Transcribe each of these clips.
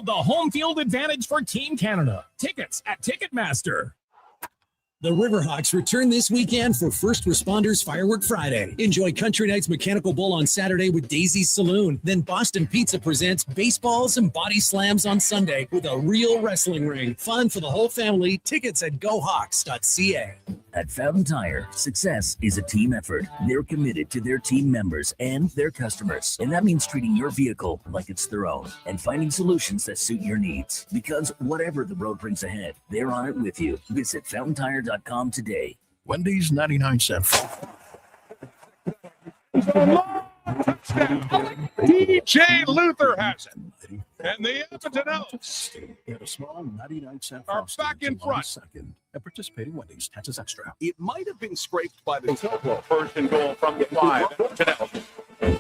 the home field advantage for Team Canada. Tickets at Ticketmaster. The Riverhawks return this weekend for First Responders Firework Friday. Enjoy Country Nights Mechanical Bull on Saturday with Daisy's Saloon. Then Boston Pizza presents Baseballs and Body Slams on Sunday with a real wrestling ring. Fun for the whole family. Tickets at GoHawks.ca. At Fountain Tire, success is a team effort. They're committed to their team members and their customers. And that means treating your vehicle like it's their own and finding solutions that suit your needs. Because whatever the road brings ahead, they're on it with you. Visit FountainTire.com today. Wendy's 99-cent. DJ Luther has it. And the Edmonton Oilers Get a small 99-cent are back in front. Second. At participating Wendy's, taxes extra. It might have been scraped by the topo. First and goal from the 5. Edmonton Oilers.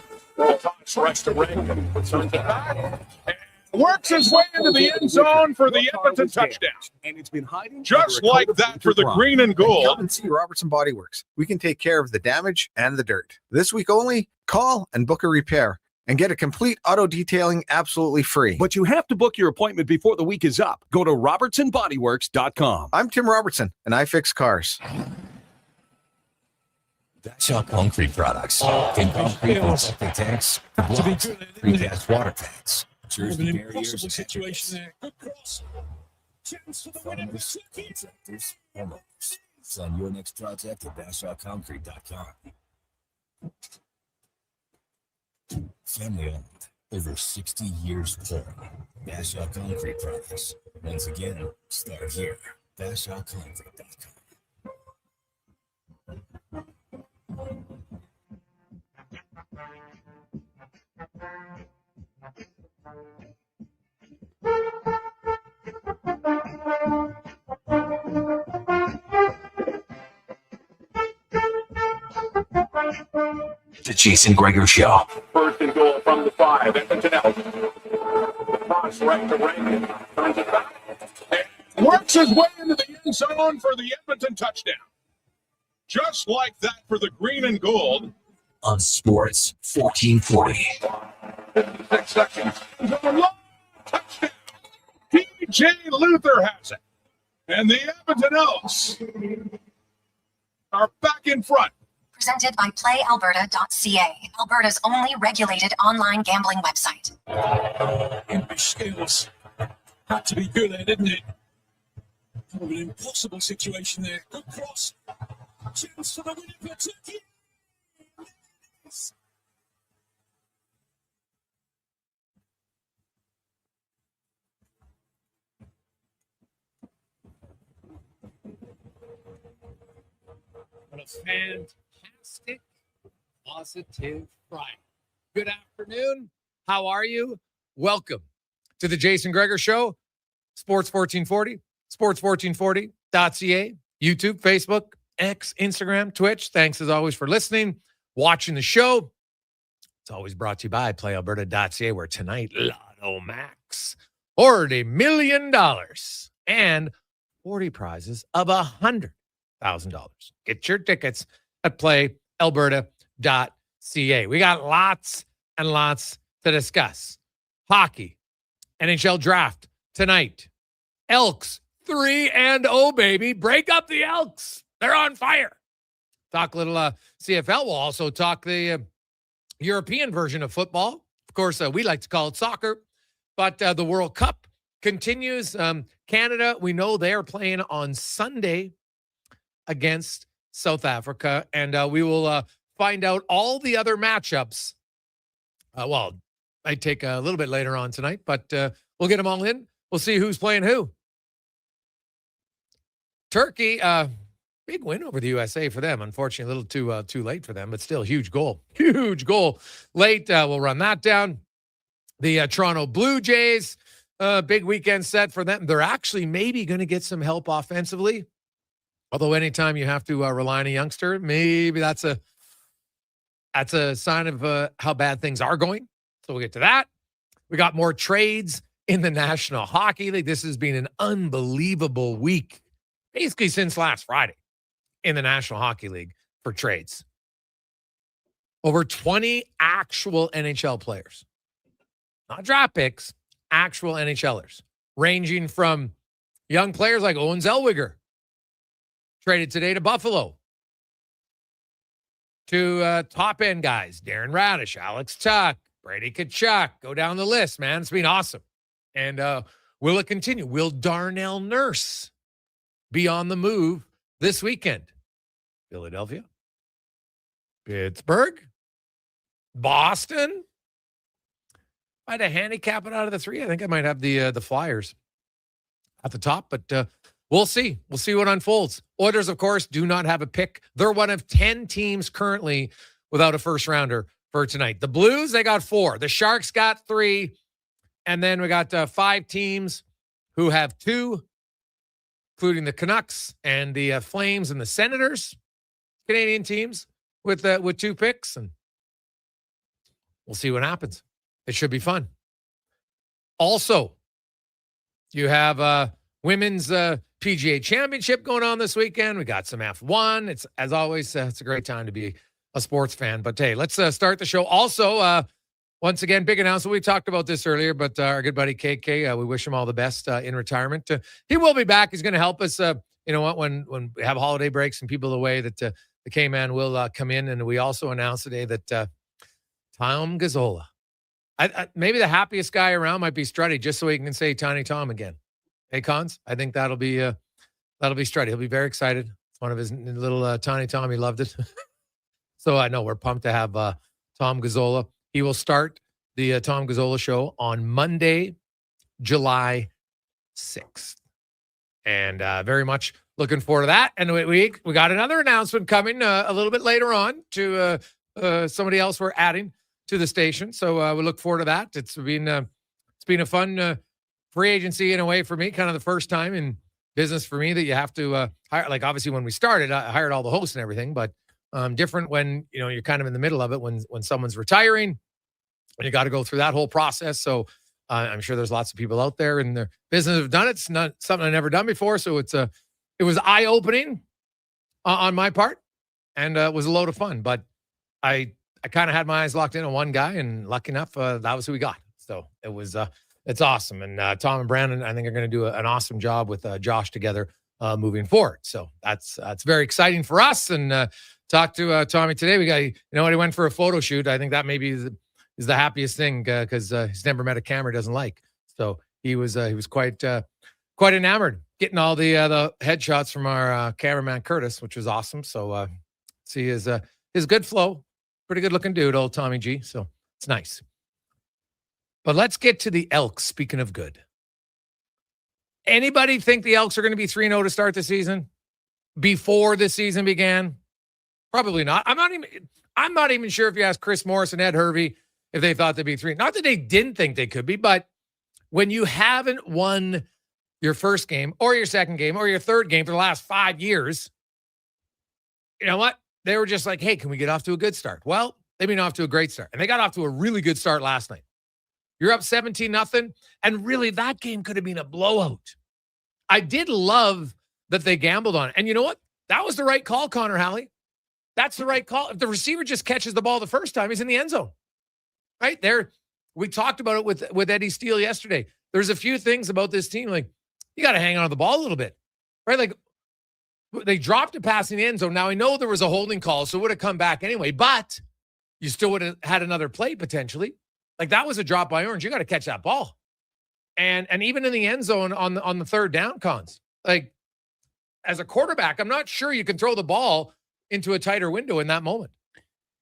Toss right to Reagan. Turns it back. And works his way into the end zone for the Edmonton touchdown. And it's been hiding just like that for the green and gold. Come and see Robertson Bodyworks. We can take care of the damage and the dirt. This week only, call and book a repair and get a complete auto detailing absolutely free. But you have to book your appointment before the week is up. Go to RobertsonBodyworks.com. I'm Tim Robertson, and I fix cars. Bashaw Concrete products. Can concrete with septic tanks, blocks, precast water tanks, Jersey barriers, and situation there. Good cross. Chance for the winner. Contractors, homeowners. Sign your next project at BashawConcrete.com. Family owned, over 60 years old. Bashaw Concrete products. Once again, start here. BashawConcrete.com. The Jason Gregor Show. First and goal from the 5. Edmonton Oilers. Toss right to Reagan. Turns it back. And works his way into the end zone for the Edmonton touchdown. Just like that for the green and gold. On Sports 1440. 56 seconds. Touchdown. DJ Luther has it. And the Edmonton Oilers are back in front. Presented by PlayAlberta.ca, Alberta's only regulated online gambling website. English skills had to be good there, didn't it? Kind of an impossible situation there. Good cross. Chance for the winner for Turkey. What a fantastic, positive Friday. Good afternoon. How are you? Welcome to the Jason Gregor Show. Sports 1440, sports1440.ca, YouTube, Facebook, X, Instagram, Twitch. Thanks as always for listening, watching the show. It's always brought to you by PlayAlberta.ca, where tonight, Lotto Max, $40 million and 40 prizes of $100,000. Get your tickets at PlayAlberta.ca. We got lots and lots to discuss. Hockey, NHL Draft tonight. Elks 3-0, baby. Break up the Elks. They're on fire. Talk a little CFL. We'll also talk the European version of football. Of course, we like to call it soccer, but the World Cup continues. Canada, we know they're playing on Sunday against South Africa, and we will find out all the other matchups. Well, might take a little bit later on tonight, but we'll get them all in. We'll see who's playing who. Turkey, big win over the USA for them. Unfortunately, a little too late for them, but still huge goal. Huge goal late. We'll run that down. The Toronto Blue Jays, big weekend set for them. They're actually maybe going to get some help offensively. Although anytime you have to rely on a youngster, maybe that's a sign of how bad things are going. So we'll get to that. We got more trades in the National Hockey League. This has been an unbelievable week, basically since last Friday in the National Hockey League for trades. Over 20 actual NHL players, not draft picks, actual NHLers, ranging from young players like Owen Zellweger, traded today to Buffalo, to top-end guys, Darren Radish, Alex Tuck, Brady Tkachuk. Go down the list, man. It's been awesome. And will it continue? Will Darnell Nurse be on the move this weekend? Philadelphia, Pittsburgh, Boston. If I had to handicap it out of the three, I think I might have the Flyers at the top, but we'll see. We'll see what unfolds. Oilers, of course, do not have a pick. They're one of 10 teams currently without a first rounder for tonight. The Blues, they got 4. The Sharks got 3. And then we got 5 teams who have 2, including the Canucks and the Flames and the Senators. Canadian teams with 2 picks. And we'll see what happens. It should be fun. Also, you have women's PGA Championship going on this weekend. We got some F1. It's, as always, it's a great time to be a sports fan. But hey, let's start the show. Also, once again, big announcement. We talked about this earlier, but our good buddy KK, we wish him all the best in retirement. He will be back. He's going to help us. You know what? When we have holiday breaks and people away, that the K-Man will come in. And we also announced today that Tom Gazzola, maybe the happiest guy around might be Strutty, just so he can say Tiny Tom again. Hey, Cons, I think that'll be Strutty. He'll be very excited. It's one of his little Tiny Tom. He loved it. So I know we're pumped to have Tom Gazzola. He will start the Tom Gazzola show on Monday, July 6th. And very much looking forward to that. And we got another announcement coming a little bit later on to somebody else we're adding to the station. So we look forward to that. It's been a fun free agency in a way for me, kind of the first time in business for me that you have to hire. Like, obviously when we started, I hired all the hosts and everything, but different when, you know, you're kind of in the middle of it when someone's retiring and you got to go through that whole process. So I'm sure there's lots of people out there in the business that have done it. It's not something I've never done before. So it was eye-opening on my part, and it was a load of fun, but I kind of had my eyes locked in on one guy, and lucky enough, that was who we got. So it was, it's awesome. And Tom and Brandon, I think, are going to do an awesome job with Josh together moving forward. So that's very exciting for us. And talked to Tommy today. We got, you know what, he went for a photo shoot. I think that maybe is the happiest thing because he's never met a camera he doesn't like. So he was quite enamored getting all the headshots from our cameraman Curtis, which was awesome. So see his good flow, pretty good looking dude, old Tommy G. So it's nice. But let's get to the Elks. Speaking of good, anybody think the Elks are going to be 3-0 to start the season before the season began? Probably not. I'm not even sure if you ask Chris Morris and Ed Hervey if they thought they'd be 3. Not that they didn't think they could be, but when you haven't won your first game or your second game or your third game for the last 5 years, you know what? They were just like, hey, can we get off to a good start? Well, they've been off to a great start, and they got off to a really good start last night. You're up 17-0, and really that game could have been a blowout. I did love that they gambled on it. And you know what? That was the right call, Connor Halley. That's the right call. If the receiver just catches the ball the first time, he's in the end zone. Right there. We talked about it with Eddie Steele yesterday. There's a few things about this team. Like, you got to hang on to the ball a little bit. Right? Like, they dropped a pass in the end zone. Now, I know there was a holding call, so it would have come back anyway, but you still would have had another play potentially. Like, that was a drop by Orange. You got to catch that ball. And even in the end zone on the third down, Cons, like, as a quarterback, I'm not sure you can throw the ball into a tighter window in that moment.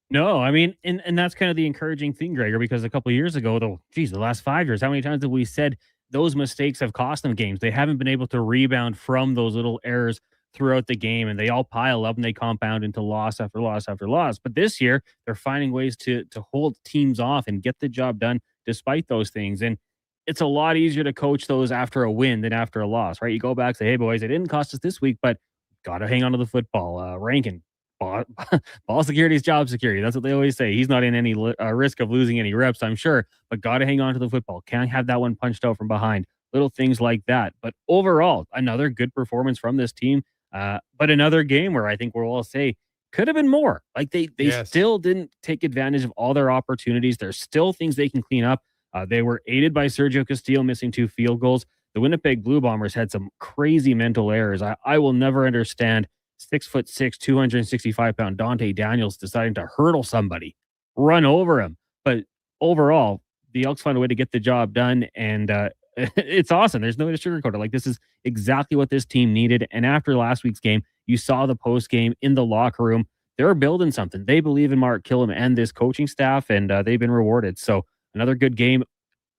No, I mean, and that's kind of the encouraging thing, Gregor, because a couple of years ago, the last 5 years, how many times have we said those mistakes have cost them games? They haven't been able to rebound from those little errors throughout the game, and they all pile up and they compound into loss after loss after loss. But this year, they're finding ways to hold teams off and get the job done despite those things. And it's a lot easier to coach those after a win than after a loss, right? You go back and say, hey, boys, it didn't cost us this week, but got to hang on to the football. Rankin, ball security is job security. That's what they always say. He's not in any risk of losing any reps, I'm sure, but got to hang on to the football. Can't have that one punched out from behind. Little things like that. But overall, another good performance from this team. But another game where I think we'll all say could have been more. Like they still didn't take advantage of all their opportunities. There's still things they can clean up. They were aided by Sergio Castillo missing 2 field goals. The Winnipeg Blue Bombers had some crazy mental errors. I will never understand 6'6", 265-pound Dante Daniels deciding to hurdle somebody, run over him. But overall, the Elks found a way to get the job done, and it's awesome. There's no way to sugarcoat it. Like, this is exactly what this team needed. And after last week's game, you saw the post game in the locker room. They're building something. They believe in Mark Killam and this coaching staff, and they've been rewarded. So another good game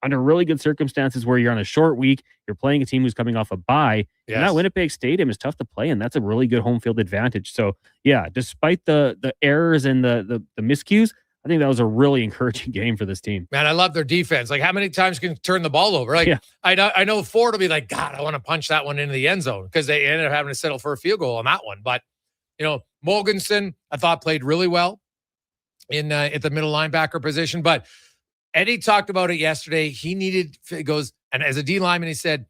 under really good circumstances where you're on a short week. You're playing a team who's coming off a bye. Yes. And that Winnipeg Stadium is tough to play, and that's a really good home field advantage. So yeah, despite the errors and the miscues, I think that was a really encouraging game for this team. Man, I love their defense. Like, how many times can you turn the ball over? Like, I know Ford will be like, God, I want to punch that one into the end zone, because they ended up having to settle for a field goal on that one. But, Mogensen, I thought, played really well in at the middle linebacker position. But Eddie talked about it yesterday. And as a D lineman, he said,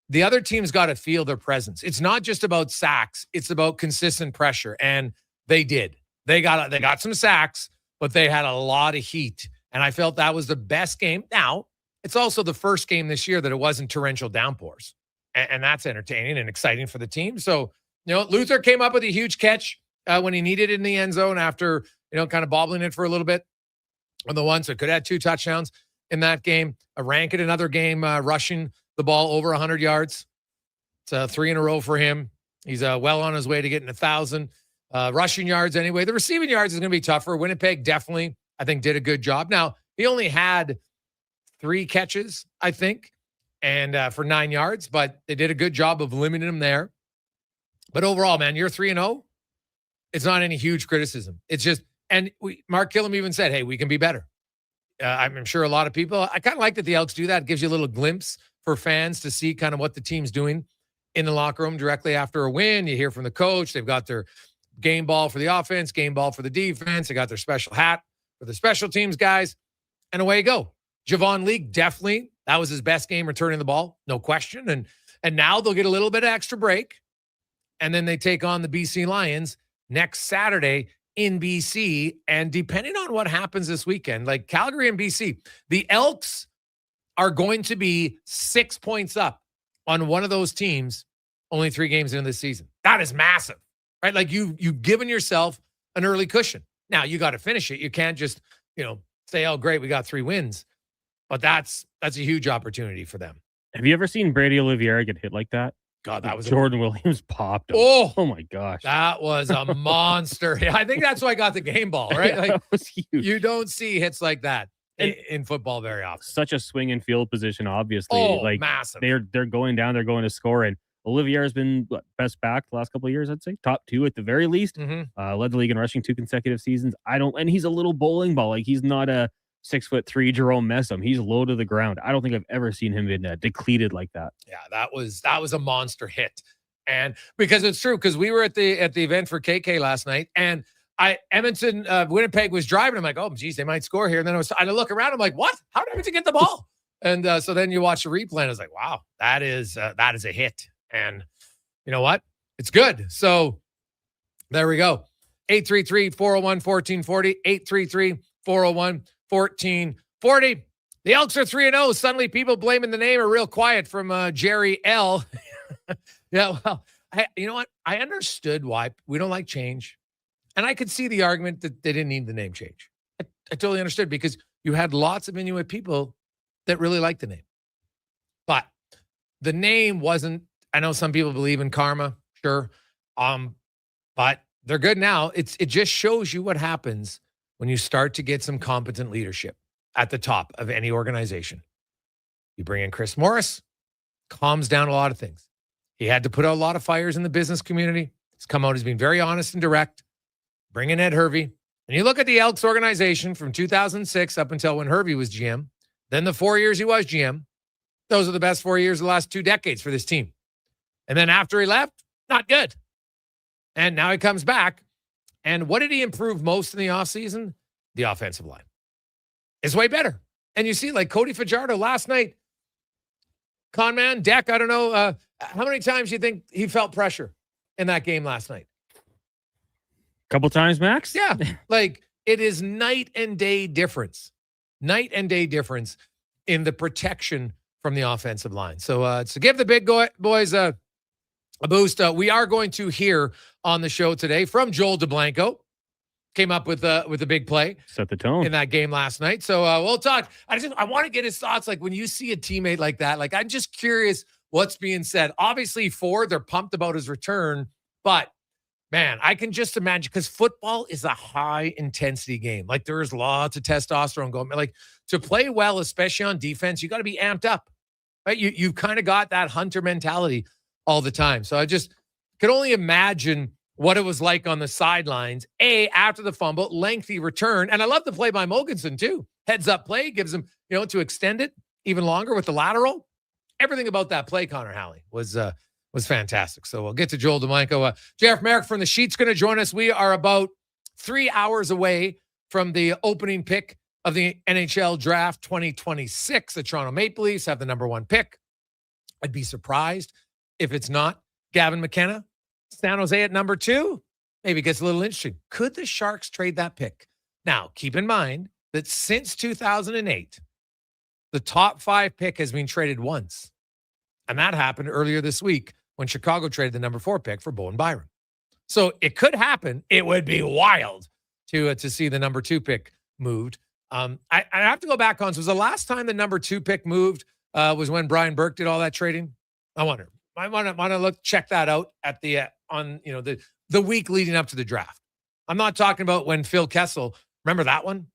the other team's got to feel their presence. It's not just about sacks. It's about consistent pressure. And they did. They got some sacks, but they had a lot of heat. And I felt that was the best game. Now, it's also the first game this year that it wasn't torrential downpours. And that's entertaining and exciting for the team. So, Luther came up with a huge catch when he needed it in the end zone after, kind of bobbling it for a little bit on the one. So could have had 2 touchdowns in that game. Rankin, another game, rushing the ball over 100 yards. It's 3 in a row for him. He's well on his way to getting 1,000 rushing yards anyway. The receiving yards is going to be tougher. Winnipeg definitely, I think, did a good job. Now, he only had 3 catches, I think, and for 9 yards, but they did a good job of limiting him there. But overall, man, you're 3-0. It's not any huge criticism. It's just, and Mark Killam even said, hey, we can be better. I'm sure a lot of people, I kind of like that the Elks do that. It gives you a little glimpse for fans to see kind of what the team's doing in the locker room directly after a win. You hear from the coach. They've got their game ball for the offense, game ball for the defense. They got their special hat for the special teams guys, and away you go. Javon Leake, definitely, that was his best game returning the ball, no question. And now they'll get a little bit of extra break, and then they take on the BC Lions next Saturday in BC. And depending on what happens this weekend, like Calgary and BC, the Elks are going to be 6 points up on one of those teams only 3 games into the season. That is massive, right? Like you've given yourself an early cushion. Now you got to finish it. You can't just, say, oh, great, we got 3 wins. But that's a huge opportunity for them. Have you ever seen Brady Oliveira get hit like that? God, that was Jordan Williams popped him. Oh my gosh. That was a monster. I think that's why I got the game ball, right? Yeah, like that was huge. You don't see hits like that in football very often. Such a swing and field position, obviously. Oh, massive. They're going down, they're going to score. And Oliveira's been best back the last couple of years, I'd say. Top 2 at the very least. Mm-hmm. Led the league in rushing 2 consecutive seasons. And he's a little bowling ball. Like, he's not a 6'3" Jerome Messam. He's low to the ground. I don't think I've ever seen him been depleted like that. Yeah, that was a monster hit. And because it's true, because we were at the event for KK last night, and Winnipeg was driving. I'm like, oh, geez, they might score here. And then I look around. I'm like, what? How did Edmonton get the ball? And so then you watch the replay, and I was like, wow, that is a hit. And you know what? It's good. So there we go. 833-401-1440. 833-401-1440. The Elks are 3-0. Suddenly people blaming the name are real quiet from Jerry L. Yeah, well, you know what? I understood why we don't like change. And I could see the argument that they didn't need the name change. I totally understood, because you had lots of Inuit people that really liked the name. But the name wasn't, I know some people believe in karma, sure. But they're good now. It just shows you what happens when you start to get some competent leadership at the top of any organization. You bring in Chris Morris, calms down a lot of things. He had to put out a lot of fires in the business community. He's come out as being very honest and direct. Bring in Ed Hervey. And you look at the Elks organization from 2006 up until when Hervey was GM, then the 4 years he was GM. Those are the best 4 years of the last 2 decades for this team. And then after he left, not good. And now he comes back. And what did he improve most in the offseason? The offensive line. It's way better. And you see, like Cody Fajardo last night, Conman, Deck, I don't know, how many times do you think he felt pressure in that game last night? Couple times, Max? Yeah. Like, it is night and day difference. Night and day difference in the protection from the offensive line. So to give the big boys a boost, we are going to hear on the show today from Joel Delanco. Came up with a big play. Set the tone in that game last night. So we'll talk. I want to get his thoughts. Like when you see a teammate like that, like I'm just curious what's being said. Obviously Ford, they're pumped about his return, but man, I can just imagine because football is a high intensity game. Like there is lots of testosterone going. Like to play well, especially on defense, you got to be amped up, right? You've kind of got that hunter mentality all the time. So I just could only imagine what it was like on the sidelines, after the fumble, lengthy return. And I love the play by Mogensen too. Heads up play, gives him, to extend it even longer with the lateral. Everything about that play, Connor Halley, was fantastic. So we'll get to Joel Delanco. Jeff Merrick from the Sheet's going to join us. We are about 3 hours away from the opening pick of the NHL Draft 2026. The Toronto Maple Leafs have the number 1 pick. I'd be surprised if it's not Gavin McKenna. San Jose at number 2, maybe gets a little interesting. Could the Sharks trade that pick? Now, keep in mind that since 2008, the top 5 pick has been traded once. And that happened earlier this week when Chicago traded the number 4 pick for Bowen Byram. So it could happen. It would be wild to see the number 2 pick moved. I have to go back on. So was the last time the number 2 pick moved was when Brian Burke did all that trading? I wonder. I want to check that out at the the week leading up to the draft. I'm not talking about when Phil Kessel, remember that one?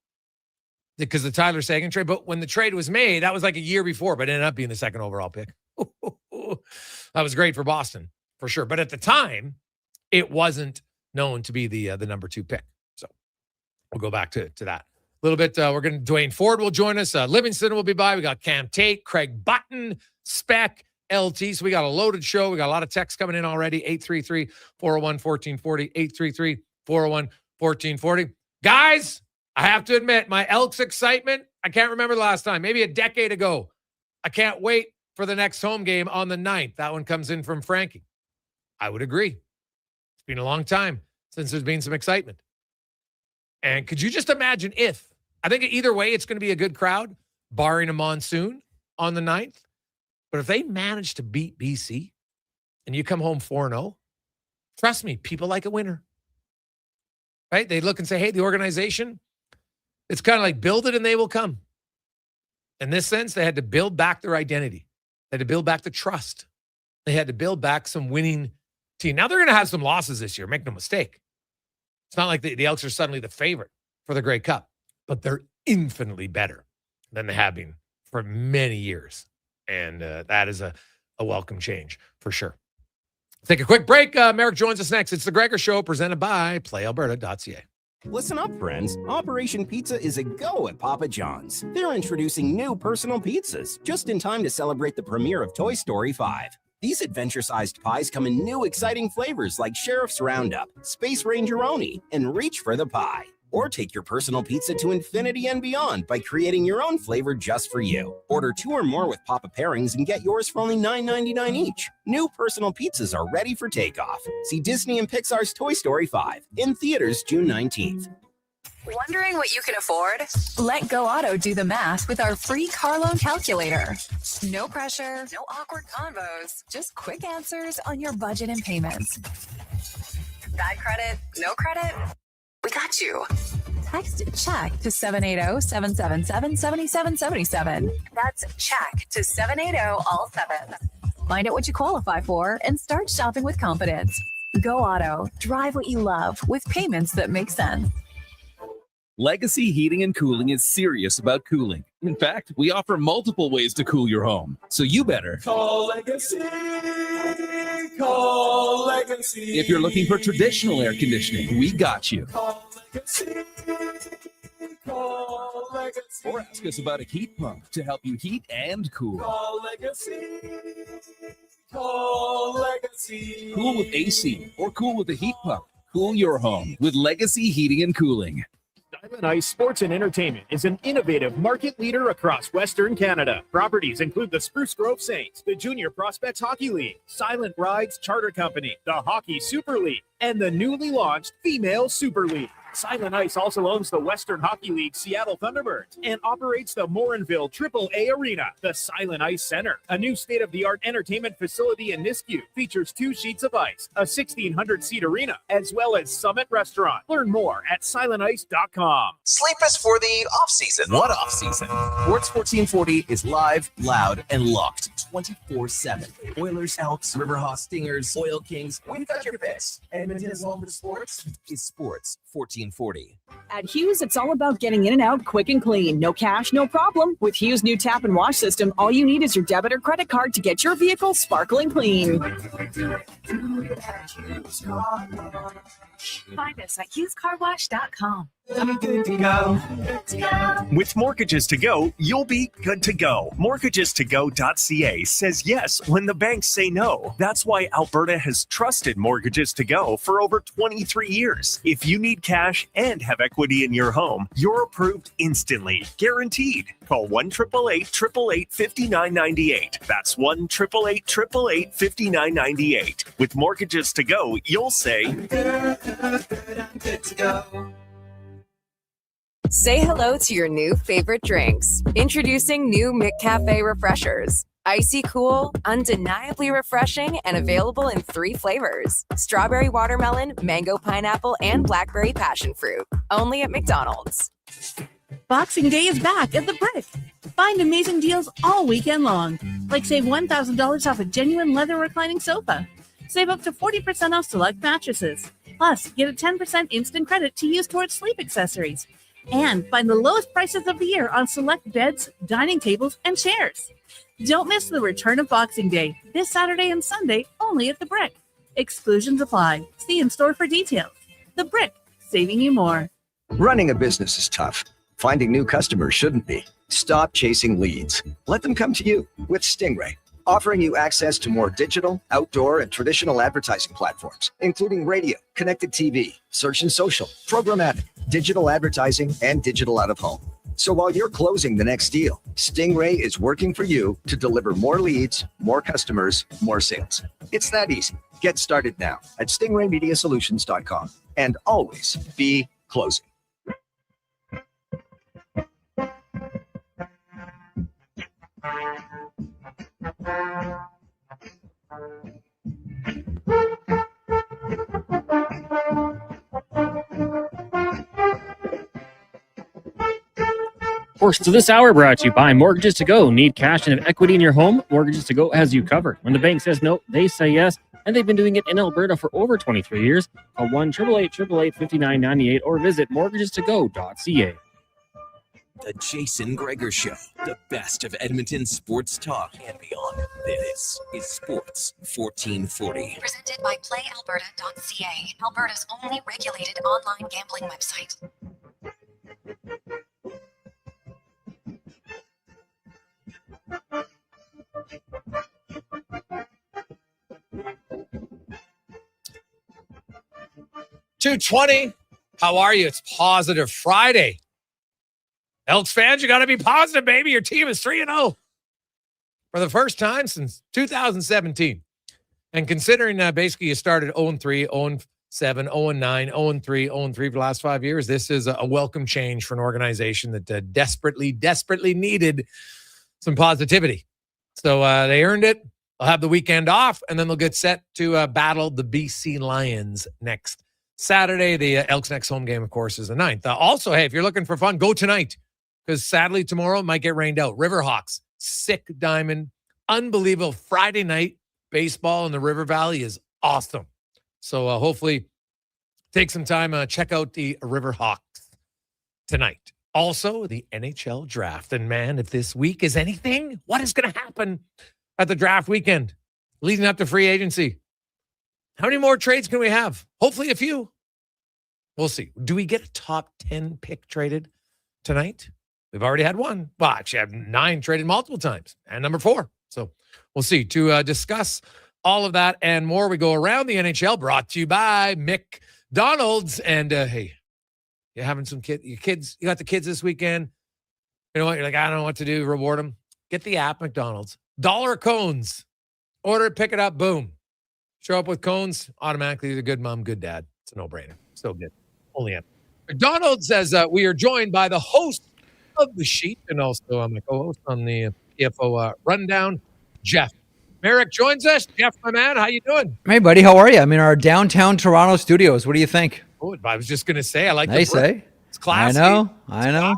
Because the Tyler Seguin trade, but when the trade was made, that was like a year before, but it ended up being the 2nd overall pick. That was great for Boston, for sure. But at the time, it wasn't known to be the number 2 pick. So we'll go back to that. A little bit, Dwayne Ford will join us. Livingston will be by. We got Cam Tate, Craig Button, Spec, LT. So we got a loaded show. We got a lot of texts coming in already. 833-401-1440, 833-401-1440. Guys, I have to admit, my Elks excitement, I can't remember the last time, maybe a decade ago. I can't wait for the next home game on the 9th. That one comes in from Frankie. I would agree. It's been a long time since there's been some excitement. And could you just imagine if, I think either way, it's going to be a good crowd, barring a monsoon on the 9th. But if they manage to beat BC and you come home 4-0, trust me, people like a winner. Right? They look and say, hey, the organization, it's kind of like build it and they will come. In this sense, they had to build back their identity. They had to build back the trust. They had to build back some winning team. Now they're going to have some losses this year, make no mistake. It's not like the Elks are suddenly the favorite for the Grey Cup, but they're infinitely better than they have been for many years. And that is a welcome change for sure. Take a quick break. Merrick joins us next. It's the Gregor Show presented by PlayAlberta.ca. Listen up, friends. Operation Pizza is a go at Papa John's. They're introducing new personal pizzas just in time to celebrate the premiere of Toy Story 5. These adventure-sized pies come in new exciting flavors like Sheriff's Roundup, Space Ranger-oni, and Reach for the Pie. Or take your personal pizza to infinity and beyond by creating your own flavor just for you. Order 2 or more with Papa Pairings and get yours for only $9.99 each. New personal pizzas are ready for takeoff. See Disney and Pixar's Toy Story 5 in theaters June 19th. Wondering what you can afford? Let Go Auto do the math with our free car loan calculator. No pressure, no awkward convos, just quick answers on your budget and payments. Bad credit, no credit? We got you. Text CHECK to 780-777-7777. That's CHECK to 780-all-7. Find out what you qualify for and start shopping with confidence. Go Auto. Drive what you love with payments that make sense. Legacy Heating and Cooling is serious about cooling. In fact, we offer multiple ways to cool your home. So you better Call Legacy. Call Legacy. If you're looking for traditional air conditioning, we got you. Call Legacy. Call Legacy. Or ask us about a heat pump to help you heat and cool. Call Legacy. Call Legacy. Cool with AC or cool with a heat pump. Cool your home with Legacy Heating and Cooling. Diamond Ice Sports and Entertainment is an innovative market leader across Western Canada. Properties include the Spruce Grove Saints, the Junior Prospects Hockey League, Silent Rides Charter Company, the Hockey Super League, and the newly launched Female Super League. Silent Ice also owns the Western Hockey League Seattle Thunderbirds and operates the Morinville AAA Arena, the Silent Ice Center. A new state-of-the-art entertainment facility in Nisku features 2 sheets of ice, a 1,600-seat arena, as well as Summit Restaurant. Learn more at silentice.com. Sleep is for the off-season. What off-season? Sports 1440 is live, loud, and locked 24/7. Oilers, Elks, Riverhawks, Stingers, Oil Kings. We've got your picks. Edmonton is home for sports. Is Sports 1440. At Hughes, it's all about getting in and out quick and clean. No cash, no problem. With Hughes' new tap and wash system, all you need is your debit or credit card to get your vehicle sparkling clean. Find us at hughescarwash.com. I'm good to go. With Mortgages to Go, you'll be good to go. MortgagesToGo.ca says yes when the banks say no. That's why Alberta has trusted Mortgages to Go for over 23 years. If you need cash and have equity in your home, you're approved instantly, guaranteed. Call 1-888-888-5998. That's 1-888-888-5998. With Mortgages to Go, you'll say, I'm good to go. Say hello to your new favorite drinks. Introducing new McCafe Refreshers. Icy cool, undeniably refreshing, and available in 3 flavors. Strawberry watermelon, mango pineapple, and blackberry passion fruit. Only at McDonald's. Boxing Day is back at the Brick. Find amazing deals all weekend long. Like save $1,000 off a genuine leather reclining sofa. Save up to 40% off select mattresses. Plus, get a 10% instant credit to use towards sleep accessories. And find the lowest prices of the year on select beds, dining tables, and chairs. Don't miss the return of Boxing Day this Saturday and Sunday only at the Brick. Exclusions apply. See in store for details. The Brick, saving you more. Running a business is tough. Finding new customers shouldn't be. Stop chasing leads. Let them come to you with Stingray, offering you access to more digital, outdoor, and traditional advertising platforms, including radio, connected TV, search and social, programmatic, digital advertising, and digital out-of-home. So while you're closing the next deal, Stingray is working for you to deliver more leads, more customers, more sales. It's that easy. Get started now at stingraymediasolutions.com and always be closing. Portions of this hour brought to you by Mortgages to Go. Need cash and have equity in your home? Mortgages to Go has you covered. When the bank says no, they say yes, and they've been doing it in Alberta for over 23 years. Call 1-888-888-5998 or visit mortgagestogo.ca. The Jason Gregor Show, the best of Edmonton sports talk and beyond. This is Sports 1440. Presented by PlayAlberta.ca, Alberta's only regulated online gambling website. $220. How are you? It's Positive Friday. Elks fans, you got to be positive, baby. Your team is 3-0 for the first time since 2017. And considering basically you started 0-3, 0-7, 0-9, 0-3, 0-3 for the last 5 years, this is a welcome change for an organization that desperately needed some positivity. So they earned it. They'll have the weekend off, and then they'll get set to battle the BC Lions next Saturday. The Elks' next home game, of course, is the 9th. Also, hey, if you're looking for fun, go tonight, because sadly tomorrow it might get rained out. Riverhawks, sick diamond, unbelievable Friday night baseball in the River Valley is awesome. So hopefully take some time, check out the Riverhawks tonight. Also, the NHL Draft. And man, if this week is anything, what is going to happen at the draft weekend leading up to free agency? How many more trades can we have? Hopefully a few. We'll see. Do we get a top 10 pick traded tonight? We've already had one. Well, actually, I have 9 traded multiple times and number 4. So we'll see. To discuss all of that and more, we go around the NHL, brought to you by McDonald's. And hey, you're having some you got the kids this weekend. You know what? You're like, I don't know what to do. Reward them. Get the app, McDonald's. $1 cones. Order it, pick it up, boom. Show up with cones, automatically you're a good mom, good dad. It's a no-brainer. So good. Only at McDonald says we are joined by the host of The Sheet and also my co-host on the PFO Rundown, Jeff. Merrick joins us. Jeff, my man, how you doing? Hey, buddy, how are you? I'm in our downtown Toronto studios. What do you think? Oh, I was just going to say, I like nice, the eh? It's classy. I know.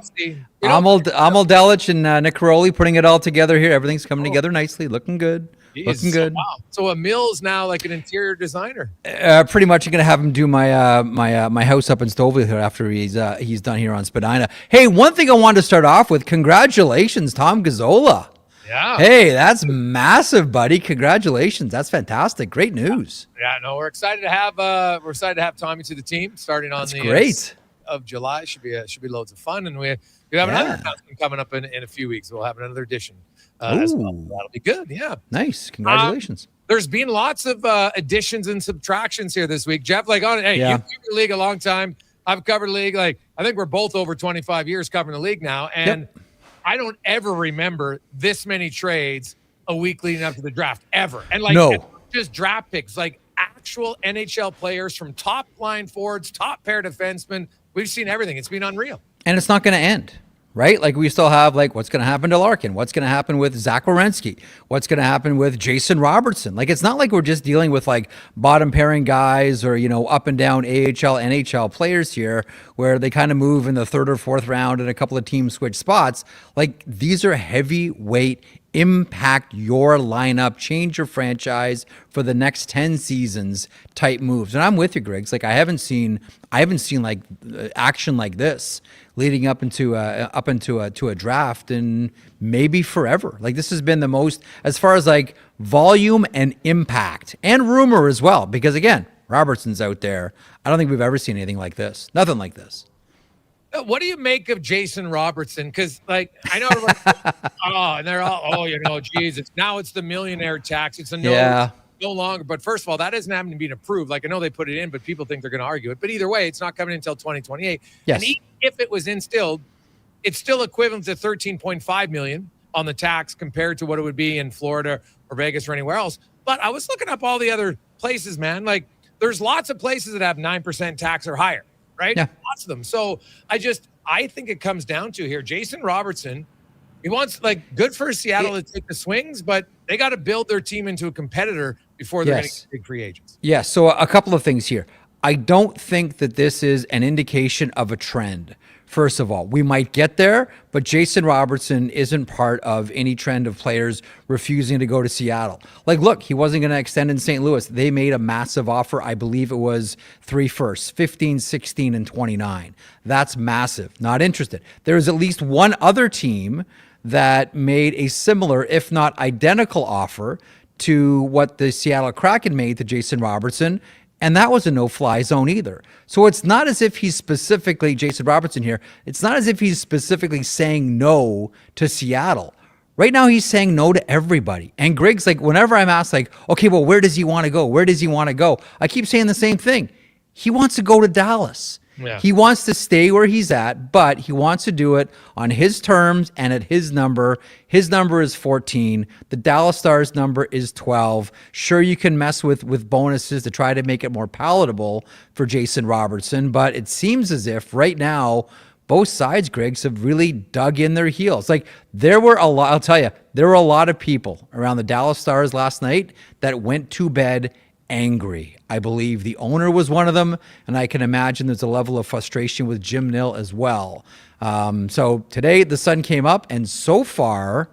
Amal Delich and Nick Caroli putting it all together here. Everything's coming together nicely. Looking good. Looking good. Wow. So Emil's now like an interior designer. Pretty much, I'm gonna have him do my my house up in Stouffville here after he's done here on Spadina. Hey, one thing I wanted to start off with: congratulations, Tom Gazzola. Yeah. Hey, that's massive, buddy. Congratulations. That's fantastic. Great news. Yeah, no, we're excited to have Tommy to the team starting on the great. Of July. Should be loads of fun, and we have another announcement coming up in a few weeks. We'll have another edition as well. That'll be good. Yeah. Nice. Congratulations. There's been lots of additions and subtractions here this week. Jeff, you've covered the league a long time. I've covered the league. I think we're both over 25 years covering the league now. And I don't ever remember this many trades a week leading up to the draft ever. And just draft picks, actual NHL players from top line forwards, top pair defensemen. We've seen everything. It's been unreal. And it's not going to end, right? We still have what's going to happen to Larkin? What's going to happen with Zach Werenski? What's going to happen with Jason Robertson? It's not like we're just dealing with bottom pairing guys or, up and down AHL, NHL players here where they kind of move in the third or fourth round and a couple of teams switch spots. These are heavyweight impact your lineup, change your franchise for the next 10 seasons type moves. And I'm with you, Griggs. I haven't seen action like this leading up into a draft and maybe forever. This has been the most, as far as volume and impact and rumor as well, because again, Robertson's out there. I don't think we've ever seen anything like this. Nothing like this. What do you make of Jason Robertson? Because, I know, and they're all, geez, now it's the millionaire tax. It's no longer. But first of all, that isn't having to be approved. I know they put it in, but people think they're going to argue it. But either way, it's not coming until 2028. Yes. And even if it was instilled, it's still equivalent to $13.5 million on the tax compared to what it would be in Florida or Vegas or anywhere else. But I was looking up all the other places, man. There's lots of places that have 9% tax or higher. Right? Yeah. Lots of them. So I think it comes down to here. Jason Robertson, he wants good for Seattle to take the swings, but they got to build their team into a competitor before they're going to get big free agents. Yeah. So a couple of things here. I don't think that this is an indication of a trend. First of all, we might get there, but Jason Robertson isn't part of any trend of players refusing to go to Seattle. Look, he wasn't going to extend in St. Louis. They made a massive offer. I believe it was 3 firsts, 15, 16, and 29. That's massive. Not interested. There is at least one other team that made a similar, if not identical offer to what the Seattle Kraken made to Jason Robertson. And that was a no-fly zone either. So it's not as if he's specifically, Jason Robertson here, it's not as if he's specifically saying no to Seattle. Right now he's saying no to everybody. And Griggs, whenever I'm asked, okay, well, where does he want to go? Where does he want to go? I keep saying the same thing. He wants to go to Dallas. Yeah. He wants to stay where he's at, but he wants to do it on his terms and at his number. His number is 14. The Dallas Stars number is 12. Sure, you can mess with bonuses to try to make it more palatable for Jason Robertson, but it seems as if right now both sides, Griggs, have really dug in their heels. There were a lot, I'll tell you, there were a lot of people around the Dallas Stars last night that went to bed angry. I believe the owner was one of them, and I can imagine there's a level of frustration with Jim Nill as well. So today the sun came up, and so far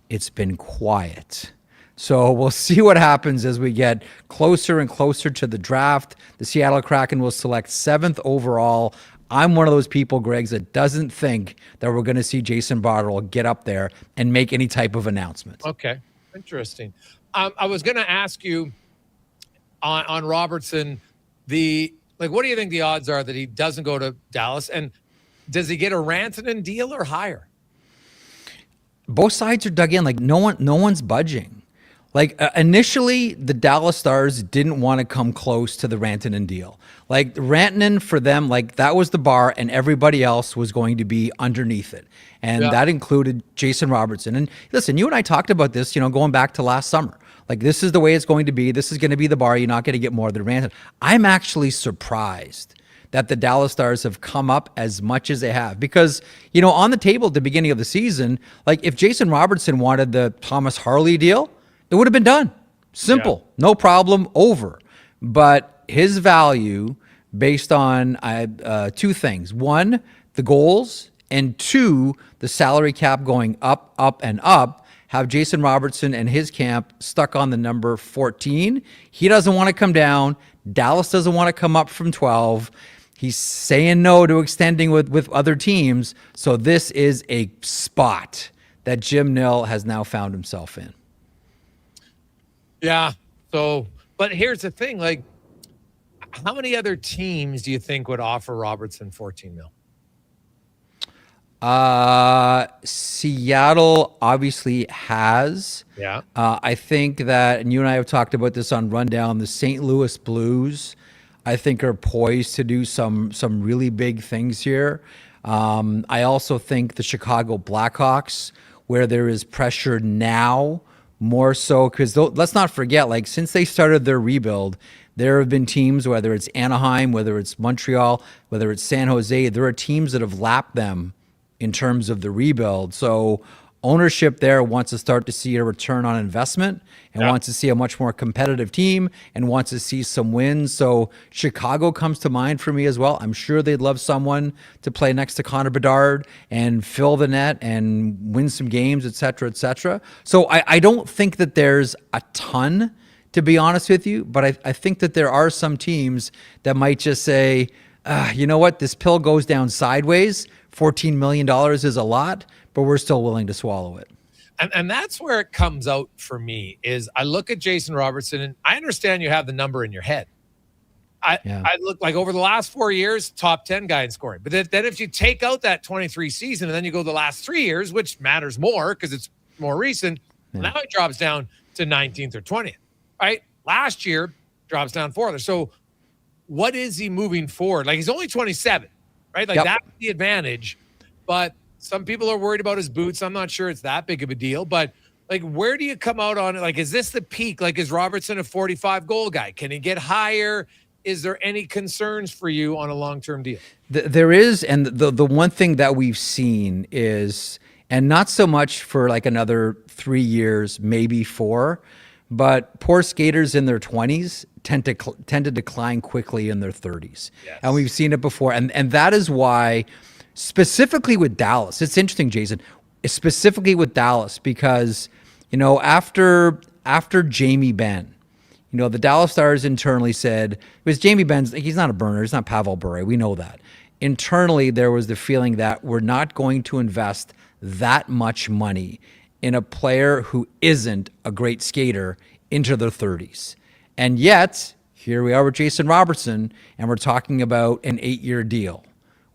it's been quiet. So we'll see what happens as we get closer and closer to the draft. The Seattle Kraken will select 7th overall. I'm one of those people, Greg, that doesn't think that we're going to see Jason Botterill get up there and make any type of announcement. Okay, interesting. I was going to ask you, on Robertson, what do you think the odds are that he doesn't go to Dallas? And does he get a Rantanen deal or higher? Both sides are dug in. No one's budging. Initially, the Dallas Stars didn't want to come close to the Rantanen deal. Rantanen for them, that was the bar, and everybody else was going to be underneath it. And that included Jason Robertson. And listen, you and I talked about this, going back to last summer. This is the way it's going to be. This is going to be the bar. You're not going to get more than Rantanen. I'm actually surprised that the Dallas Stars have come up as much as they have. Because, you know, on the table at the beginning of the season, like if Jason Robertson wanted the Thomas Harley deal, it would have been done. Simple. Yeah. No problem. Over. But his value based on two things. One, the goals, and two, the salary cap going up, up, and up, have Jason Robertson and his camp stuck on the number 14. He doesn't want to come down. Dallas doesn't want to come up from 12. He's saying no to extending with other teams. So this is a spot that Jim Nill has now found himself in. Yeah. So, but here's the thing, like, how many other teams do you think would offer Robertson 14 mil? Seattle obviously has. Yeah. I think that, and you and I have talked about this on Rundown, the St. Louis Blues, I think, are poised to do some really big things here. I also think the Chicago Blackhawks, where there is pressure now, more so, because let's not forget, like, since they started their rebuild, there have been teams, whether it's Anaheim, whether it's Montreal, whether it's San Jose, there are teams that have lapped them in terms of the rebuild. So ownership there wants to start to see a return on investment and wants to see a much more competitive team and wants to see some wins. So Chicago comes to mind for me as well. I'm sure they'd love someone to play next to Connor Bedard and fill the net and win some games, et cetera, et cetera. So I don't think that there's a ton, to be honest with you, but I think that there are some teams that might just say, you know what, this pill goes down sideways. $14 million is a lot, but we're still willing to swallow it. And that's where it comes out for me, is I look at Jason Robertson, and I understand you have the number in your head. I look like over the last 4 years, top 10 guy in scoring. But then if you take out that 23 season and then you go the last 3 years, which matters more because it's more recent, now it drops down to 19th or 20th, right? Last year, drops down further. So what is he moving forward? Like, he's only 27, right? Like, that's the advantage. But some people are worried about his boots. I'm not sure it's that big of a deal. But, like, where do you come out on it? Like, is this the peak? Like, is Robertson a 45-goal guy? Can he get higher? Is there any concerns for you on a long-term deal? There is, and the one thing that we've seen is, and not so much for like another 3 years, maybe 4, but poor skaters in their 20s tend to decline quickly in their 30s. Yes. And we've seen it before. And that is why, specifically with Dallas, it's interesting, Jason, specifically with Dallas, because, you know, after Jamie Benn, you know, the Dallas Stars internally said, because Jamie Benn's, he's not a burner, he's not Pavel Bure, we know that. Internally, there was the feeling that we're not going to invest that much money in a player who isn't a great skater into their 30s. And yet, here we are with Jason Robertson, and we're talking about an 8-year deal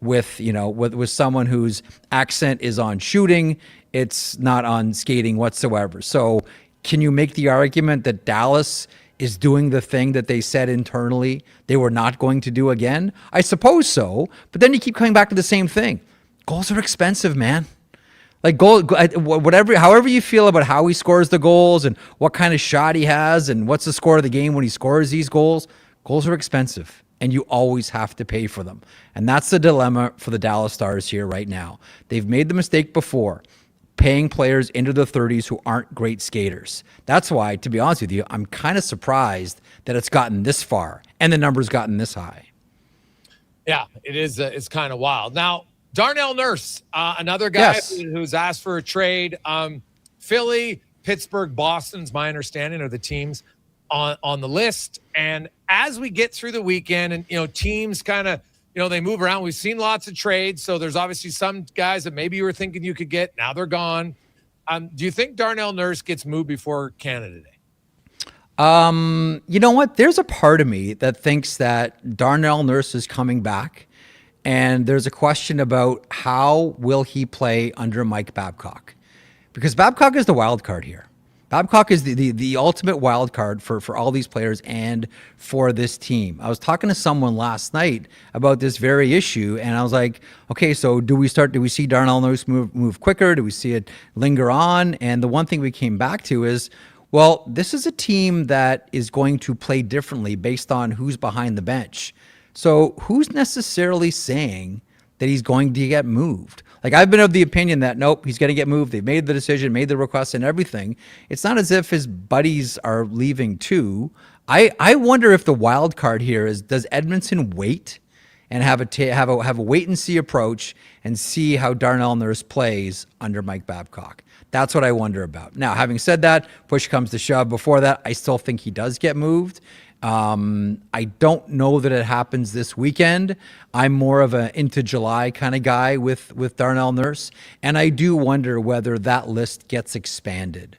with, you know, with someone whose accent is on shooting, it's not on skating whatsoever. So can you make the argument that Dallas is doing the thing that they said internally they were not going to do again? I suppose so, but then you keep coming back to the same thing. Goals are expensive, man. Like, however you feel about how he scores the goals and what kind of shot he has and what's the score of the game when he scores these goals, goals are expensive and you always have to pay for them. And that's the dilemma for the Dallas Stars here right now. They've made the mistake before, paying players into the 30s who aren't great skaters. That's why, to be honest with you, I'm kind of surprised that it's gotten this far and the number's gotten this high. Yeah, it is. It's kind of wild. Now, Darnell Nurse, another guy who's asked for a trade. Philly, Pittsburgh, Boston's my understanding are the teams on the list. And as we get through the weekend and, you know, teams kind of, you know, they move around. We've seen lots of trades. So there's obviously some guys that maybe you were thinking you could get. Now they're gone. Do you think Darnell Nurse gets moved before Canada Day? You know what? There's a part of me that thinks that Darnell Nurse is coming back. And there's a question about how will he play under Mike Babcock? Because Babcock is the wild card here. Babcock is the ultimate wild card for all these players and for this team. I was talking to someone last night about this very issue, and I was like, okay, so do we see Darnell Nurse move quicker? Do we see it linger on? And the one thing we came back to is, well, this is a team that is going to play differently based on who's behind the bench. So who's necessarily saying that he's going to get moved? Like, I've been of the opinion that nope, he's going to get moved. They've made the decision, made the request and everything. It's not as if his buddies are leaving too. I wonder if the wild card here is, does Edmonton wait and have a wait and see approach and see how Darnell Nurse plays under Mike Babcock? That's what I wonder about. Now, having said that, push comes to shove. Before that, I still think he does get moved. I don't know that it happens this weekend. I'm more of a into July kind of guy with Darnell Nurse, and I do wonder whether that list gets expanded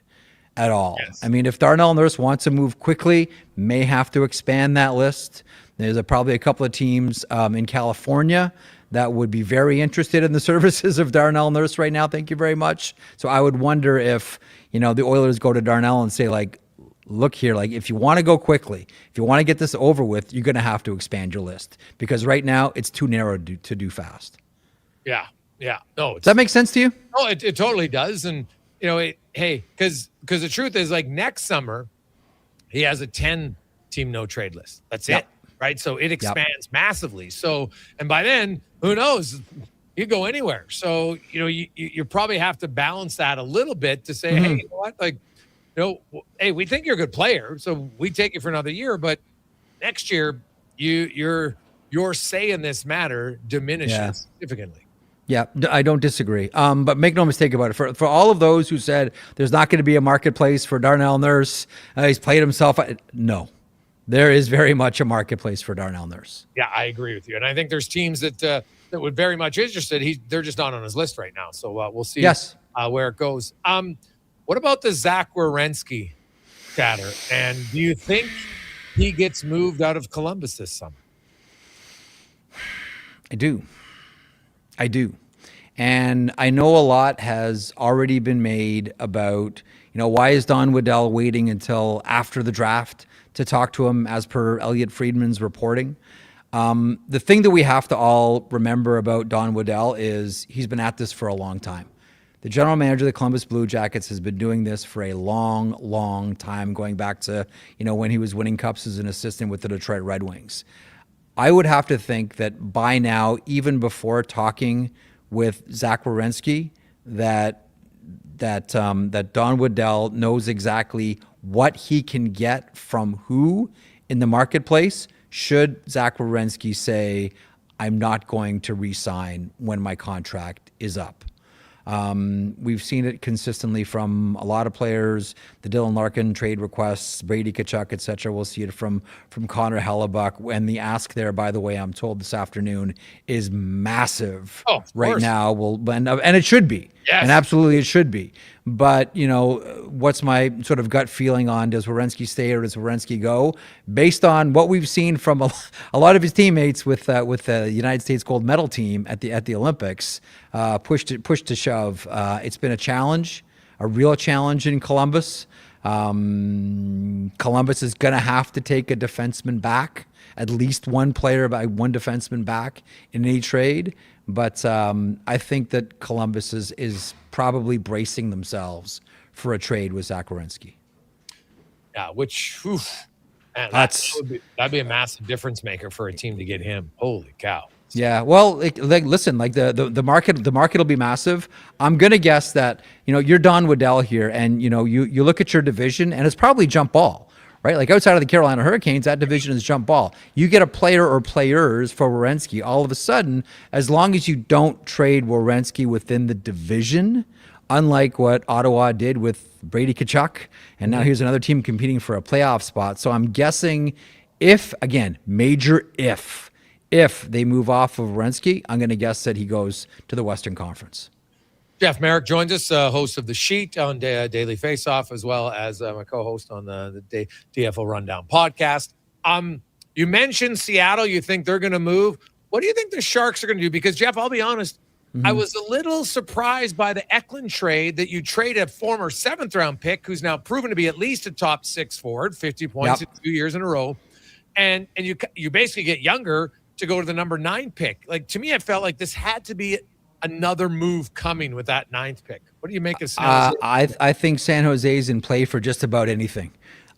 at all. Yes. I mean, if Darnell Nurse wants to move quickly, may have to expand that list. There's probably a couple of teams in California that would be very interested in the services of Darnell Nurse right now. Thank you very much. So I would wonder if, the Oilers go to Darnell and say, like, look here, like, if you want to go quickly, if you want to get this over with, you're going to have to expand your list, because right now it's too narrow to do fast. Yeah. No, does that make sense to you? Oh, it totally does. And, because the truth is, like, next summer, he has a 10-team no-trade list. That's it, right? So it expands massively. So, and by then, who knows? You go anywhere. So, you probably have to balance that a little bit to say, hey, you know what? Like, hey, we think you're a good player, so we take you for another year. But next year, your say in this matter diminishes significantly. Yeah, I don't disagree. But make no mistake about it. For all of those who said there's not going to be a marketplace for Darnell Nurse, he's played himself. No, there is very much a marketplace for Darnell Nurse. Yeah, I agree with you. And I think there's teams that would very much interested. They're just not on his list right now. So we'll see where it goes. What about the Zach Werenski chatter? And do you think he gets moved out of Columbus this summer? I do. And I know a lot has already been made about, why is Don Waddell waiting until after the draft to talk to him, as per Elliot Friedman's reporting. The thing that we have to all remember about Don Waddell is he's been at this for a long time. The general manager of the Columbus Blue Jackets has been doing this for a long, long time, going back to, when he was winning cups as an assistant with the Detroit Red Wings. I would have to think that by now, even before talking with Zach Werenski, that Don Waddell knows exactly what he can get from who in the marketplace should Zach Werenski say, I'm not going to re-sign when my contract is up. We've seen it consistently from a lot of players, the Dylan Larkin trade requests, Brady Tkachuk, et cetera. We'll see it from Connor Hellebuck. And the ask there, by the way, I'm told this afternoon, is massive right now. And it should be. Yes. And absolutely it should be. But, what's my sort of gut feeling on, does Werenski stay or does Werenski go? Based on what we've seen from a lot of his teammates with the United States gold medal team at the Olympics, push to shove. It's been a challenge, a real challenge in Columbus. Columbus is going to have to take a defenseman back, at least one defenseman back in any trade. But I think that Columbus is probably bracing themselves for a trade with Zach Werenski. Yeah, man, that'd be a massive difference maker for a team to get him. Holy cow! Yeah, well, listen, the market will be massive. I'm gonna guess that you're Don Waddell here, and you look at your division, and it's probably jump ball. Right? Like outside of the Carolina Hurricanes, that division is jump ball. You get a player or players for Werenski, all of a sudden, as long as you don't trade Werenski within the division, unlike what Ottawa did with Brady Tkachuk, and now here's another team competing for a playoff spot. So I'm guessing if they move off of Werenski, I'm going to guess that he goes to the Western Conference. Jeff Merrick joins us, host of The Sheet on Daily Faceoff, as well as my co-host on the DFO Rundown podcast. You mentioned Seattle. You think they're going to move. What do you think the Sharks are going to do? Because, Jeff, I'll be honest, I was a little surprised by the Eklund trade, that you trade a former 7th-round pick who's now proven to be at least a top 6 forward, 50 points in 2 years in a row, and you basically get younger to go to the number 9 pick. Like, to me, I felt like this had to be another move coming with that 9th pick. What do you make of San Jose? I think San Jose's in play for just about anything.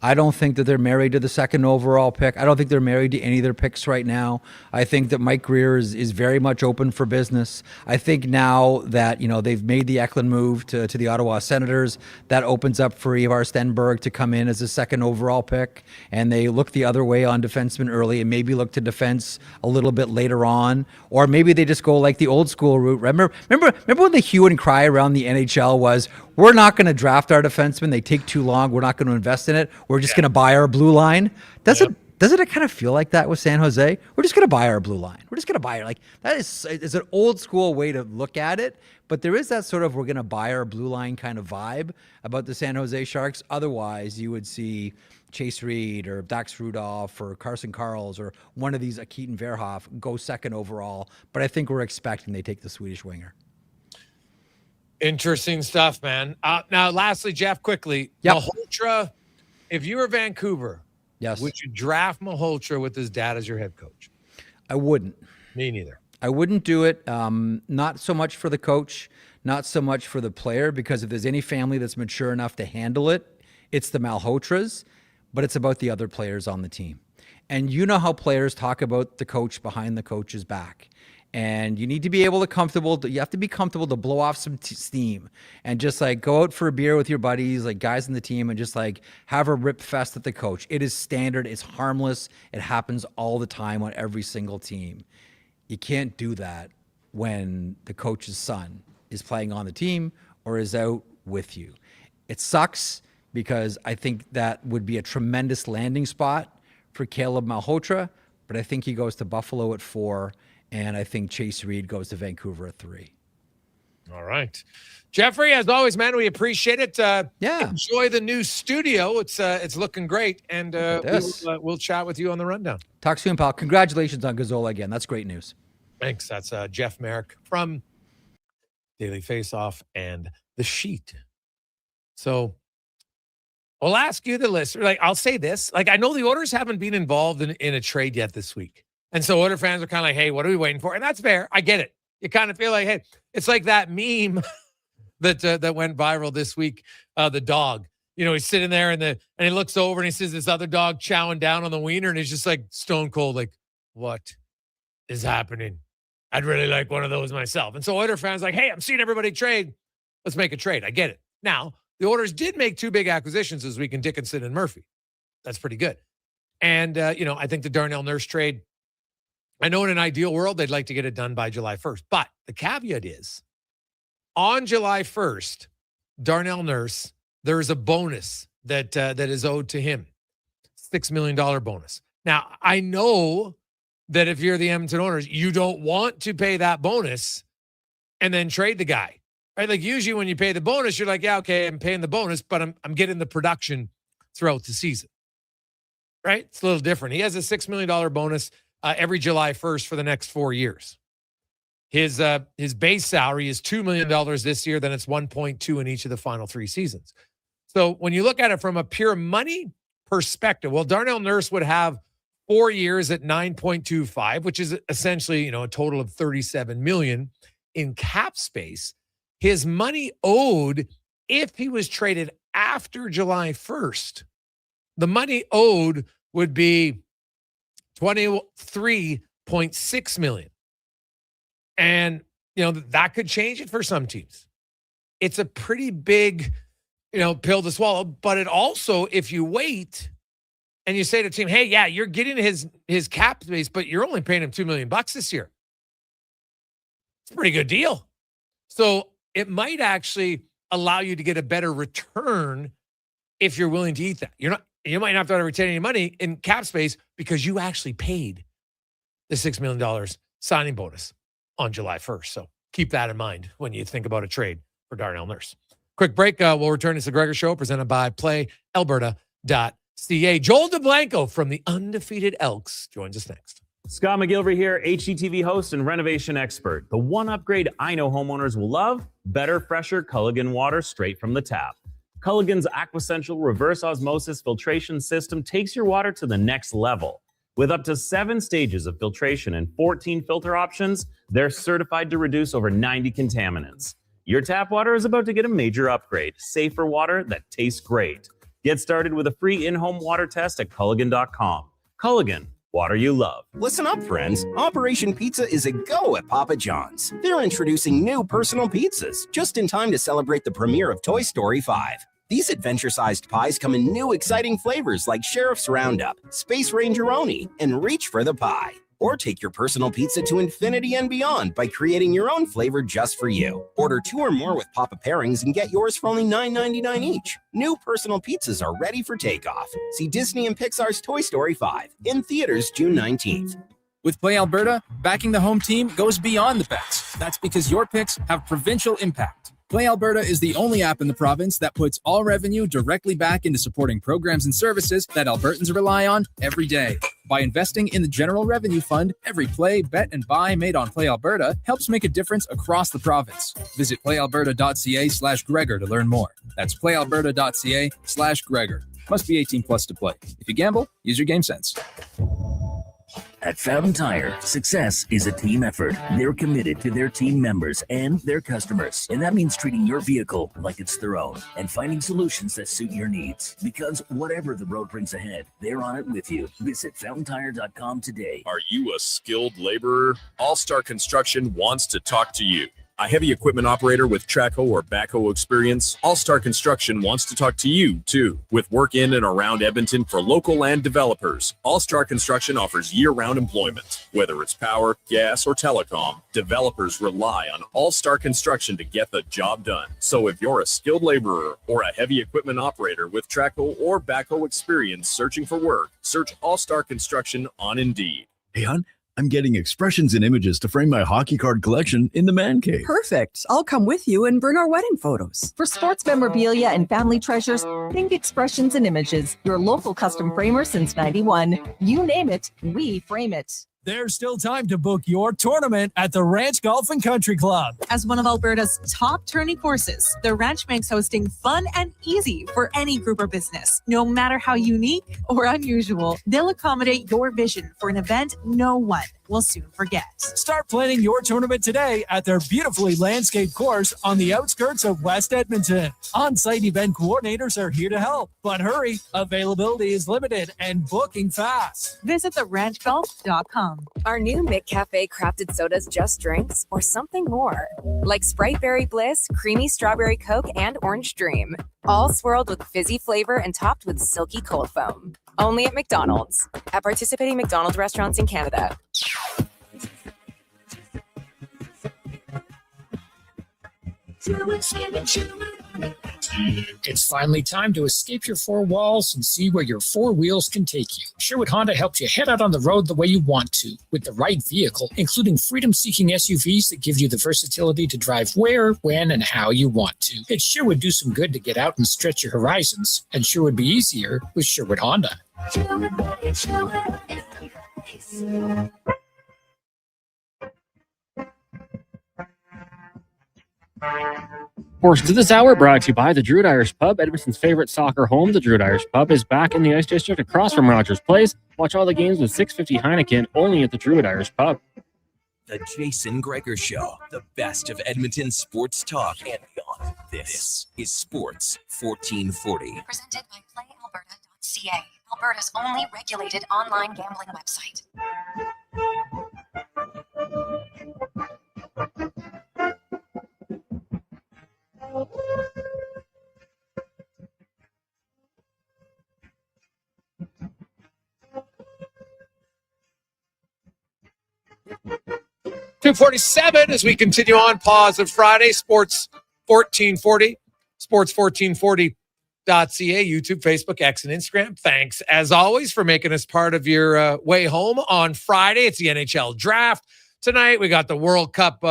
I don't think that they're married to the second overall pick. I don't think they're married to any of their picks right now. I think that Mike Grier is very much open for business. I think now that, you know, they've made the Eklund move to the Ottawa Senators, that opens up for Ivar Stenberg to come in as a second overall pick, and they look the other way on defensemen early and maybe look to defense a little bit later on, or maybe they just go like the old school route. Remember when the hue and cry around the NHL was, we're not going to draft our defensemen. They take too long. We're not going to invest in it. We're just going to buy our blue line. Doesn't it kind of feel like that with San Jose? We're just going to buy our blue line. We're just going to buy it. Like, that is an old school way to look at it. But there is that sort of, we're going to buy our blue line kind of vibe about the San Jose Sharks. Otherwise, you would see Chase Reed or Dax Rudolph or Carson Karls or one of these, Keaton Verhoff, go second overall. But I think we're expecting they take the Swedish winger. Interesting stuff, man. Now, lastly, Jeff, quickly, Malhotra, if you were Vancouver, would you draft Malhotra with his dad as your head coach? I wouldn't. Me neither. I wouldn't do it. Not so much for the coach, not so much for the player, because if there's any family that's mature enough to handle it, it's the Malhotras, but it's about the other players on the team. And you know how players talk about the coach behind the coach's back. And you need to be able to you have to be comfortable to blow off some steam and just like go out for a beer with your buddies, like guys in the team, and just like have a rip fest at the coach. It is standard. It's harmless. It happens all the time on every single team. You can't do that when the coach's son is playing on the team or is out with you. It sucks because I think that would be a tremendous landing spot for Caleb Malhotra, but I think he goes to Buffalo at 4. And I think Chase Reed goes to Vancouver at 3. All right. Jeffrey, as always, man, we appreciate it. Enjoy the new studio. It's looking great. And we'll chat with you on the rundown. Talk soon, pal. Congratulations on Gazzola again. That's great news. Thanks. That's Jeff Merrick from Daily Faceoff and The Sheet. So I'll ask you the list. Like, I'll say this. Like, I know the Oilers haven't been involved in a trade yet this week. And so Oilers fans are kind of like, hey, what are we waiting for? And that's fair. I get it. You kind of feel like, hey, it's like that meme that went viral this week, the dog. You know, he's sitting there and he looks over and he sees this other dog chowing down on the wiener, and he's just like stone cold, like, what is happening? I'd really like one of those myself. And so Oilers fans are like, hey, I'm seeing everybody trade. Let's make a trade. I get it. Now, the Oilers did make 2 big acquisitions this week in Dickinson and Murphy. That's pretty good. And, I think the Darnell Nurse trade, I know in an ideal world, they'd like to get it done by July 1st. But the caveat is, on July 1st, Darnell Nurse, there is a bonus that is owed to him, $6 million bonus. Now, I know that if you're the Edmonton Oilers, you don't want to pay that bonus and then trade the guy, right? Like, usually when you pay the bonus, you're like, yeah, okay, I'm paying the bonus, but I'm getting the production throughout the season, right? It's a little different. He has a $6 million bonus every July 1st for the next 4 years. His base salary is $2 million this year, then it's 1.2 in each of the final 3 seasons. So when you look at it from a pure money perspective, well, Darnell Nurse would have 4 years at 9.25, which is essentially, a total of $37 million in cap space. His money owed, if he was traded after July 1st, the money owed would be $23.6 million. And, that could change it for some teams. It's a pretty big, pill to swallow. But it also, if you wait and you say to the team, hey, yeah, you're getting his cap space, but you're only paying him $2 million this year. It's a pretty good deal. So it might actually allow you to get a better return if you're willing to eat that. You might not have to retain any money in cap space because you actually paid the $6 million signing bonus on July 1st. So keep that in mind when you think about a trade for Darnell Nurse. Quick break. We'll return to the Gregor Show presented by PlayAlberta.ca. Joel Delanco from the undefeated Elks joins us next. Scott McGilvery here, HGTV host and renovation expert. The one upgrade I know homeowners will love: better, fresher Culligan water straight from the tap. Culligan's Aquasential reverse osmosis filtration system takes your water to the next level. With up to 7 stages of filtration and 14 filter options, they're certified to reduce over 90 contaminants. Your tap water is about to get a major upgrade. Safer water that tastes great. Get started with a free in-home water test at Culligan.com. Culligan, water you love. Listen up, friends. Operation Pizza is a go at Papa John's. They're introducing new personal pizzas just in time to celebrate the premiere of Toy Story 5. These adventure-sized pies come in new exciting flavors like Sheriff's Roundup, Space Ranger-oni, and Reach for the Pie. Or take your personal pizza to infinity and beyond by creating your own flavor just for you. Order 2 or more with Papa pairings and get yours for only $9.99 each. New personal pizzas are ready for takeoff. See Disney and Pixar's Toy Story 5 in theaters June 19th. With Play Alberta, backing the home team goes beyond the bets. That's because your picks have provincial impact. Play Alberta is the only app in the province that puts all revenue directly back into supporting programs and services that Albertans rely on every day. By investing in the General Revenue Fund, every play, bet, and buy made on Play Alberta helps make a difference across the province. Visit playalberta.ca/Gregor to learn more. That's playalberta.ca/Gregor. Must be 18 plus to play. If you gamble, use your game sense. At Fountain Tire, success is a team effort. They're committed to their team members and their customers. And that means treating your vehicle like it's their own and finding solutions that suit your needs. Because whatever the road brings ahead, they're on it with you. Visit FountainTire.com today. Are you a skilled laborer? All Star Construction wants to talk to you. A heavy equipment operator with track hoe or backhoe experience? All Star Construction wants to talk to you, too. With work in and around Edmonton for local land developers, All Star Construction offers year-round employment. Whether it's power, gas, or telecom, developers rely on All Star Construction to get the job done. So if you're a skilled laborer or a heavy equipment operator with track hoe or backhoe experience searching for work, search All Star Construction on Indeed. Hey, hon, I'm getting expressions and images to frame my hockey card collection in the man cave. Perfect. I'll come with you and bring our wedding photos. For sports memorabilia and family treasures, think Expressions and Images, your local custom framer since 91. You name it, we frame it. There's still time to book your tournament at the Ranch Golf and Country Club. As one of Alberta's top tourney courses, the Ranch makes hosting fun and easy for any group or business. No matter how unique or unusual, they'll accommodate your vision for an event no one will soon forget. Start planning your tournament today at their beautifully landscaped course on the outskirts of West Edmonton. On-site event coordinators are here to help, but hurry, availability is limited and booking fast. Visit theranchgolf.com. Our new McCafe crafted sodas just drinks or something more? Like Sprite Berry Bliss, Creamy Strawberry Coke, and Orange Dream. All swirled with fizzy flavor and topped with silky cold foam. Only at McDonald's. At participating McDonald's restaurants in Canada. It's finally time to escape your four walls and see where your four wheels can take you. Sherwood Honda helps you head out on the road the way you want to, with the right vehicle, including freedom-seeking SUVs that give you the versatility to drive where, when, and how you want to. It sure would do some good to get out and stretch your horizons, and sure would be easier with Sherwood Honda. Portions of this hour brought to you by the Druid Irish Pub, Edmonton's favorite soccer home. The Druid Irish Pub is back in the Ice District across from Rogers Place. Watch all the games with 650 Heineken only at the Druid Irish Pub. The Jason Gregor Show, the best of Edmonton sports talk and beyond. This is Sports 1440. Presented by PlayAlberta.ca, Alberta's only regulated online gambling website. .247 as we continue on Pause of Friday, Sports 1440, sports1440.ca, YouTube, Facebook, X, and Instagram. Thanks, as always, for making us part of your way home on Friday. It's the NHL Draft. Tonight, we got the World Cup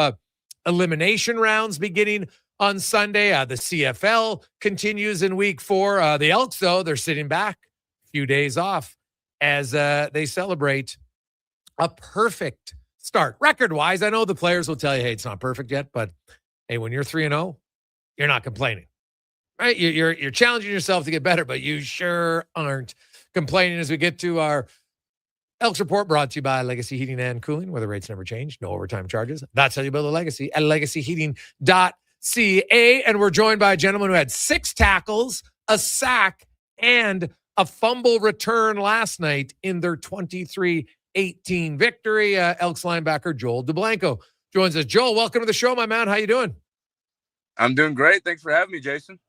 elimination rounds beginning on Sunday. The CFL continues in week 4. The Elks, though, they're sitting back a few days off as they celebrate a perfect start. Record-wise, I know the players will tell you, hey, it's not perfect yet, but hey, when you're 3-0, you're not complaining, right? You're challenging yourself to get better, but you sure aren't complaining as we get to our Elks Report, brought to you by Legacy Heating and Cooling, where the rates never change, no overtime charges. That's how you build a legacy at legacyheating.ca. And we're joined by a gentleman who had 6 tackles, a sack, and a fumble return last night in their 23-18 victory. Elks linebacker Joel Delanco joins us. Joel, welcome to the show, my man. How you doing? I'm doing great. Thanks for having me, Jason.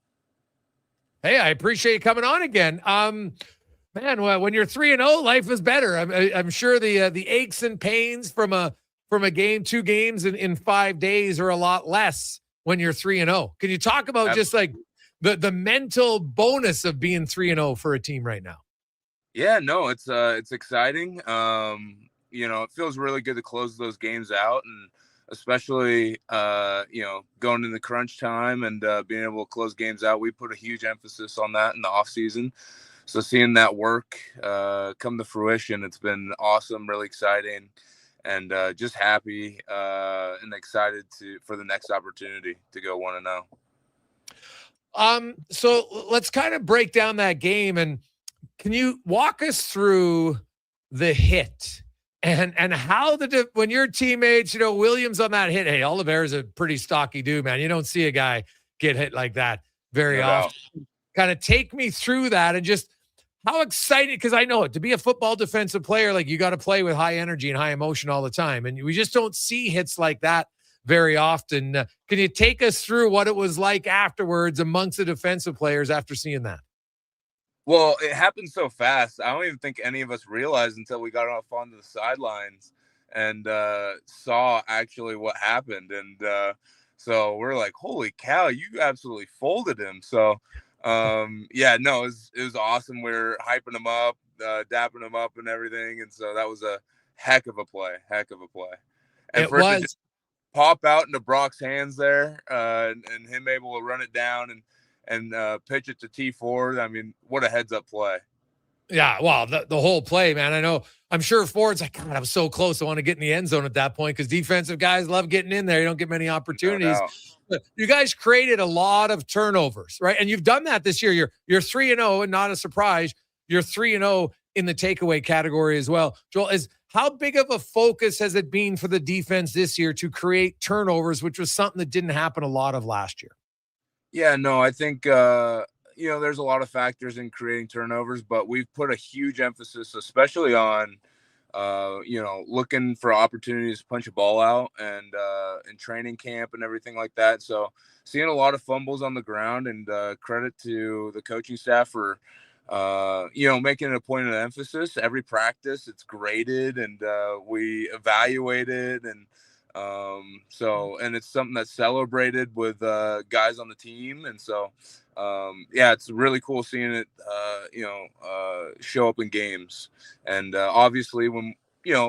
Hey, I appreciate you coming on again. Man, when you're 3-0, life is better. I'm sure the aches and pains from a game, 2 games in 5 days are a lot less when you're 3-0. Can you talk about just like the mental bonus of being 3-0 for a team right now? Yeah, no, it's exciting. It feels really good to close those games out, and especially going in the crunch time and being able to close games out. We put a huge emphasis on that in the off season. So seeing that work come to fruition, it's been awesome, really exciting, and just happy and excited for the next opportunity to go 1-0. So let's kind of break down that game, and can you walk us through the hit and how when your teammates, Williams on that hit? Hey, Oliver's a pretty stocky dude, man. You don't see a guy get hit like that very often. Kind of take me through that and just how excited, because I know it, to be a football defensive player, like you got to play with high energy and high emotion all the time. And we just don't see hits like that very often. Can you take us through what it was like afterwards amongst the defensive players after seeing that? Well, it happened so fast. I don't even think any of us realized until we got off onto the sidelines and saw actually what happened. And so we're like, holy cow, you absolutely folded him. So it was awesome. We were hyping him up, dapping him up and everything. And so that was a heck of a play. And for it to just pop out into Brock's hands there and him able to run it down and pitch it to T Ford. I mean, what a heads up play. Yeah, well, the whole play, man. I'm sure Ford's like, God, I was so close. I want to get in the end zone at that point because defensive guys love getting in there. You don't get many opportunities. No. You guys created a lot of turnovers, right? And you've done that this year. You're 3-0, and not a surprise. You're 3-0 in the takeaway category as well. Joel, how big of a focus has it been for the defense this year to create turnovers, which was something that didn't happen a lot of last year? Yeah, no, I think, there's a lot of factors in creating turnovers, but we've put a huge emphasis, especially on, looking for opportunities to punch a ball out and in training camp and everything like that. So seeing a lot of fumbles on the ground, and credit to the coaching staff for, making it a point of emphasis. Every practice it's graded and we evaluate it. And and it's something that's celebrated with guys on the team. And so, it's really cool seeing it, show up in games. And obviously when,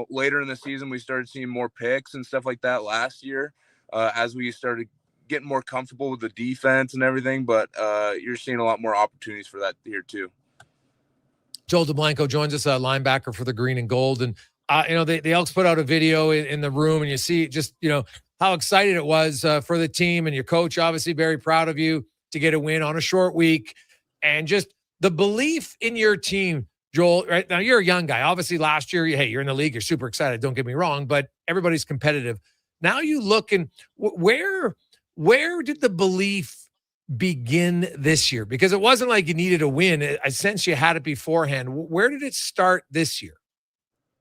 later in the season, we started seeing more picks and stuff like that last year as we started getting more comfortable with the defense and everything. But you're seeing a lot more opportunities for that here too. Joel Delanco joins us, a linebacker for the green and gold. And the Elks put out a video in the room, and you see just, how excited it was for the team, and your coach, obviously very proud of you to get a win on a short week, and just the belief in your team, Joel. Right now, you're a young guy. Obviously last year, you're in the league. You're super excited. Don't get me wrong, but everybody's competitive. Now you look, and where did the belief begin this year? Because it wasn't like you needed a win. I sense you had it beforehand. Where did it start this year?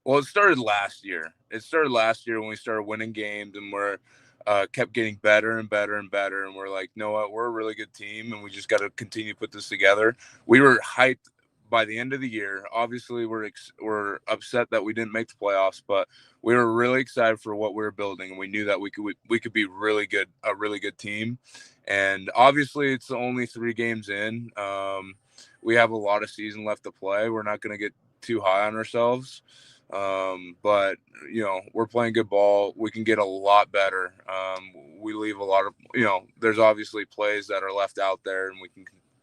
Well, it started last year. When we started winning games, and we're kept getting better and better and better. And we're like, you know what? We're a really good team, and we just got to continue to put this together. We were hyped by the end of the year. Obviously, we're upset that we didn't make the playoffs, but we were really excited for what we were building, and we knew that we could be really good, a really good team. And obviously, it's only 3 games in. We have a lot of season left to play. We're not going to get too high on ourselves. But we're playing good ball. We can get a lot better. We leave a lot of, there's obviously plays that are left out there, and we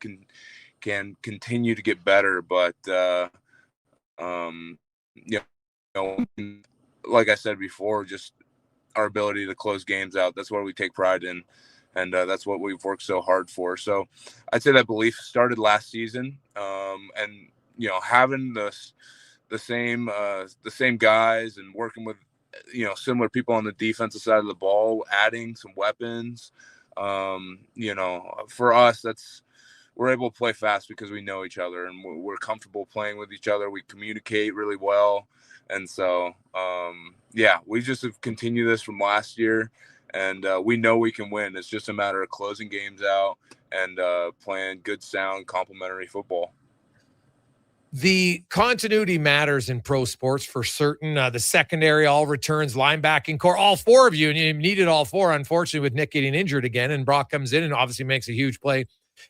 can continue to get better. But, like I said before, just our ability to close games out, that's what we take pride in. And that's what we've worked so hard for. So I'd say that belief started last season. And, having the same guys and working with, similar people on the defensive side of the ball, adding some weapons. For us, we're able to play fast because we know each other and we're comfortable playing with each other. We communicate really well. And so, we just have continued this from last year, and we know we can win. It's just a matter of closing games out and playing good, sound, complementary football. The continuity matters in pro sports for certain. The secondary, all returns, linebacking core, all four of you, and you needed all four, unfortunately, with Nick getting injured again. And Brock comes in and obviously makes a huge play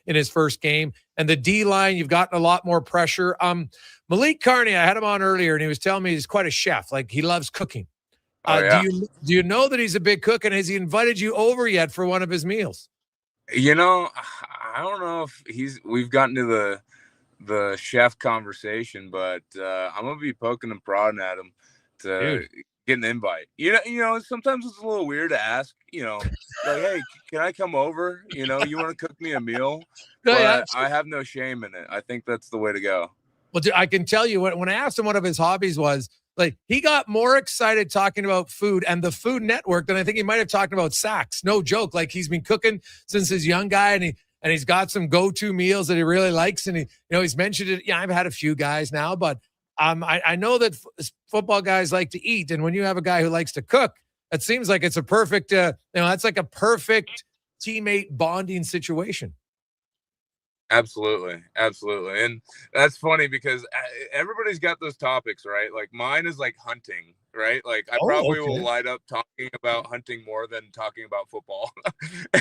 in his first game. And the D-line, you've gotten a lot more pressure. Malik Carney, I had him on earlier, and he was telling me he's quite a chef. Like, he loves cooking. Do you know that he's a big cook, and has he invited you over yet for one of his meals? You know, I don't know if we've gotten to the chef conversation, but I'm gonna be poking and prodding at him to get an invite. You know, sometimes it's a little weird to ask, like, hey, can I come over? You want to cook me a meal? But I have no shame in it. I think that's the way to go. Well, I can tell you when I asked him what of his hobbies was, like, he got more excited talking about food and the Food Network than I think he might have talked about Saks. No joke. Like, he's been cooking since he's a young guy, and he's got some go-to meals that he really likes. And he's mentioned it. Yeah, I've had a few guys now, but I know that football guys like to eat. And when you have a guy who likes to cook, it seems like it's a perfect, that's like a perfect teammate bonding situation. Absolutely. And that's funny because everybody's got those topics, right? Like, mine is like hunting, right? Like, I probably will light up talking about hunting more than talking about football.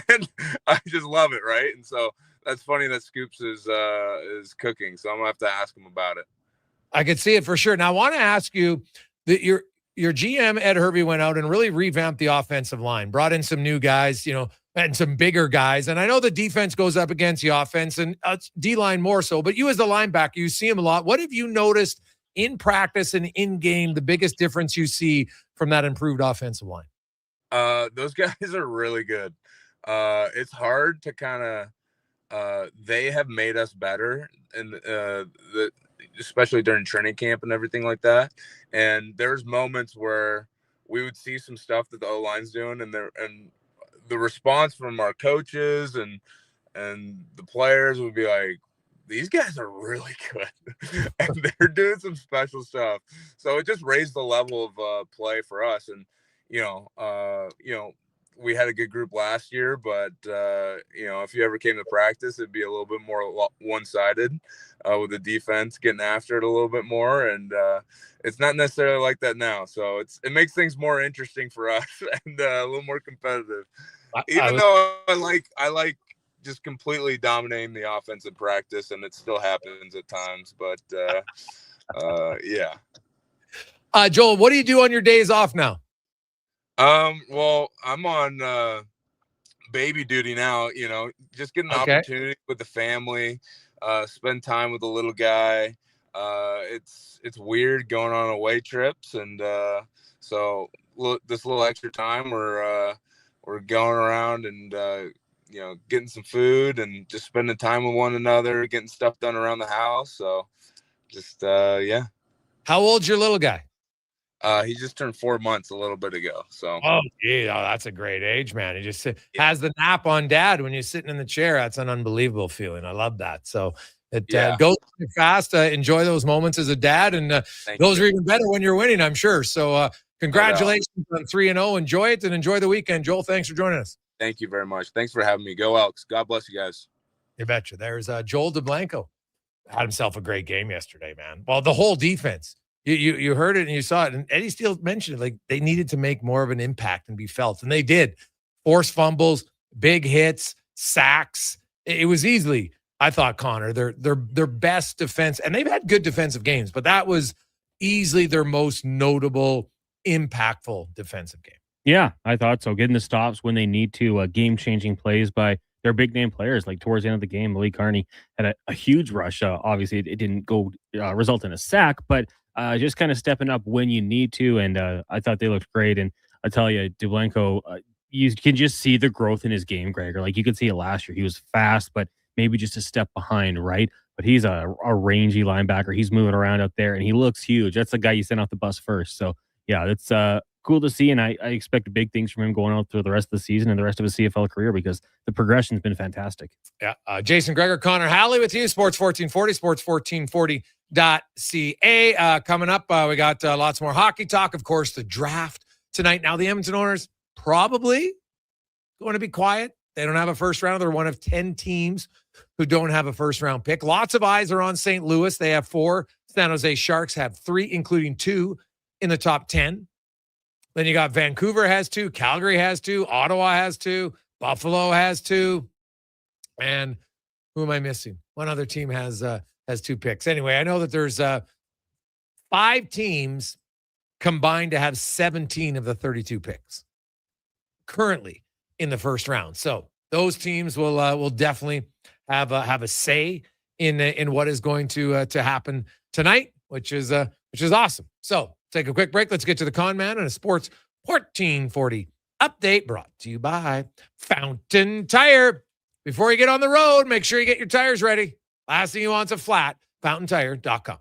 And I just love it, right? And so that's funny that Scoops is cooking. So I'm gonna have to ask him about it. I could see it for sure. Now I want to ask you that your GM Ed Hervey went out and really revamped the offensive line, brought in some new guys, and some bigger guys. And I know the defense goes up against the offense, and D-line more so, but you as the linebacker, you see him a lot. What have you noticed in practice and in game, the biggest difference you see from that improved offensive line? Those guys are really good. It's hard to kind of, they have made us better, and especially during training camp and everything like that. And there's moments where we would see some stuff that the O-line's doing, and the response from our coaches and the players would be like, these guys are really good. And they're doing some special stuff. So it just raised the level of play for us. And, we had a good group last year, but, if you ever came to practice, it'd be a little bit more one-sided with the defense getting after it a little bit more. And it's not necessarily like that now. So it makes things more interesting for us and a little more competitive. Though I like just completely dominating the offense in practice, and it still happens at times. But yeah. Joel, what do you do on your days off now? Well, I'm on baby duty now. Just getting an opportunity with the family, spend time with the little guy. It's weird going on away trips, and so this little extra time we're going around and, getting some food and just spending time with one another, getting stuff done around the house. So just, yeah. How old's your little guy? He just turned 4 months a little bit ago. So, that's a great age, man. He just has the nap on dad when you're sitting in the chair. That's an unbelievable feeling. I love that. So it goes fast. Enjoy those moments as a dad. And those are even better when you're winning, I'm sure. So, congratulations on 3-0. Enjoy it and enjoy the weekend. Joel, thanks for joining us. Thank you very much. Thanks for having me. Go Elks. God bless you guys. You betcha. There's Joel Delanco. Had himself a great game yesterday, man. Well, the whole defense. You heard it and you saw it. And Eddie Steele mentioned it, like, they needed to make more of an impact and be felt. And they did. Forced fumbles, big hits, sacks. It was easily, I thought, Connor, their best defense. And they've had good defensive games, but that was easily their most notable, impactful defensive game. Yeah, I thought so. Getting the stops when they need to, game-changing plays by their big-name players. Like, towards the end of the game, Malik Carney had a huge rush. Obviously, it didn't go result in a sack, but just kind of stepping up when you need to. And I thought they looked great. And I tell you, Delanco, you can just see the growth in his game, Gregor. Like, you could see it last year. He was fast, but maybe just a step behind, right? But he's a rangy linebacker. He's moving around out there, and he looks huge. That's the guy you sent off the bus first. So, yeah, it's cool to see, and I expect big things from him going out through the rest of the season and the rest of his CFL career because the progression's been fantastic. Yeah. Jason Gregor, Connor Halley with you, Sports 1440, sports1440.ca. Coming up, we got lots more hockey talk. Of course, the draft tonight. Now, the Edmonton Oilers probably going to be quiet. They don't have a first round. They're one of 10 teams who don't have a first round pick. Lots of eyes are on St. Louis. They have 4. San Jose Sharks have 3, including 2 in the top 10. Then you got Vancouver has 2, Calgary has 2, Ottawa has 2, Buffalo has 2, and who am I missing? One other team has 2 picks. Anyway, I know that there's 5 teams combined to have 17 of the 32 picks currently in the first round. So those teams will definitely have a say in what is going to happen tonight, which is awesome. So take a quick break. Let's get to the con man and a Sports 1440 update brought to you by Fountain Tire. Before you get on the road, make sure you get your tires ready. Last thing you want is a flat. FountainTire.com.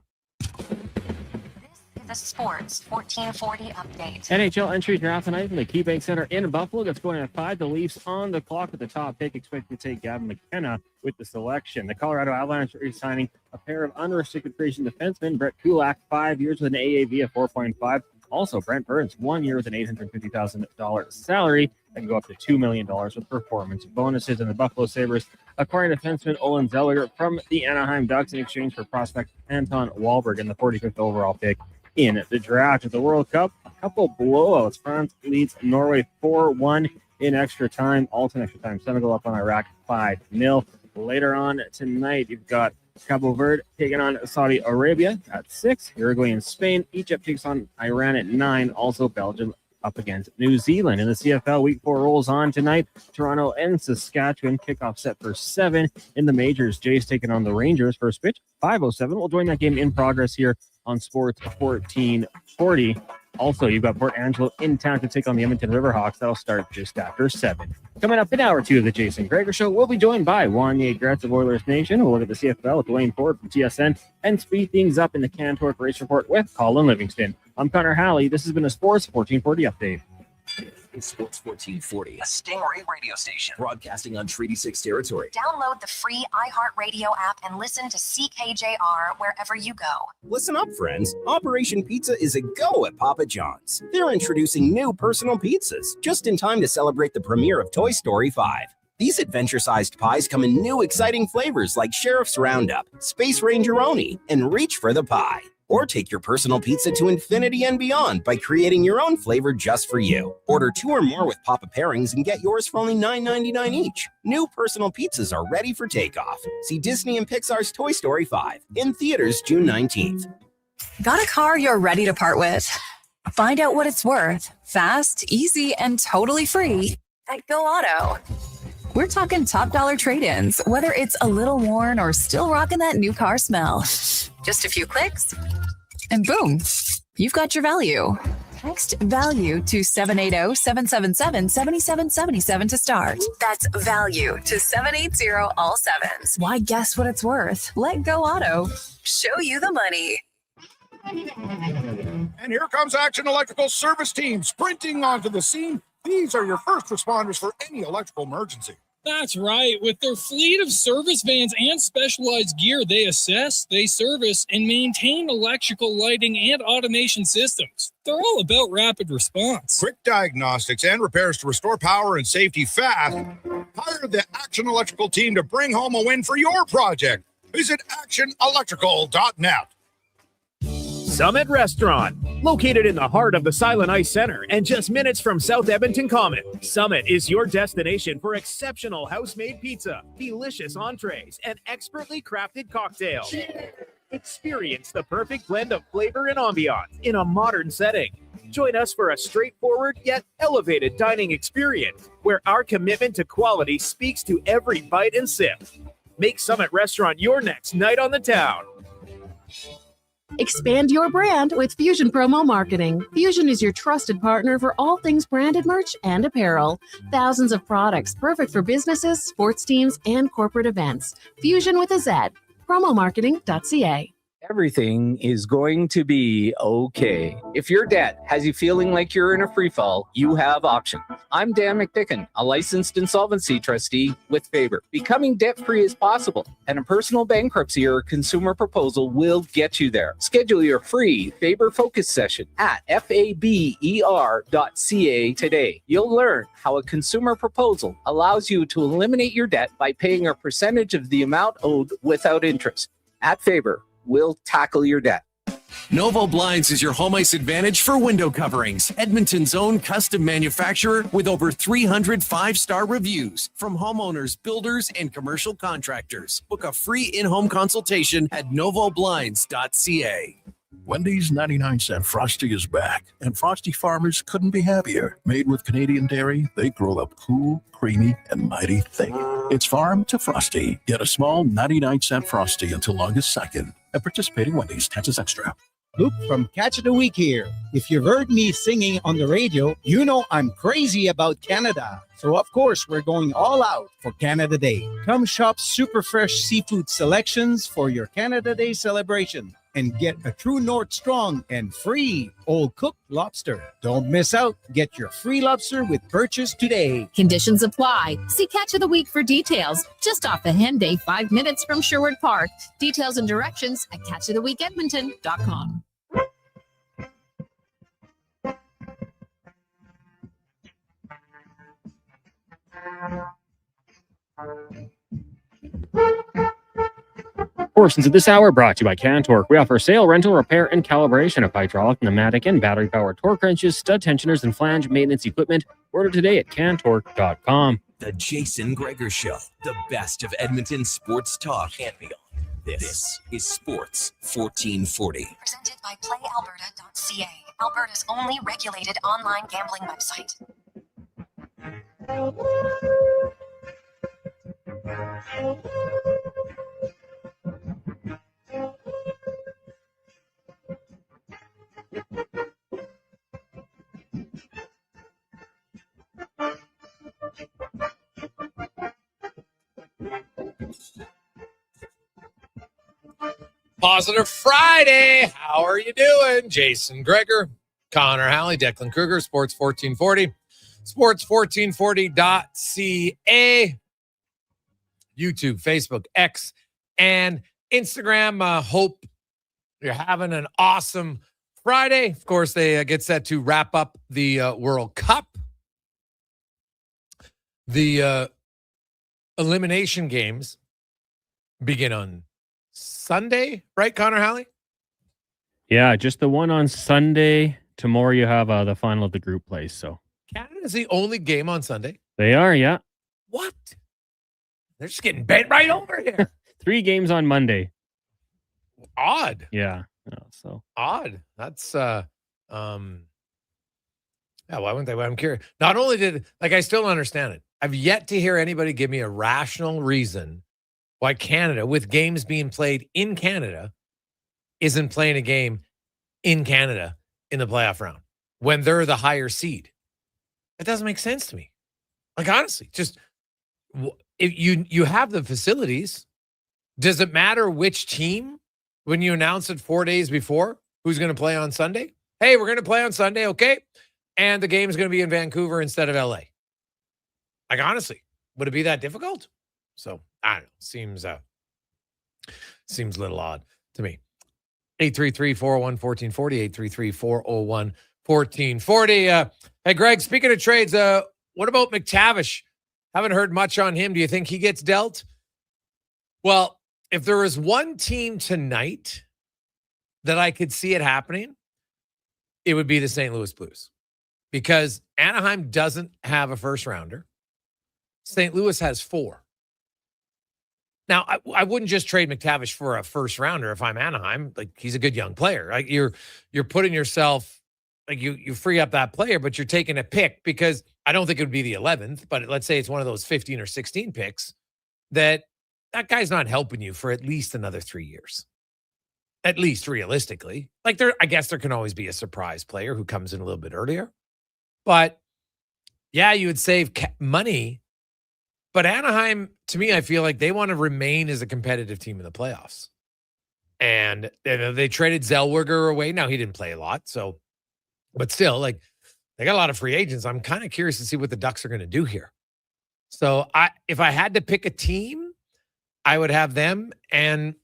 The Sports 1440 update. NHL entry draft tonight from the KeyBank Center in Buffalo. That's going at 5. The Leafs on the clock with the top pick, expected to take Gavin McKenna with the selection. The Colorado Avalanche are signing a pair of unrestricted free agent defensemen. Brett Kulak, 5 years with an AAV of 4.5. Also, Brent Burns, 1 year with an $850,000 salary. That can go up to $2 million with performance bonuses. And the Buffalo Sabres acquiring defenseman Olin Zellweger from the Anaheim Ducks in exchange for prospect Anton Wahlberg and the 45th overall pick in the draft. At the World Cup, a couple blowouts. France leads Norway 4-1 in extra time. Also in extra time, Senegal up on Iraq 5-0. Later on tonight, you've got Cabo Verde taking on Saudi Arabia at 6. Uruguay and Spain. Egypt takes on Iran at 9. Also Belgium up against New Zealand. In the CFL, Week 4 rolls on tonight. Toronto and Saskatchewan kickoff set for 7. In the majors, Jays taking on the Rangers. First pitch, 5:07. We'll join that game in progress here on Sports 1440. Also, you've got Port Angelo in town to take on the Edmonton Riverhawks. That'll start just after 7. Coming up in hour 2 of the Jason Gregor Show, we'll be joined by Wanye Gretz of Oilers Nation. We'll look at the CFL with Dwayne Ford from TSN and speed things up in the CanTorque Race Report with Colin Livingston. I'm Connor Halley. This has been a Sports 1440 update. Sports 1440, a Stingray radio station broadcasting on Treaty 6 territory. Download the free iHeartRadio app and listen to CKJR wherever you go. Listen up, friends. Operation Pizza is a go at Papa John's. They're introducing new personal pizzas just in time to celebrate the premiere of Toy Story 5. These adventure-sized pies come in new exciting flavors like Sheriff's Roundup, Space Rangeroni, and Reach for the Pie. Or take your personal pizza to infinity and beyond by creating your own flavor just for you. Order 2 or more with Papa Pairings and get yours for only $9.99 each. New personal pizzas are ready for takeoff. See Disney and Pixar's Toy Story 5 in theaters June 19th. Got a car you're ready to part with? Find out what it's worth. Fast, easy, and totally free at Go Auto. We're talking top dollar trade-ins, whether it's a little worn or still rocking that new car smell. Just a few clicks, and boom, you've got your value. Text value to 780-777-7777 to start. That's value to 780 all sevens. Why guess what it's worth? Let Go Auto show you the money. And here comes Action Electrical service team sprinting onto the scene. These are your first responders for any electrical emergency. That's right. With their fleet of service vans and specialized gear, they assess, they service, and maintain electrical lighting and automation systems. They're all about rapid response. Quick diagnostics and repairs to restore power and safety fast. Hire the Action Electrical team to bring home a win for your project. Visit actionelectrical.net. Summit Restaurant, located in the heart of the Silent Ice Center and just minutes from South Edmonton Common. Summit is your destination for exceptional house-made pizza, delicious entrees, and expertly crafted cocktails. Experience the perfect blend of flavor and ambiance in a modern setting. Join us for a straightforward yet elevated dining experience where our commitment to quality speaks to every bite and sip. Make Summit Restaurant your next night on the town. Expand your brand with Fusion Promo Marketing. Fusion is your trusted partner for all things branded merch and apparel. Thousands of products perfect for businesses, sports teams, and corporate events. Fusion with a Z. Promomarketing.ca. Everything is going to be okay. If your debt has you feeling like you're in a free fall, you have options. I'm Dan McDicken, a licensed insolvency trustee with Faber. Becoming debt-free is possible, and a personal bankruptcy or consumer proposal will get you there. Schedule your free Faber Focus session at faber.ca today. You'll learn how a consumer proposal allows you to eliminate your debt by paying a percentage of the amount owed without interest. At Faber, we'll tackle your debt. Novo Blinds is your home ice advantage for window coverings. Edmonton's own custom manufacturer with over 300 5-star reviews from homeowners, builders, and commercial contractors. Book a free in-home consultation at novoblinds.ca. Wendy's 99-cent Frosty is back, and Frosty farmers couldn't be happier. Made with Canadian dairy, they grow up cool, creamy, and mighty thick. It's farm to Frosty. Get a small 99-cent Frosty until August 2nd. At participating Wendy's, taxes extra. Luke from Catch of the Week here. If you've heard me singing on the radio, you know I'm crazy about Canada. So of course, we're going all out for Canada Day. Come shop super fresh seafood selections for your Canada Day celebration and get a true North Strong and free old cooked lobster. Don't miss out. Get your free lobster with purchase today. Conditions apply. See Catch of the Week for details. Just off the Henday, 5 minutes from Sherwood Park. Details and directions at catchoftheweekedmonton.com. Portions of this hour brought to you by CanTorque. We offer sale, rental, repair, and calibration of hydraulic, pneumatic, and battery-powered torque wrenches, stud tensioners, and flange maintenance equipment. Order today at CanTorque.com. The Jason Gregor Show, the best of Edmonton sports talk and beyond. This is Sports 1440. Presented by PlayAlberta.ca, Alberta's only regulated online gambling website. Positive Friday. How are you doing? Jason Gregor, Connor Halley, Declan Kruger, Sports 1440, sports1440.ca, YouTube, Facebook, X, and Instagram. Hope you're having an awesome Friday. Of course, they get set to wrap up the World Cup. The elimination games begin on Sunday, right, Connor Halley? Yeah, just the one on Sunday. Tomorrow you have the final of the group plays. So Canada's the only game on Sunday. They are, yeah. What? They're just getting bent right over here. 3 games on Monday. Odd. Yeah. So odd. That's yeah, why wouldn't they? I'm curious. Not only did I still don't understand it. I've yet to hear anybody give me a rational reason why Canada, with games being played in Canada, isn't playing a game in Canada in the playoff round when they're the higher seed. It doesn't make sense to me. Honestly, just if you have the facilities, does it matter which team when you announce it 4 days before who's going to play on Sunday? Hey, we're going to play on Sunday, okay? And the game's going to be in Vancouver instead of LA. Honestly, would it be that difficult? So I don't know. Seems a little odd to me. 833-401-1440, 833-401-1440. Hey, Greg, speaking of trades, what about McTavish? Haven't heard much on him. Do you think he gets dealt? Well, if there was one team tonight that I could see it happening, it would be the St. Louis Blues. Because Anaheim doesn't have a first rounder. St. Louis has 4. Now, I wouldn't just trade McTavish for a first rounder if I'm Anaheim. He's a good young player. You're putting yourself, you free up that player, but you're taking a pick because I don't think it would be the 11th, but let's say it's one of those 15 or 16 picks that guy's not helping you for at least another 3 years. At least realistically. I guess there can always be a surprise player who comes in a little bit earlier. But yeah, you would save money. But Anaheim, to me, I feel like they want to remain as a competitive team in the playoffs. And they traded Zellweger away. Now, he didn't play a lot, so, but still, like, they got a lot of free agents. I'm kind of curious to see what the Ducks are going to do here. So if I had to pick a team, I would have them, and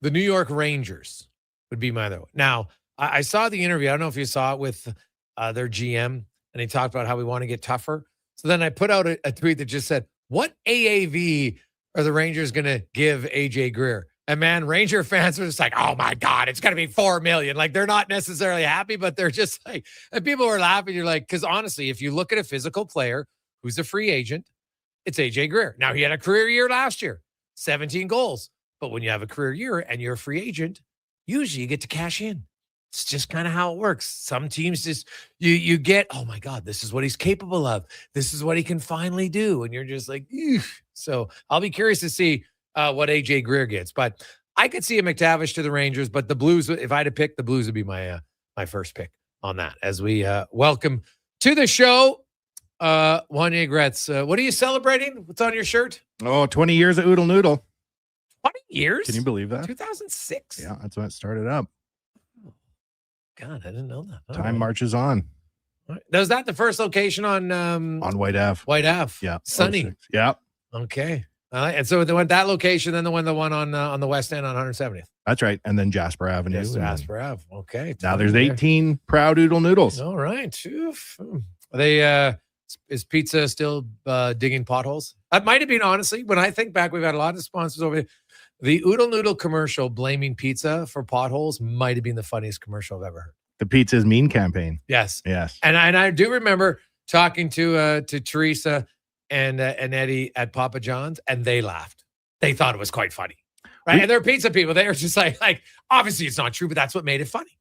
the New York Rangers would be my other one. Now, I saw the interview. I don't know if you saw it with their GM, and he talked about how we want to get tougher. So then I put out a tweet that just said, what AAV are the Rangers going to give AJ Greer? And man, Ranger fans were just like, oh my God, it's going to be $4 million. Like, they're not necessarily happy, but they're just like, and people were laughing. You're like, because honestly, if you look at a physical player who's a free agent, it's AJ Greer. Now, he had a career year last year, 17 goals. But when you have a career year and you're a free agent, usually you get to cash in. It's just kind of how it works. Some teams just, you get, oh my God, this is what he's capable of. This is what he can finally do. And you're just like, eugh. So I'll be curious to see what AJ Greer gets. But I could see a McTavish to the Rangers, but the Blues, if I had to pick, the Blues would be my first pick on that. As we welcome to the show, Wanye Gretz. What are you celebrating? What's on your shirt? Oh, 20 years of Ood Noodle. 20 years? Can you believe that? 2006. Yeah, that's when it started up. God, I didn't know that. Time marches on. Was that the first location on White Ave? White Ave. Yeah. Sunny. 06. Yeah. Okay. And so they went that location, then the one on the west end on 170th. That's right. And then Jasper Avenue. Yes, Jasper Ave. Okay. Now there's 18 proud Oodle Noodles. All right. Oof. Are they is pizza still digging potholes? That might have been, honestly, when I think back, we've had a lot of sponsors over here. The Oodle Noodle commercial blaming pizza for potholes might have been the funniest commercial I've ever heard. The Pizza's Mean campaign. Yes. Yes. And I do remember talking to Teresa and Eddie at Papa John's, and they laughed. They thought it was quite funny. Right? And they're pizza people. They were just like, obviously it's not true, but that's what made it funny.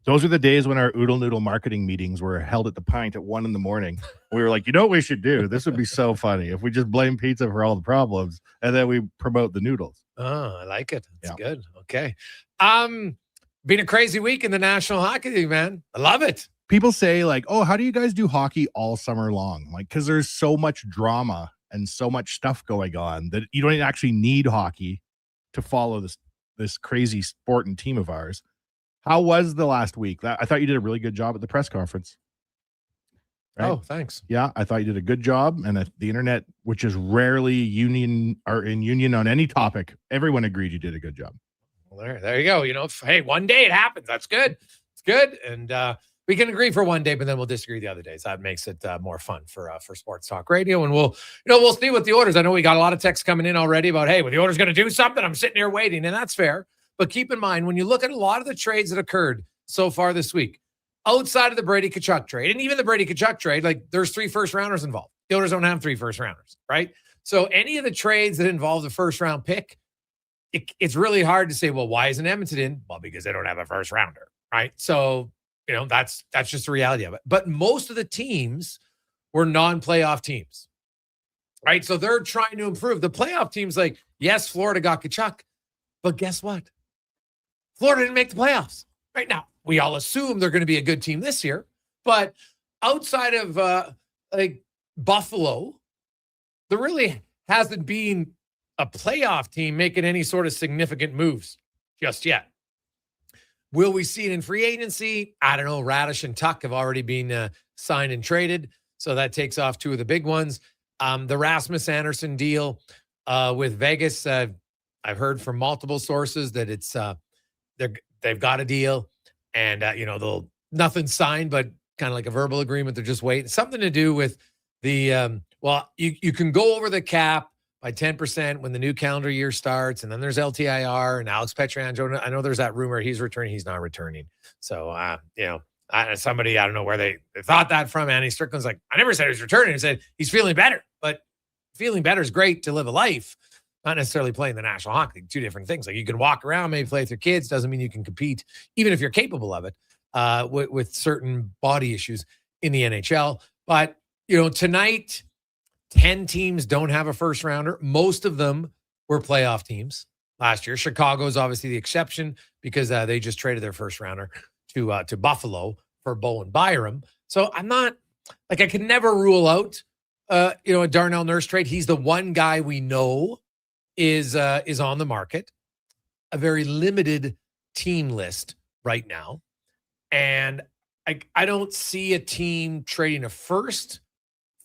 Those were the days when our Oodle Noodle marketing meetings were held at the Pint at 1 a.m. We were like, you know what we should do? This would be so funny if we just blame pizza for all the problems and then we promote the noodles. Oh, I like it. That's good. Okay. Been a crazy week in the National Hockey League, man. I love it. People say like, oh, how do you guys do hockey all summer long? Like, because there's so much drama and so much stuff going on that you don't actually need hockey to follow this crazy sport and team of ours. How was the last week? I thought you did a really good job at the press conference. Right? Oh, thanks. Yeah, I thought you did a good job. And the internet, which is rarely in union on any topic, everyone agreed you did a good job. Well, there you go. You know, hey, one day it happens. That's good. It's good. And we can agree for one day, but then we'll disagree the other days. That makes it more fun for Sports Talk Radio. And we'll see what the Oilers. I know we got a lot of texts coming in already about, hey, well, the Oilers going to do something. I'm sitting here waiting, and that's fair. But keep in mind, when you look at a lot of the trades that occurred so far this week, outside of the Brady Tkachuk trade, and even the Brady Tkachuk trade, like there's 3 first-rounders involved. The Oilers don't have 3 first-rounders, right? So any of the trades that involve the first-round pick, it's really hard to say, well, why isn't Edmonton in? Well, because they don't have a first-rounder, right? So, that's just the reality of it. But most of the teams were non-playoff teams, right? So they're trying to improve. The playoff teams, like, yes, Florida got Tkachuk, but guess what? Florida didn't make the playoffs. Right now, we all assume they're going to be a good team this year, but outside of like Buffalo, there really hasn't been a playoff team making any sort of significant moves just yet. Will we see it in free agency? I don't know. Radish and Tuck have already been signed and traded, so that takes off 2 of the big ones. The Rasmus Anderson deal with Vegas, I've heard from multiple sources that it's they've got a deal, and they'll nothing signed, but kind of like a verbal agreement. They're just waiting. Something to do with the you can go over the cap by 10% when the new calendar year starts, and then there's LTIR and Alex Pietrangelo. I know there's that rumor he's returning. He's not returning. So somebody, I don't know where they thought that from. Andy Strickland's like, I never said he was returning. He said he's feeling better, but feeling better is great to live a life. Not necessarily playing the National Hockey League, 2 different things. Like you can walk around, maybe play with your kids, doesn't mean you can compete, even if you're capable of it, with certain body issues in the NHL. But, tonight, 10 teams don't have a first rounder. Most of them were playoff teams last year. Chicago is obviously the exception because they just traded their first rounder to Buffalo for Bo and Byram. So I'm not, I can never rule out, a Darnell Nurse trade. He's the one guy we know is on the market. a very limited team list right now. And I don't see a team trading a first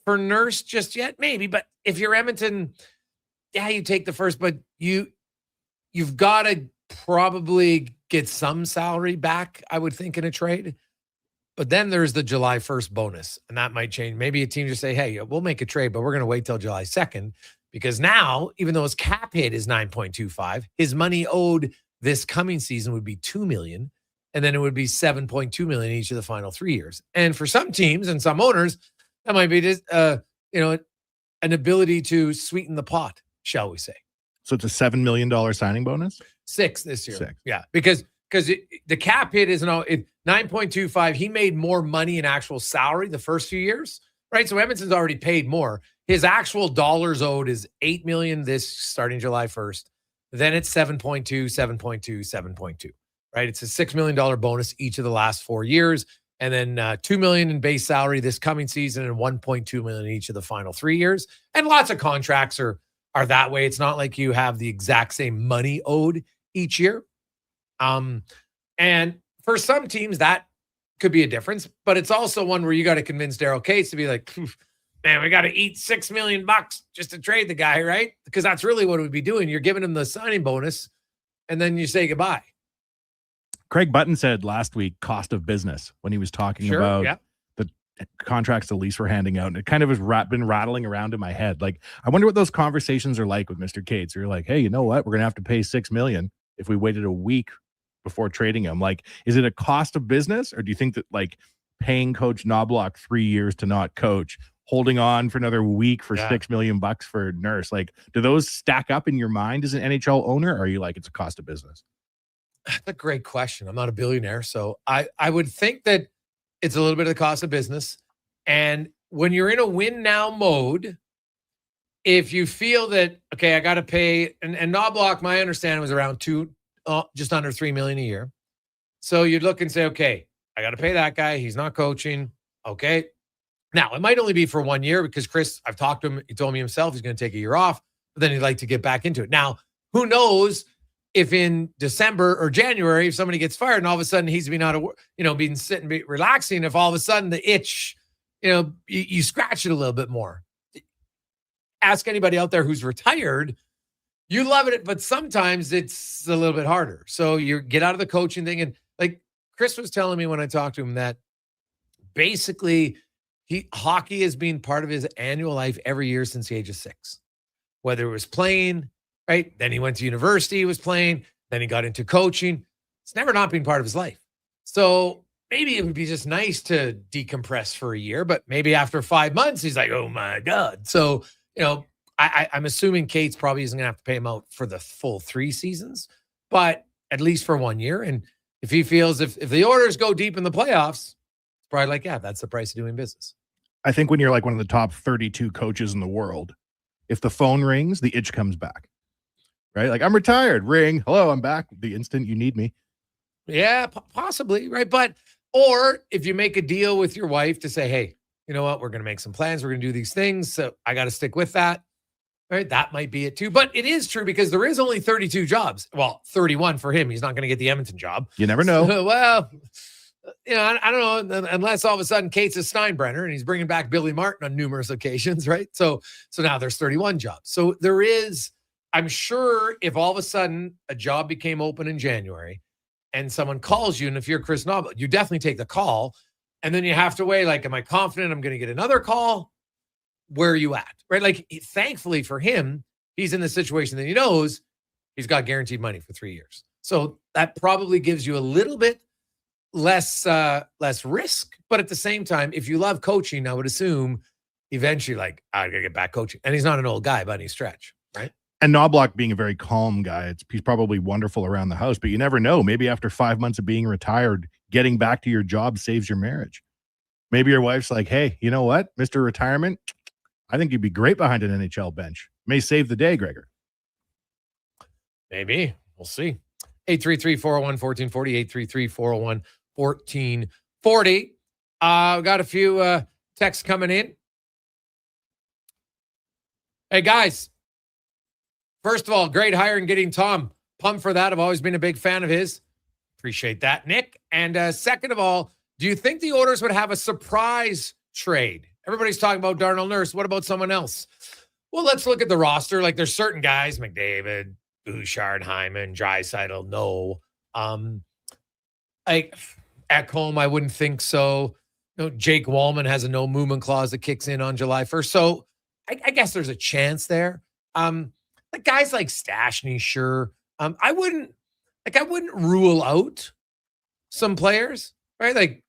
for Nurse just yet. Maybe, but if you're Edmonton, yeah, you take the first, but you've got to probably get some salary back, I would think, in a trade. But then there's the July 1st bonus, and that might change. Maybe a team just say, hey, we'll make a trade, but we're going to wait till July 2nd, because now, even though his cap hit is 9.25, his money owed this coming season would be $2 million, and then it would be $7.2 million each of the final 3 years. And for some teams and some owners, that might be just, an ability to sweeten the pot, shall we say. So it's a $7 million signing bonus? 6 this year. 6. Yeah, because the cap hit is 9.25. He made more money in actual salary the first few years, right? So Edmonton's already paid more. His actual dollars owed is $8 million this starting July 1st. Then it's 7.2, 7.2, 7.2, right? It's a $6 million bonus each of the last 4 years. And then $2 million in base salary this coming season and $1.2 million each of the final 3 years. And lots of contracts are that way. It's not like you have the exact same money owed each year. And for some teams, that could be a difference, but it's also one where you got to convince Daryl Cates to be like, man, we got to eat $6 million just to trade the guy, right? Because that's really what it would be doing. You're giving him the signing bonus, and then you say goodbye. Craig Button said last week, cost of business, when he was talking about the contracts the Leafs were handing out. And it kind of has been rattling around in my head. Like, I wonder what those conversations are like with Mr. Cates. You're like, hey, you know what? We're going to have to pay $6 million if we waited a week before trading him. Like, is it a cost of business, or do you think that like paying Coach Knobloch 3 years to not coach, holding on for another week for $6 million for Nurse, like, do those stack up in your mind as an NHL owner, or are you like, it's a cost of business? That's a great question. I'm not a billionaire, so I would think that it's a little bit of the cost of business. And when you're in a win now mode, if you feel that, okay, I got to pay, and Knobloch, my understanding was around just under $3 million a year. So you'd look and say, okay, I got to pay that guy. He's not coaching. Okay. Now it might only be for 1 year because Chris, I've talked to him. He told me himself he's going to take a year off, but then he'd like to get back into it. Now, who knows if in December or January, if somebody gets fired and all of a sudden he's been sitting, relaxing, if all of a sudden the itch, you scratch it a little bit more. Ask anybody out there who's retired. You love it, but sometimes it's a little bit harder. So you get out of the coaching thing. And like Chris was telling me when I talked to him that basically hockey has been part of his annual life every year since the age of 6, whether it was playing, right? Then he went to university, he was playing, then he got into coaching. It's never not been part of his life. So maybe it would be just nice to decompress for a year, but maybe after 5 months, he's like, oh my God. So, I'm assuming Cates probably isn't going to have to pay him out for the full 3 seasons, but at least for 1 year. And if he feels if the Oilers go deep in the playoffs, it's probably like, yeah, that's the price of doing business. I think when you're like one of the top 32 coaches in the world, if the phone rings, the itch comes back, right? Like, I'm retired, ring, hello, I'm back. The instant you need me. Yeah, possibly, right? Or if you make a deal with your wife to say, hey, you know what, we're going to make some plans, we're going to do these things, so I got to stick with that. Right, that might be it too. But it is true because there is only 32 jobs. Well, 31 for him. He's not going to get the Edmonton job. You never know. Well, I don't know, unless all of a sudden Cates is Steinbrenner and he's bringing back Billy Martin on numerous occasions, right? So now there's 31 jobs. So there is, I'm sure if all of a sudden a job became open in January and someone calls you, and if you're Chris Knobloch, you definitely take the call. And then you have to weigh, like, am I confident I'm going to get another call? Where are you at? Right? Like, thankfully for him, he's in the situation that he knows he's got guaranteed money for 3 years. So that probably gives you a little bit less risk. But at the same time, if you love coaching, I would assume eventually, like, I got to get back coaching. And he's not an old guy by any stretch, right? And Knobloch being a very calm guy, he's probably wonderful around the house, but you never know. Maybe after 5 months of being retired, getting back to your job saves your marriage. Maybe your wife's like, hey, you know what, Mr. Retirement, I think you'd be great behind an NHL bench. May save the day, Gregor. Maybe. We'll see. 833-401-1440, 833-401-1440. We got a few texts coming in. Hey, guys. First of all, great hire in getting Tom pumped for that. I've always been a big fan of his. Appreciate that, Nick. And second of all, do you think the Oilers would have a surprise trade? Everybody's talking about Darnell Nurse. What about someone else? Well, let's look at the roster. Like, there's certain guys, McDavid, Bouchard, Hyman, Draisaitl, no. Ekholm, I wouldn't think so. Jake Wallman has a no movement clause that kicks in on July 1st. So I guess there's a chance there. Guys like Stastny, sure. I wouldn't rule out some players, right? Like,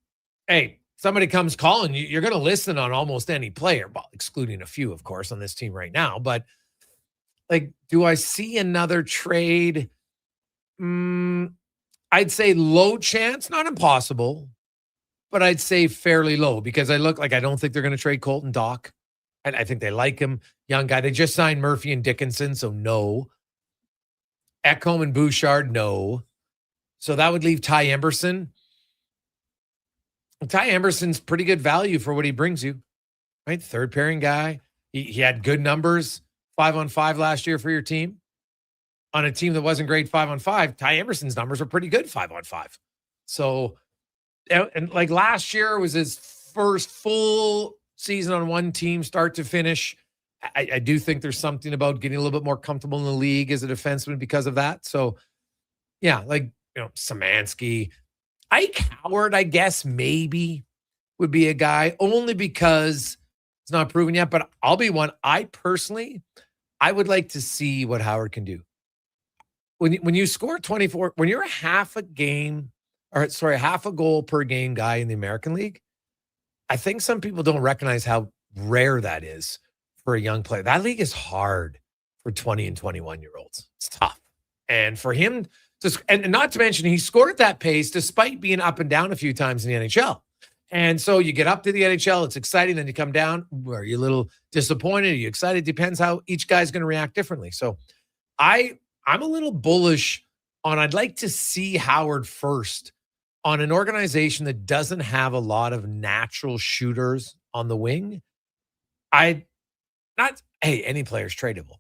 hey, somebody comes calling you, you're going to listen on almost any player, well, excluding a few, of course, on this team right now. But like, do I see another trade? I'd say low chance, not impossible, but I'd say fairly low because I don't think they're going to trade Colton Dach. And I think they like him. Young guy. They just signed Murphy and Dickinson, so no. Ekholm and Bouchard, no. So that would leave Ty Emberson. Ty Emberson's pretty good value for what he brings you, right? Third pairing guy. He had good numbers 5-on-5 last year for your team. On a team that wasn't great 5-on-5, Ty Emberson's numbers were pretty good 5-on-5. So, and like last year was his first full season on one team, start to finish. I do think there's something about getting a little bit more comfortable in the league as a defenseman because of that. So, yeah, Szymanski. Ike Howard, I guess, maybe would be a guy only because it's not proven yet, but I'll be one. I would like to see what Howard can do. When you score 24, when you're a half a goal per game guy in the American League, I think some people don't recognize how rare that is for a young player. That league is hard for 20 and 21-year-olds. It's tough. And for him and not to mention, he scored at that pace despite being up and down a few times in the NHL. And so you get up to the NHL, it's exciting, then you come down. Are you a little disappointed? Are you excited? Depends how each guy's going to react differently. So I'm a little bullish on, I'd like to see Howard first on an organization that doesn't have a lot of natural shooters on the wing. Any player's tradable.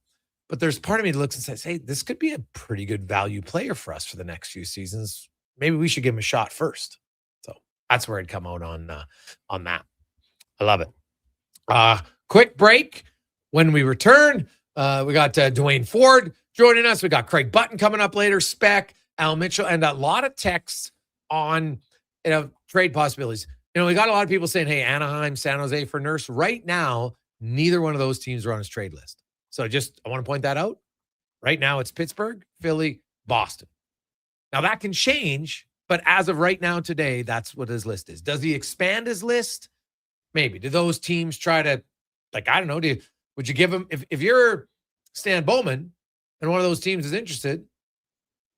But there's part of me that looks and says, hey, this could be a pretty good value player for us for the next few seasons. Maybe we should give him a shot first. So that's where I'd come out on that. I love it. Quick break. When we return, we got Dwayne Ford joining us. We got Craig Button coming up later, Speck, Al Mitchell, and a lot of texts on trade possibilities. We got a lot of people saying, hey, Anaheim, San Jose for Nurse. Right now, neither one of those teams are on his trade list. So I want to point that out. Right now, it's Pittsburgh, Philly, Boston. Now, that can change, but as of right now today, that's what his list is. Does he expand his list? Maybe. Do those teams try to, I don't know, would you give him, if you're Stan Bowman and one of those teams is interested,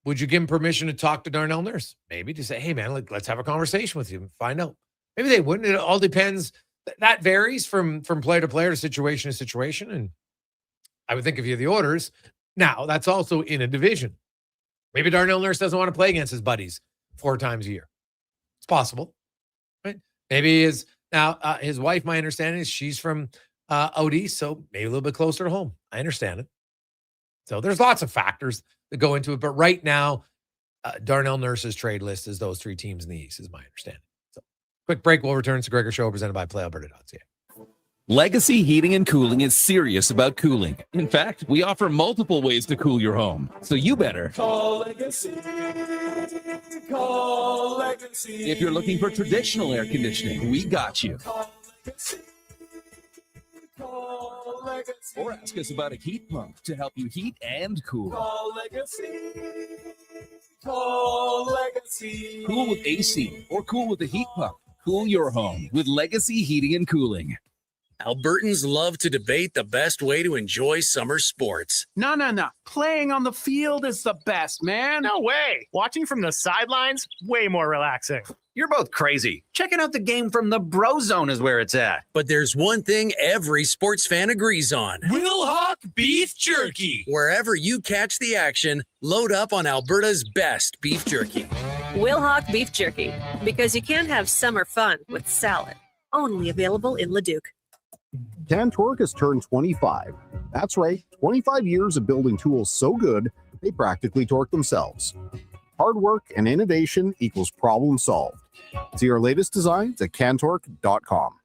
would you give him permission to talk to Darnell Nurse? Maybe to say, hey, man, let's have a conversation with you and find out. Maybe they wouldn't. It all depends. That varies from player to player, to situation to situation. And I would think if you're the Oilers, now that's also in a division. Maybe Darnell Nurse doesn't want to play against his buddies 4 times a year. It's possible, right? Maybe his wife, my understanding is she's from out east, so maybe a little bit closer to home. I understand it. So there's lots of factors that go into it. But right now, Darnell Nurse's trade list is those 3 teams in the East, is my understanding. So quick break. We'll return to Gregor Show presented by PlayAlberta.ca. Legacy Heating and Cooling is serious about cooling. In fact, we offer multiple ways to cool your home. So you better call Legacy. Call Legacy. If you're looking for traditional air conditioning, we got you. Call Legacy. Call Legacy. Or ask us about a heat pump to help you heat and cool. Call Legacy. Call Legacy. Cool with AC or cool with a heat pump. Cool your home with Legacy Heating and Cooling. Albertans love to debate the best way to enjoy summer sports. No. Playing on the field is the best, man. No way. Watching from the sidelines, way more relaxing. You're both crazy. Checking out the game from the bro zone is where it's at. But there's one thing every sports fan agrees on. Wilhauk Beef Jerky. Wherever you catch the action, load up on Alberta's best beef jerky. Wilhauk Beef Jerky. Because you can't have summer fun with salad. Only available in Leduc. CanTorque has turned 25. That's right, 25 years of building tools so good, they practically torque themselves. Hard work and innovation equals problem solved. See our latest designs at CanTorque.com.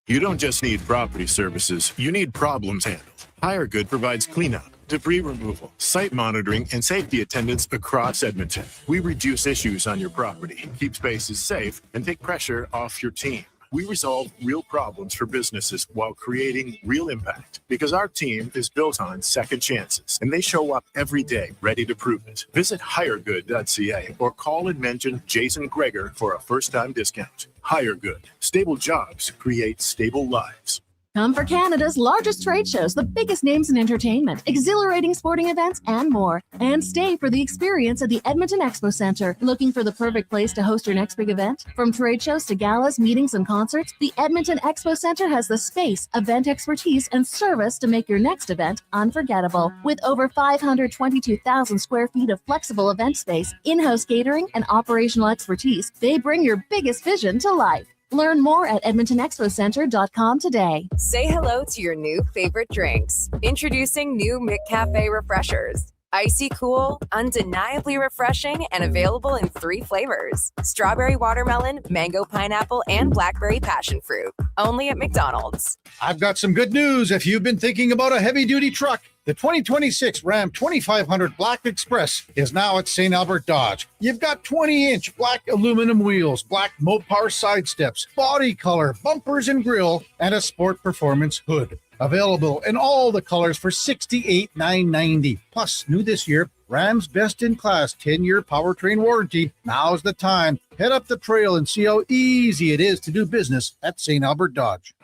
You don't just need property services, you need problems handled. HireGood provides cleanup, debris removal, site monitoring, and safety attendance across Edmonton. We reduce issues on your property, keep spaces safe, and take pressure off your team. We resolve real problems for businesses while creating real impact, because our team is built on second chances, and they show up every day ready to prove it. Visit hiregood.ca or call and mention Jason Gregor for a first-time discount. HireGood. Stable jobs create stable lives. Come for Canada's largest trade shows, the biggest names in entertainment, exhilarating sporting events, and more. And stay for the experience at the Edmonton Expo Centre. Looking for the perfect place to host your next big event? From trade shows to galas, meetings, and concerts, the Edmonton Expo Centre has the space, event expertise, and service to make your next event unforgettable. With over 522,000 square feet of flexible event space, in-house catering, and operational expertise, they bring your biggest vision to life. Learn more at EdmontonExpoCenter.com today. Say hello to your new favorite drinks. Introducing new McCafe Refreshers. Icy cool, undeniably refreshing, and available in 3 flavors. Strawberry watermelon, mango pineapple, and blackberry passion fruit. Only at McDonald's. I've got some good news if you've been thinking about a heavy-duty truck. The 2026 Ram 2500 Black Express is now at St. Albert Dodge. You've got 20-inch black aluminum wheels, black Mopar side steps, body color, bumpers and grille, and a sport performance hood. Available in all the colors for $68,990. Plus, new this year, Ram's best-in-class 10-year powertrain warranty. Now's the time. Head up the trail and see how easy it is to do business at St. Albert Dodge.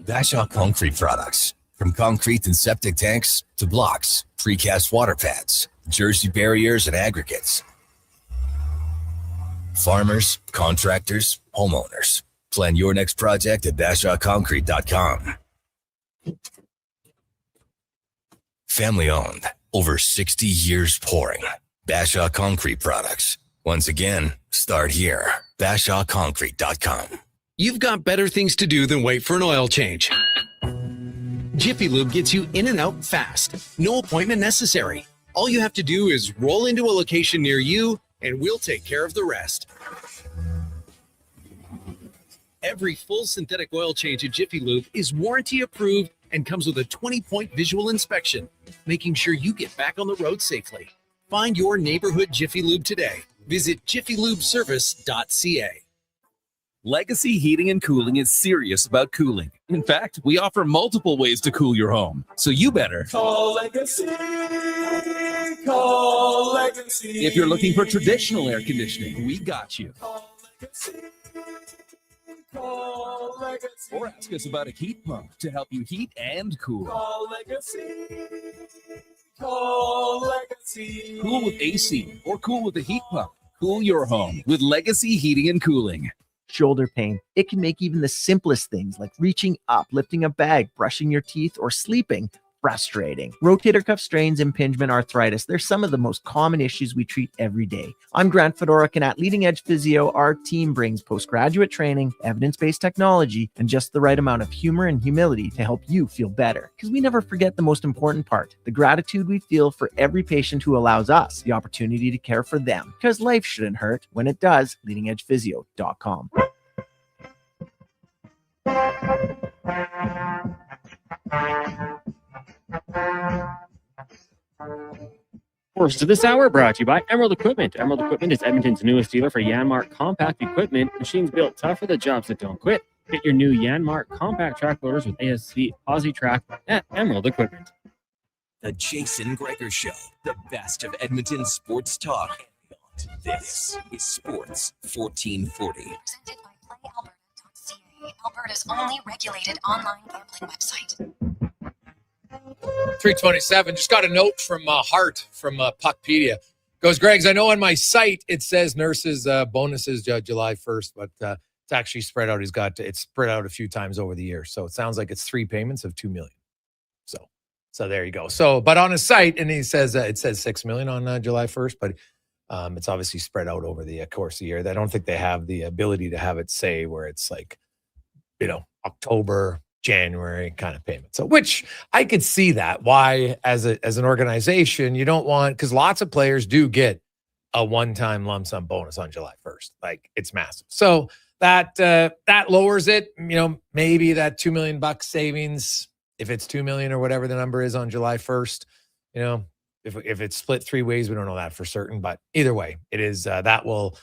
Bashaw Concrete products. From concrete and septic tanks to blocks, precast water pads, jersey barriers, and aggregates. Farmers, contractors, homeowners. Plan your next project at BashawConcrete.com. Family owned, over 60 years pouring. Bashaw Concrete products. Once again, start here. BashawConcrete.com. You've got better things to do than wait for an oil change. Jiffy Lube gets you in and out fast. No appointment necessary. All you have to do is roll into a location near you, and we'll take care of the rest. Every full synthetic oil change at Jiffy Lube is warranty approved and comes with a 20-point visual inspection, making sure you get back on the road safely. Find your neighborhood Jiffy Lube today. Visit jiffylubeservice.ca. Legacy Heating and Cooling is serious about cooling. In fact, we offer multiple ways to cool your home. So you better Call Legacy. Call Legacy. If you're looking for traditional air conditioning, we got you. Call Legacy. Call Legacy. Or ask us about a heat pump to help you heat and cool. Call Legacy. Call Legacy. Cool with AC or cool with a heat pump. Cool your home with Legacy Heating and Cooling. Shoulder pain. It can make even the simplest things like reaching up, lifting a bag, brushing your teeth, or sleeping frustrating. Rotator cuff strains, impingement, arthritis, they're some of the most common issues we treat every day. I'm Grant Fedoruk, and at Leading Edge Physio, our team brings postgraduate training, evidence-based technology, and just the right amount of humor and humility to help you feel better. Because we never forget the most important part, the gratitude we feel for every patient who allows us the opportunity to care for them. Because life shouldn't hurt. When it does, leadingedgephysio.com. First of this hour brought to you by Emerald Equipment. Emerald Equipment is Edmonton's newest dealer for Yanmark compact equipment. Machines built tough for the jobs that don't quit. Get your new Yanmark compact track loaders with ASC Aussie Track at Emerald Equipment. The Jason Gregor Show, the best of Edmonton sports talk. This is Sports 1440. Presented by PlayAlberta.ca, Alberta's only regulated online gambling website. 327. Just got a note from Hart from Puckpedia. Goes, Greg's, I know on my site it says Nurse's bonuses July 1st, but it's actually spread out. It's spread out a few times over the year. So it sounds like it's 3 payments of $2 million. So there you go. So, but on his site, and he says it says $6 million on July 1st, but it's obviously spread out over the course of the year. I don't think they have the ability to have it say where it's like, October, January kind of payment. So, which I could see that why as an organization, you don't want, because lots of players do get a one-time lump sum bonus on July 1st. Like, it's massive. So that lowers it, maybe that $2 million savings, if it's 2 million or whatever the number is on July 1st, if it's split 3 ways, we don't know that for certain, but either way, it is, that will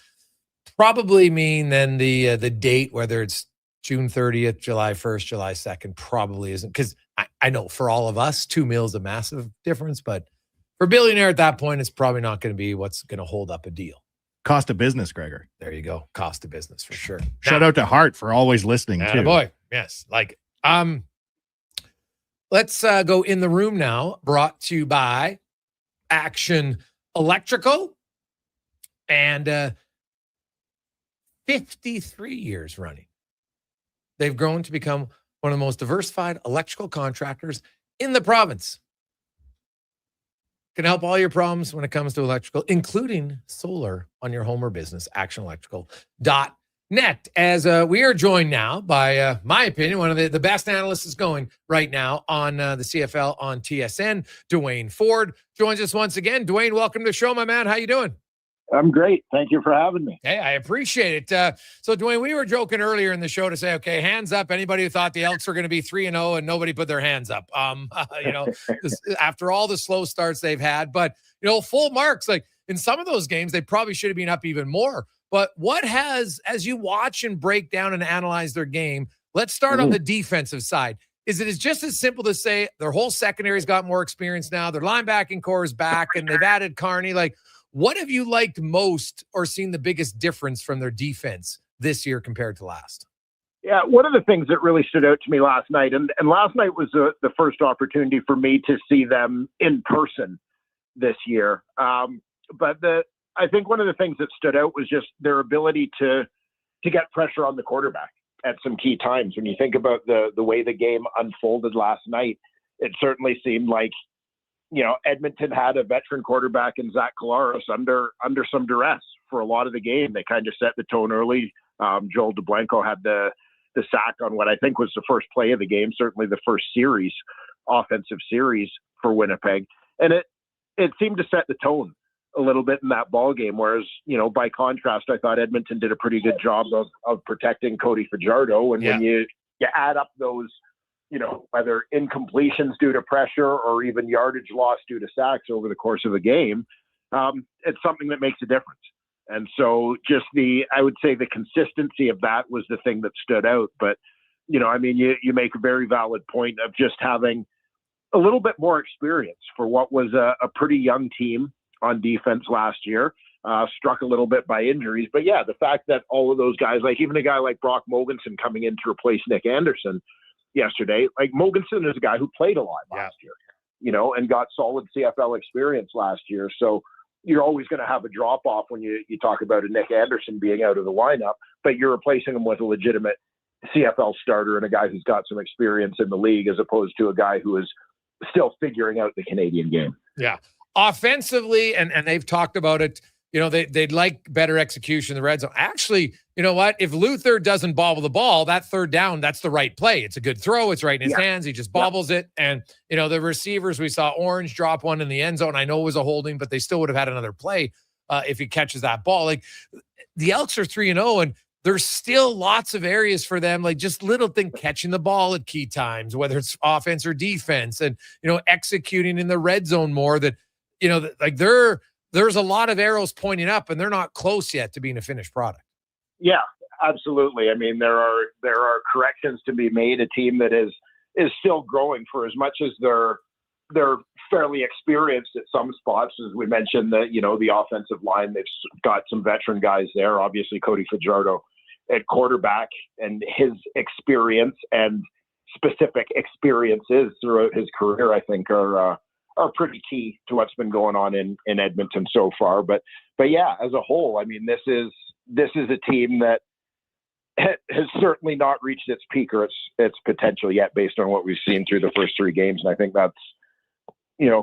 probably mean then the date, whether it's June 30th, July 1st, July 2nd, probably isn't, because I know for all of us, 2 mil is a massive difference, but for billionaire at that point, it's probably not going to be what's going to hold up a deal. Cost of business, Gregor. There you go. Cost of business for sure. Shout out to Hart for always listening too. Boy, yes. Let's go in the room now, brought to you by Action Electrical, and 53 years running. They've grown to become one of the most diversified electrical contractors in the province. Can help all your problems when it comes to electrical, including solar on your home or business. ActionElectrical.net. As we are joined now by, my opinion, one of the best analysts is going right now on the CFL on TSN. Dwayne Ford joins us once again. Dwayne, welcome to the show, my man. How you doing? I'm great. Thank you for having me. Hey, I appreciate it. So, Dwayne, we were joking earlier in the show to say, okay, hands up. Anybody who thought the Elks were going to be 3-0 and nobody put their hands up. After all the slow starts they've had, but full marks. Like in some of those games, they probably should have been up even more. But what has, as you watch and break down and analyze their game, let's start on the defensive side. Is it just as simple to say their whole secondary's got more experience now, their linebacking core is back, and they've added Carney? Like, what have you liked most or seen the biggest difference from their defense this year compared to last? Yeah, one of the things that really stood out to me last night, and last night was the first opportunity for me to see them in person this year. But I think one of the things that stood out was just their ability to get pressure on the quarterback at some key times. When you think about the way the game unfolded last night, it certainly seemed like Edmonton had a veteran quarterback in Zach Collaros under some duress for a lot of the game. They kind of set the tone early. Joel Delanco had the sack on what I think was the first play of the game, certainly the first offensive series for Winnipeg. And it seemed to set the tone a little bit in that ball game. Whereas, by contrast, I thought Edmonton did a pretty good job of protecting Cody Fajardo. And when you add up those, whether incompletions due to pressure or even yardage loss due to sacks over the course of a game, it's something that makes a difference. And so just I would say the consistency of that was the thing that stood out. But, you make a very valid point of just having a little bit more experience for what was a pretty young team on defense last year, struck a little bit by injuries. But yeah, the fact that all of those guys, like even a guy like Brock Mogensen coming in to replace Nick Anderson yesterday, like Mogensen is a guy who played a lot last year, and got solid CFL experience last year. So you're always going to have a drop off when you talk about a Nick Anderson being out of the lineup, but you're replacing him with a legitimate CFL starter and a guy who's got some experience in the league, as opposed to a guy who is still figuring out the Canadian game. Yeah. Offensively, and they've talked about it, they'd like better execution in the red zone. Actually, you know what? If Luther doesn't bobble the ball, that third down, that's the right play. It's a good throw. It's right in his hands. He just bobbles it. And, the receivers, we saw Orange drop one in the end zone. I know it was a holding, but they still would have had another play if he catches that ball. Like, the Elks are 3-0, and there's still lots of areas for them, like just little thing, catching the ball at key times, whether it's offense or defense, and, executing in the red zone more that, there's a lot of arrows pointing up, and they're not close yet to being a finished product. Yeah, absolutely. I mean, there are corrections to be made. A team that is still growing, for as much as they're fairly experienced at some spots. As we mentioned, the offensive line, they've got some veteran guys there. Obviously, Cody Fajardo at quarterback, and his experience and specific experiences throughout his career, I think, are pretty key to what's been going on in Edmonton so far. But yeah, as a whole, I mean, this is a team that has certainly not reached its peak or its potential yet, based on what we've seen through the first 3 games. And I think that's,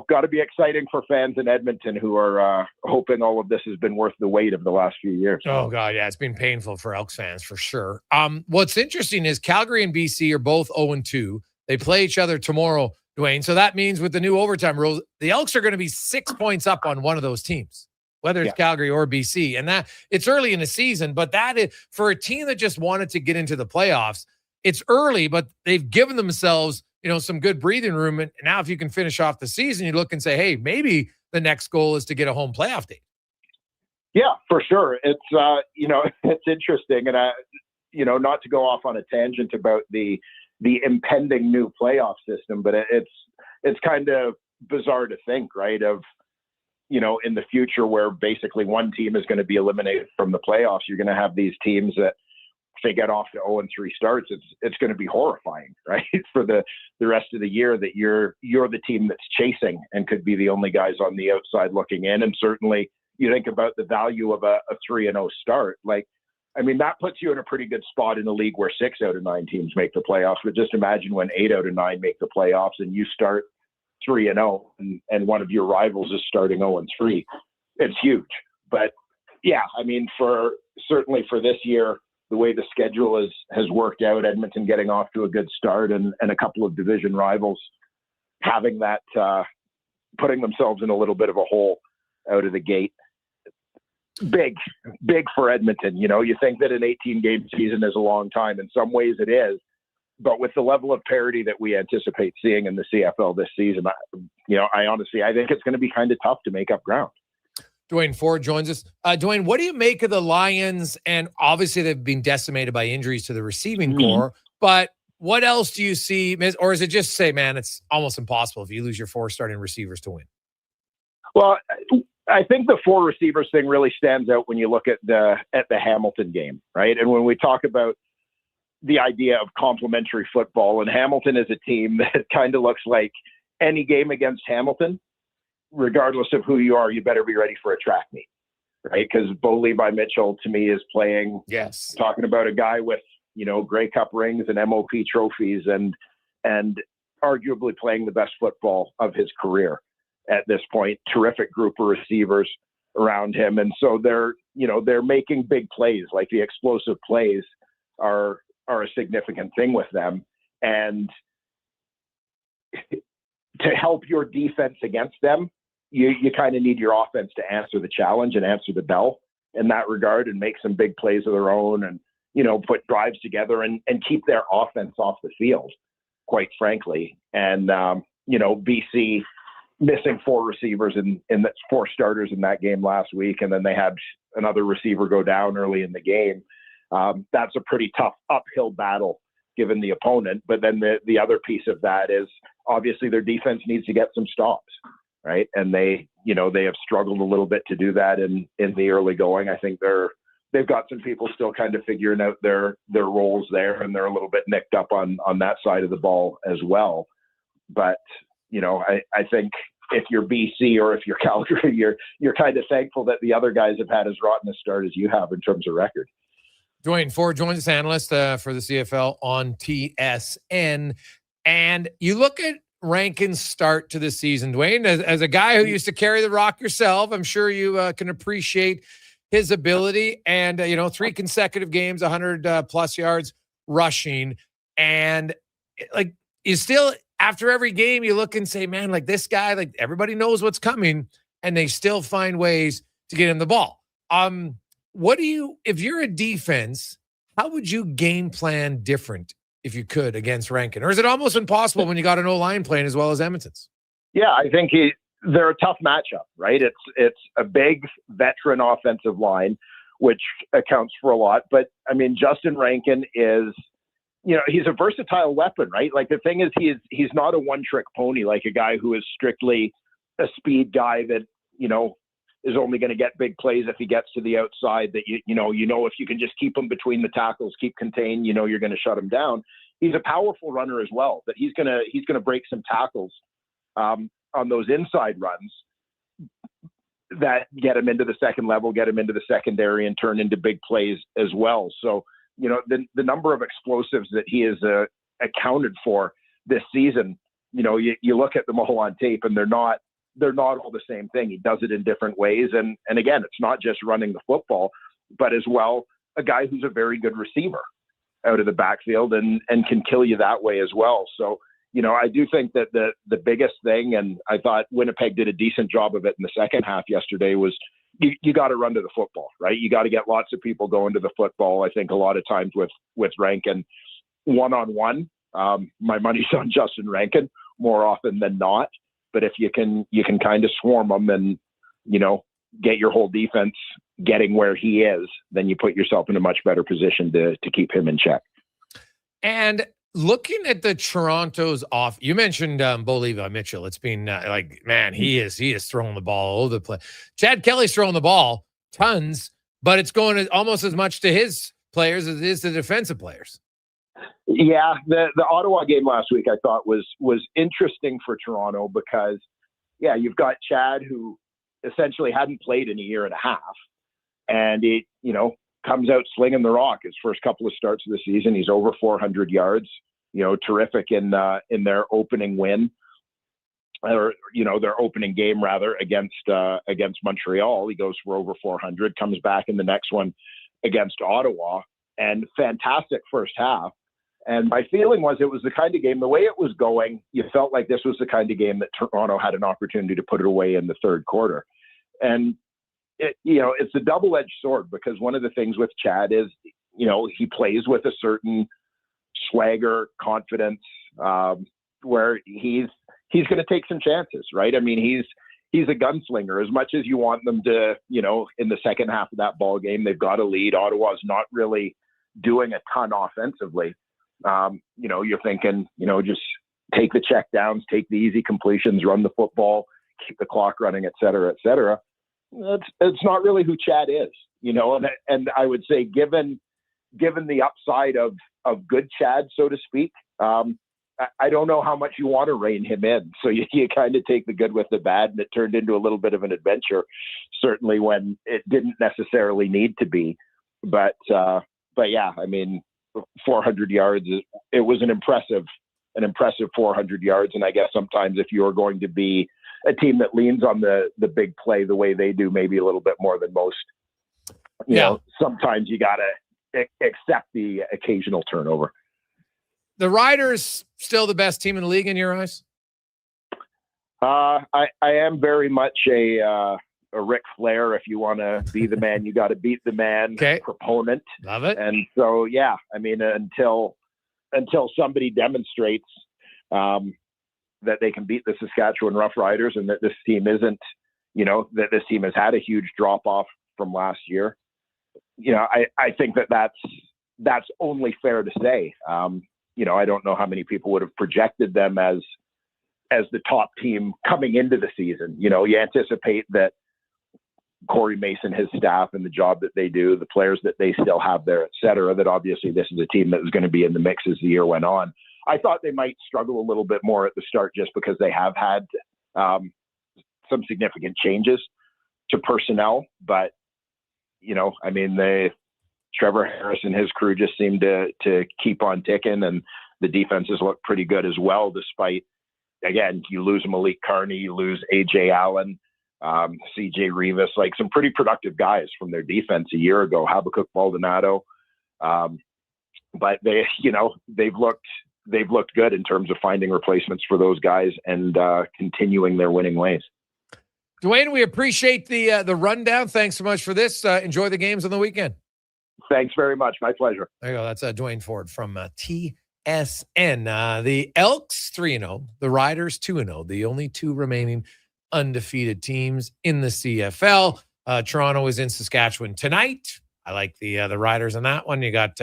got to be exciting for fans in Edmonton who are hoping all of this has been worth the wait of the last few years. Oh, God, yeah. It's been painful for Elks fans for sure. What's interesting is Calgary and BC are both 0-2. They play each other tomorrow, Dwayne. So that means with the new overtime rules, the Elks are going to be 6 points up on one of those teams, whether it's Calgary or BC. And that it's early in the season, but that is for a team that just wanted to get into the playoffs. It's early, but they've given themselves some good breathing room. And now if you can finish off the season, you look and say, hey, maybe the next goal is to get a home playoff date. Yeah, for sure. It's, it's interesting. And, not to go off on a tangent about the impending new playoff system, but it's kind of bizarre to think, right, of, in the future where basically one team is going to be eliminated from the playoffs. You're going to have these teams that, if they get off to 0-3 starts, it's going to be horrifying, right? For the rest of the year that you're the team that's chasing and could be the only guys on the outside looking in. And certainly you think about the value of a 3-0 start. That puts you in a pretty good spot in a league where 6 out of 9 teams make the playoffs. But just imagine when 8 out of 9 make the playoffs and you start 3-0 and one of your rivals is starting 0-3. It's huge. But yeah, certainly for this year, the way the schedule has worked out, Edmonton getting off to a good start and a couple of division rivals having that, putting themselves in a little bit of a hole out of the gate. Big for Edmonton. You think that an 18-game season is a long time. In some ways it is. But with the level of parity that we anticipate seeing in the CFL this season, I honestly think it's going to be kind of tough to make up ground. Dwayne Ford joins us. Dwayne, what do you make of the Lions? And obviously they've been decimated by injuries to the receiving core, but what else do you see? Or is it just say, man, it's almost impossible if you lose your 4 starting receivers to win? Well, I think the 4 receivers thing really stands out when you look at the Hamilton game, right? And when we talk about the idea of complementary football, and Hamilton is a team that kind of looks like any game against Hamilton, regardless of who you are, you better be ready for a track meet, right? Because Bo Levi Mitchell, to me, is playing, talking about a guy with, Grey Cup rings and MOP trophies and arguably playing the best football of his career at this point. Terrific group of receivers around him. And so they're making big plays, like the explosive plays are a significant thing with them. And to help your defense against them, you kind of need your offense to answer the challenge and answer the bell in that regard and make some big plays of their own and, put drives together and keep their offense off the field, quite frankly. And, BC missing 4 receivers and 4 starters in that game last week. And then they had another receiver go down early in the game. That's a pretty tough uphill battle given the opponent. But then the other piece of that is obviously their defense needs to get some stops, right? And they have struggled a little bit to do that in the early going. I think they've got some people still kind of figuring out their roles there, and they're a little bit nicked up on that side of the ball as well. But, I think if you're BC or if you're Calgary, you're kind of thankful that the other guys have had as rotten a start as you have in terms of record. Dwayne Ford joins us, analyst for the CFL on TSN. And you look at Rankin's start to the season, Dwayne, as a guy who used to carry the rock yourself, I'm sure you can appreciate his ability. And, 3 consecutive games, 100 plus yards rushing. And you still, after every game, you look and say, man, this guy, everybody knows what's coming, and they still find ways to get him the ball. If you're a defense, how would you game plan different if you could against Rankin? Or is it almost impossible when you got an O-line playing as well as Edmonton's? Yeah, I think they're a tough matchup, right? It's a big veteran offensive line, which accounts for a lot. But, Justin Rankin is, he's a versatile weapon, right? The thing is, he's not a one-trick pony, like a guy who is strictly a speed guy that, is only going to get big plays if he gets to the outside, that if you can just keep him between the tackles, keep contained, you're going to shut him down. He's a powerful runner as well, that he's going to break some tackles on those inside runs that get him into the second level, get him into the secondary, and turn into big plays as well. So, the number of explosives that he has accounted for this season you look at them all on tape, and they're not all the same thing. He does it in different ways. And again, it's not just running the football, but as well, a guy who's a very good receiver out of the backfield and can kill you that way as well. So, I do think that the biggest thing, and I thought Winnipeg did a decent job of it in the second half yesterday, was you got to run to the football, right? You got to get lots of people going to the football. I think a lot of times with Rankin one-on-one, my money's on Justin Rankin more often than not. But if you can kind of swarm them and, get your whole defense getting where he is, then you put yourself in a much better position to keep him in check. And looking at the Toronto's off, you mentioned Bo Levi Mitchell. It's been man, he is throwing the ball all over the place. Chad Kelly's throwing the ball tons, but it's going almost as much to his players as it is to defensive players. Yeah, the Ottawa game last week I thought was interesting for Toronto because, you've got Chad who essentially hadn't played in a year and a half, and he, comes out slinging the rock. His first couple of starts of the season, he's over 400 yards. Terrific in their opening win, or their opening game rather against Montreal. He goes for over 400. Comes back in the next one against Ottawa, and fantastic first half. And my feeling was it was the kind of game, the way it was going, you felt like this was the kind of game that Toronto had an opportunity to put it away in the third quarter. And, it's a double-edged sword because one of the things with Chad is, he plays with a certain swagger, confidence, where he's going to take some chances, right? I mean, he's a gunslinger. As much as you want them to, in the second half of that ball game, they've got a lead. Ottawa's not really doing a ton offensively. You're thinking, just take the check downs, take the easy completions, run the football, keep the clock running, et cetera, et cetera. It's not really who Chad is, and I would say given the upside of good Chad, so to speak, I don't know how much you want to rein him in. So you kind of take the good with the bad, and it turned into a little bit of an adventure, certainly when it didn't necessarily need to be. But yeah, I mean, 400 yards, it was an impressive 400 yards. And I guess sometimes if you're going to be a team that leans on the big play the way they do, maybe a little bit more than most, sometimes you got to accept the occasional turnover. The Riders still the best team in the league in your eyes? I am very much a Ric Flair, if you want to be the man, you got to beat the man proponent. Love it. And so, yeah, I mean, until somebody demonstrates that they can beat the Saskatchewan Roughriders and that this team isn't, that this team has had a huge drop off from last year, I think that's only fair to say. I don't know how many people would have projected them as the top team coming into the season. You anticipate that Corey Mason, his staff, and the job that they do, the players that they still have there, et cetera, that obviously this is a team that was going to be in the mix as the year went on. I thought they might struggle a little bit more at the start just because they have had some significant changes to personnel. But, I mean, Trevor Harris and his crew just seem to keep on ticking, and the defenses look pretty good as well, despite, again, you lose Malik Carney, you lose A.J. Allen, CJ Rivas, like some pretty productive guys from their defense a year ago, Habakkuk Baldonado. But they've looked good in terms of finding replacements for those guys and continuing their winning ways. Dwayne, we appreciate the rundown. Thanks so much for this. Enjoy the games on the weekend. Thanks very much. My pleasure. There you go. That's Dwayne Ford from TSN. The Elks 3-0, the Riders 2-0, the only two remaining undefeated teams in the CFL. Toronto is in Saskatchewan tonight. I like the Riders on that one. You got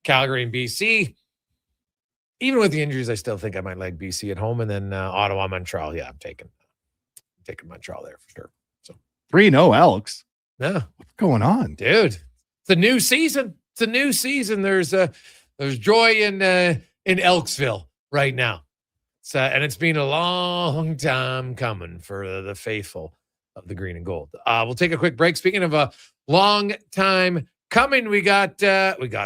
Calgary and BC. Even with the injuries, I still think I might like BC at home, and then Ottawa, Montreal. Yeah, I'm taking Montreal there for sure. So 3-0 Elks. Yeah, what's going on, dude? It's a new season. It's a new season. There's joy in Elksville right now. And it's been a long time coming for the faithful of the green and gold. We'll take a quick break. Speaking of a long time coming, we got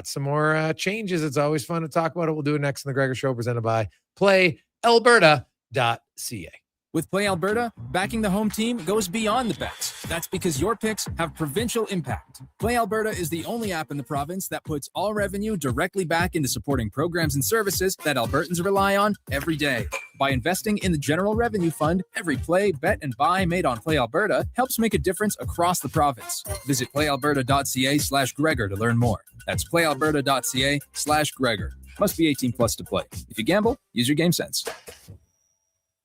some more changes. It's always fun to talk about it. We'll do it next in the Gregor Show, presented by Play playalberta.ca. With Play Alberta, backing the home team goes beyond the bets. That's because your picks have provincial impact. Play Alberta is the only app in the province that puts all revenue directly back into supporting programs and services that Albertans rely on every day. By investing in the General Revenue Fund, every play, bet, and buy made on Play Alberta helps make a difference across the province. Visit playalberta.ca/Gregor to learn more. That's playalberta.ca/Gregor. Must be 18 plus to play. If you gamble, use your game sense.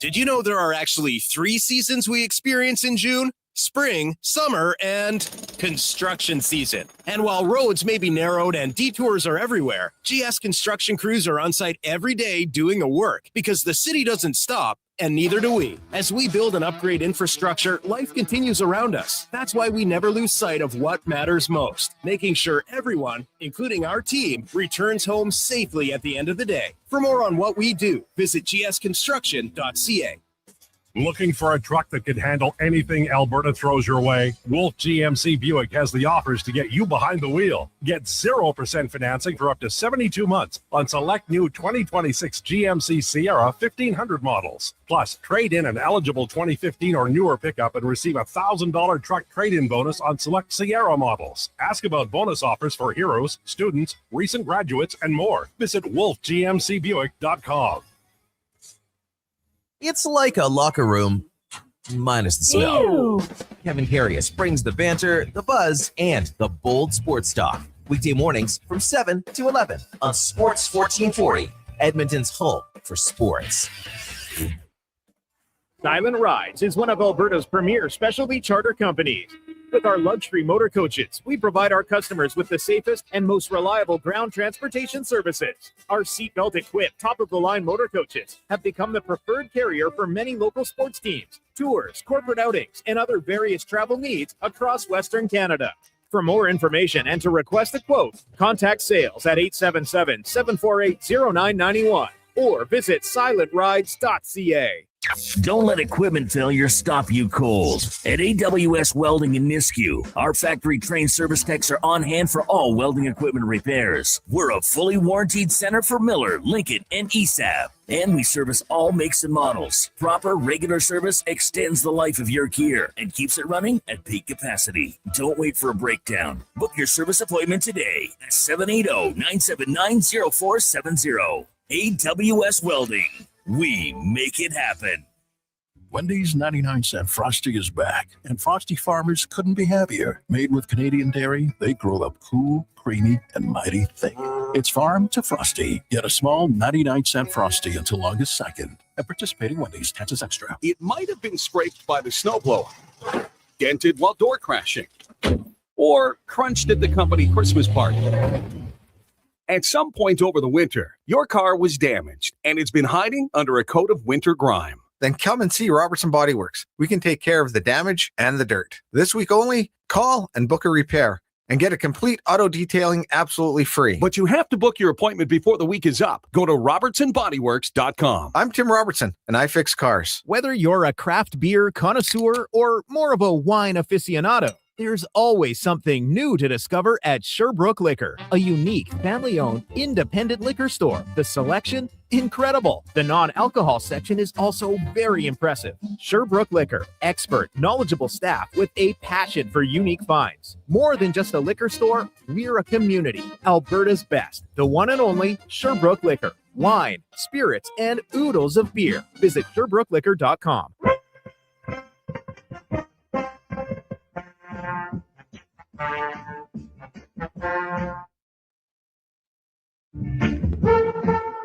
Did you know there are actually 3 seasons we experience in June? Spring, summer, and construction season. And while roads may be narrowed and detours are everywhere, GS construction crews are on site every day doing the work because the city doesn't stop, and neither do we. As we build and upgrade infrastructure, life continues around us. That's why we never lose sight of what matters most, making sure everyone, including our team, returns home safely at the end of the day. For more on what we do, visit gsconstruction.ca. Looking for a truck that can handle anything Alberta throws your way? Wolf GMC Buick has the offers to get you behind the wheel. Get 0% financing for up to 72 months on select new 2026 GMC Sierra 1500 models. Plus, trade in an eligible 2015 or newer pickup and receive a $1,000 truck trade-in bonus on select Sierra models. Ask about bonus offers for heroes, students, recent graduates, and more. Visit wolfgmcbuick.com. It's like a locker room, minus the smell. Ew. Kevin Carius brings the banter, the buzz, and the bold sports talk. Weekday mornings from 7 to 11 on Sports 1440, Edmonton's home for sports. Silent Rides is one of Alberta's premier specialty charter companies. With our luxury motor coaches, we provide our customers with the safest and most reliable ground transportation services. Our seatbelt equipped, top-of-the-line motor coaches have become the preferred carrier for many local sports teams, tours, corporate outings, and other various travel needs across Western Canada. For more information and to request a quote, contact sales at 877-748-0991 or visit silentrides.ca. Don't let equipment failure stop you cold. At AWS Welding in Nisku, our factory-trained service techs are on hand for all welding equipment repairs. We're a fully warranted center for Miller, Lincoln, and ESAB. And we service all makes and models. Proper, regular service extends the life of your gear and keeps it running at peak capacity. Don't wait for a breakdown. Book your service appointment today at 780-979-0470. AWS Welding. We make it happen. Wendy's 99-cent Frosty is back, and Frosty farmers couldn't be happier. Made with Canadian dairy, they grow up cool, creamy, and mighty thick. It's farm to Frosty. Get a small 99-cent Frosty until August 2nd. At participating Wendy's, taxes extra. It might have been scraped by the snowblower, dented while door crashing, or crunched at the company Christmas party. At some point over the winter, your car was damaged, and it's been hiding under a coat of winter grime. Then come and see Robertson Bodyworks. We can take care of the damage and the dirt. This week only, call and book a repair and get a complete auto detailing absolutely free. But you have to book your appointment before the week is up. Go to robertsonbodyworks.com. I'm Tim Robertson, and I fix cars. Whether you're a craft beer connoisseur or more of a wine aficionado, there's always something new to discover at Sherbrooke Liquor, a unique, family-owned, independent liquor store. The selection, incredible. The non-alcohol section is also very impressive. Sherbrooke Liquor, expert, knowledgeable staff with a passion for unique finds. More than just a liquor store, we're a community. Alberta's best, the one and only Sherbrooke Liquor. Wine, spirits, and oodles of beer. Visit SherbrookeLiquor.com.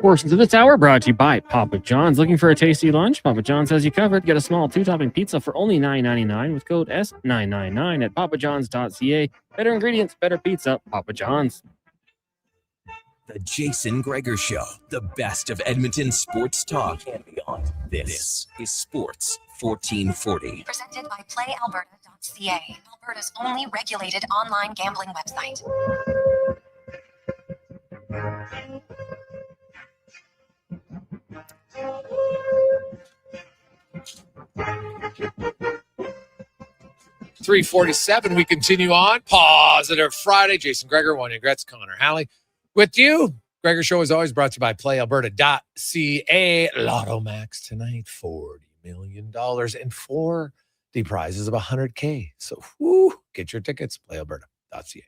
Portions of this hour brought to you by Papa John's. Looking for a tasty lunch? Papa John's has you covered. Get a small 2-topping pizza for only $9.99 with code S999 at papajohns.ca. Better ingredients, better pizza. Papa John's. The Jason Gregor Show, the best of Edmonton sports talk and beyond. This is Sports 1440. Presented by PlayAlberta.ca, Alberta's only regulated online gambling website. .347, we continue on. Positive Friday. Jason Gregor, Wanye Gretz, Connor Halley with you. Gregor Show is always brought to you by PlayAlberta.ca. Lotto Max tonight, $40 million and 4 prizes of $100K. So get your tickets, PlayAlberta.ca.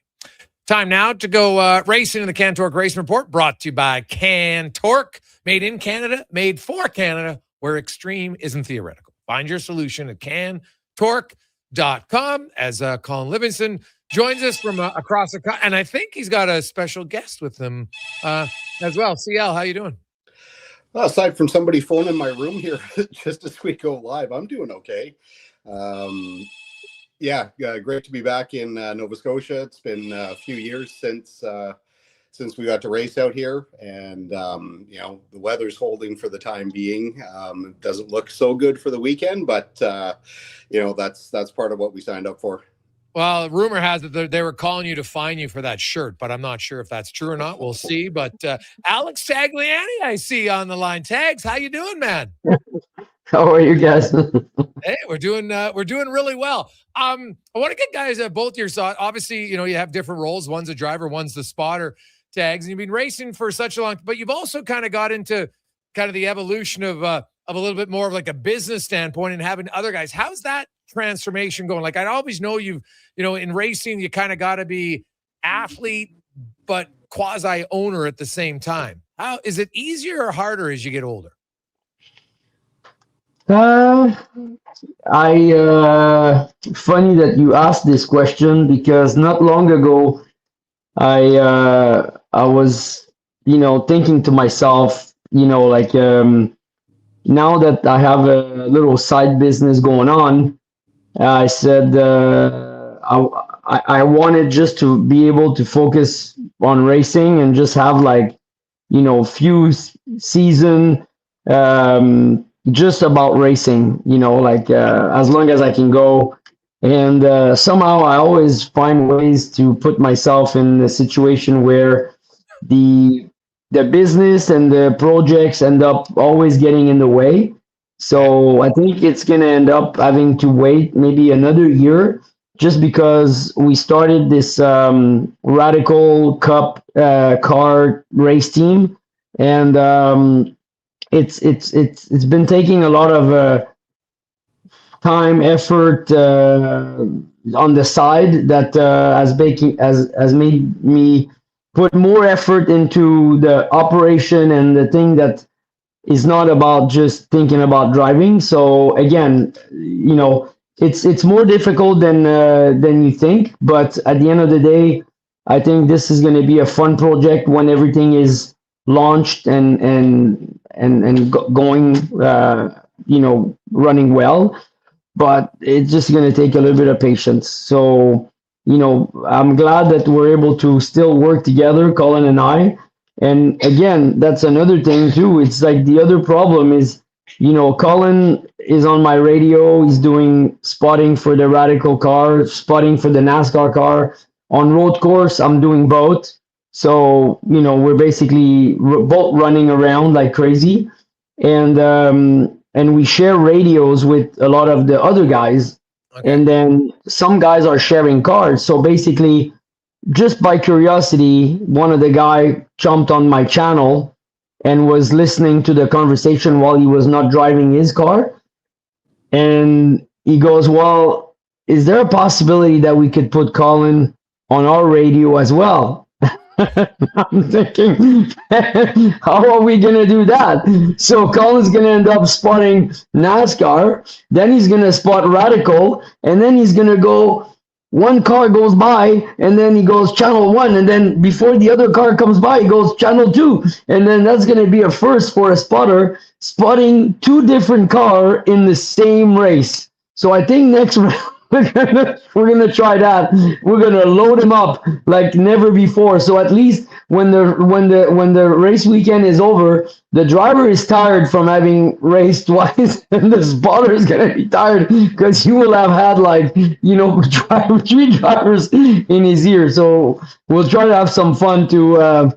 Time now to go racing in the CanTorque Racing Report, brought to you by CanTorque. Made in Canada, made for Canada, where extreme isn't theoretical. Find your solution at CanTorque.com as Colin Livingston joins us from across the country. And I think he's got a special guest with him as well. CL, how you doing? Well, aside from somebody phoning in my room here just as we go live, I'm doing okay. Great to be back in Nova Scotia. It's been a few years since we got to race out here, and the weather's holding for the time being. It doesn't look so good for the weekend, but that's part of what we signed up for. Well, rumor has it that they were calling you to fine you for that shirt, but I'm not sure if that's true or not. We'll see. But Alex Tagliani, I see on the line. Tags, how you doing, man? How are you guys? Hey, we're doing really well. I want to get guys both your thoughts. Obviously, you have different roles. One's a driver, one's the spotter. Tags, and you've been racing for such a long, but you've also kind of got into kind of the evolution of a little bit more of like a business standpoint and having other guys. How's that transformation going? Like, I always know in racing, you kind of got to be athlete, but quasi owner at the same time. How is it easier or harder as you get older? Funny that you asked this question, because not long ago, I was, thinking to myself, now that I have a little side business going on, I said I wanted just to be able to focus on racing and just have few season just about racing, as long as I can go. And somehow I always find ways to put myself in a situation where the business and the projects end up always getting in the way. So I think it's going to end up having to wait maybe another year, just because we started this Radical Cup car race team, and it's been taking a lot of time, effort on the side that has made me put more effort into the operation and the thing that is not about just thinking about driving. So again, it's more difficult than you think, but at the end of the day, I think this is going to be a fun project when everything is launched and going, running well. But it's just going to take a little bit of patience. So, I'm glad that we're able to still work together, Colin and I. And again, that's another thing too. It's like the other problem is, Colin is on my radio. He's doing spotting for the Radical car, spotting for the NASCAR car. On road course, I'm doing both. So, we're basically both running around like crazy. And we share radios with a lot of the other guys. Okay. And then some guys are sharing cars. So basically, just by curiosity, one of the guy jumped on my channel and was listening to the conversation while he was not driving his car. And he goes, well, is there a possibility that we could put Colin on our radio as well? I'm thinking, how are we going to do that? So Colin's going to end up spotting NASCAR, then he's going to spot Radical, and then he's going to go, one car goes by, and then he goes channel 1, and then before the other car comes by, he goes channel 2, and then that's going to be a first for a spotter, spotting 2 different cars in the same race. So I think next round, we're gonna try that. We're gonna load him up like never before. So at least when the race weekend is over, the driver is tired from having raced twice, and the spotter is gonna be tired because he will have had 3 drivers in his ear. So we'll try to have some fun to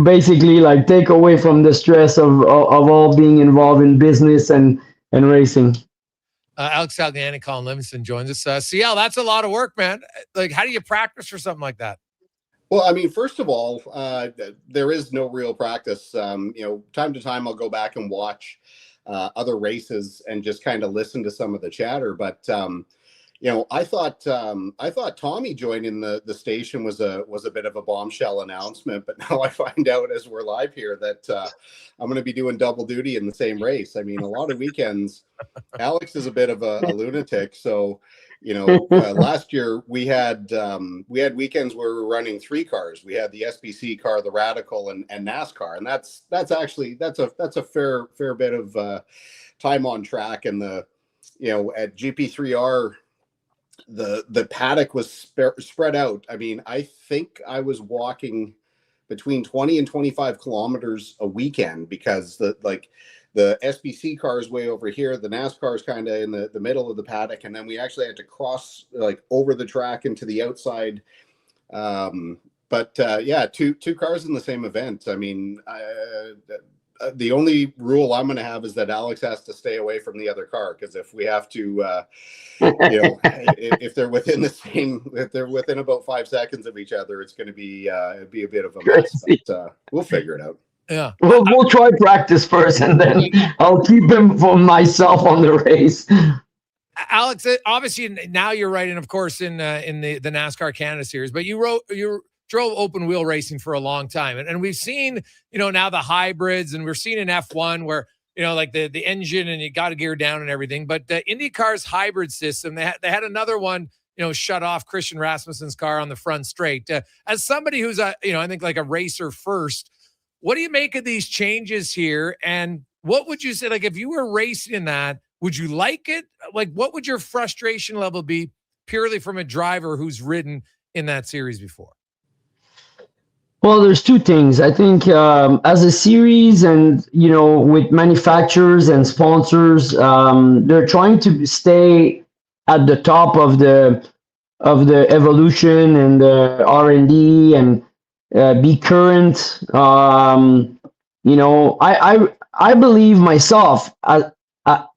basically take away from the stress of all being involved in business and racing. Alex Tagliani, Colin Livingston joins us. CL, that's a lot of work, man. How do you practice for something like that? Well, I mean, first of all, there is no real practice. Time to time I'll go back and watch other races and just kind of listen to some of the chatter. But I thought Tommy joining the station was a bit of a bombshell announcement. But now I find out as we're live here that I'm going to be doing double duty in the same race. I mean, a lot of weekends. Alex is a bit of a lunatic, so. Last year we had weekends where we were running 3 cars. We had the SBC car, the Radical, and NASCAR, and that's a fair bit of time on track. And at GP3R, the paddock was spread out. I mean, I think I was walking between 20 and 25 kilometers a weekend because the SBC car is way over here. The NASCAR is kind of in the middle of the paddock. And then we actually had to cross over the track into the outside. Two cars in the same event. I mean, the only rule I'm going to have is that Alex has to stay away from the other car. Because if we have to, if they're within about 5 seconds of each other, it's going to be a bit of a mess. But we'll figure it out. Yeah. We'll try practice first, and then I'll keep him for myself on the race. Alex, obviously now you're writing, of course, in the NASCAR Canada Series, but you drove open wheel racing for a long time, and we've seen now the hybrids, and we're seeing in F1 where the engine and you got to gear down and everything. But IndyCar's hybrid system, they had another one. Shut off Christian Rasmussen's car on the front straight. As somebody who's I think like a racer first. What do you make of these changes here? And what would you say, if you were racing in that, would you like it? What would your frustration level be purely from a driver who's ridden in that series before? Well, there's 2 things. I think as a series and, with manufacturers and sponsors, they're trying to stay at the top of the evolution and the R&D and be current. I believe myself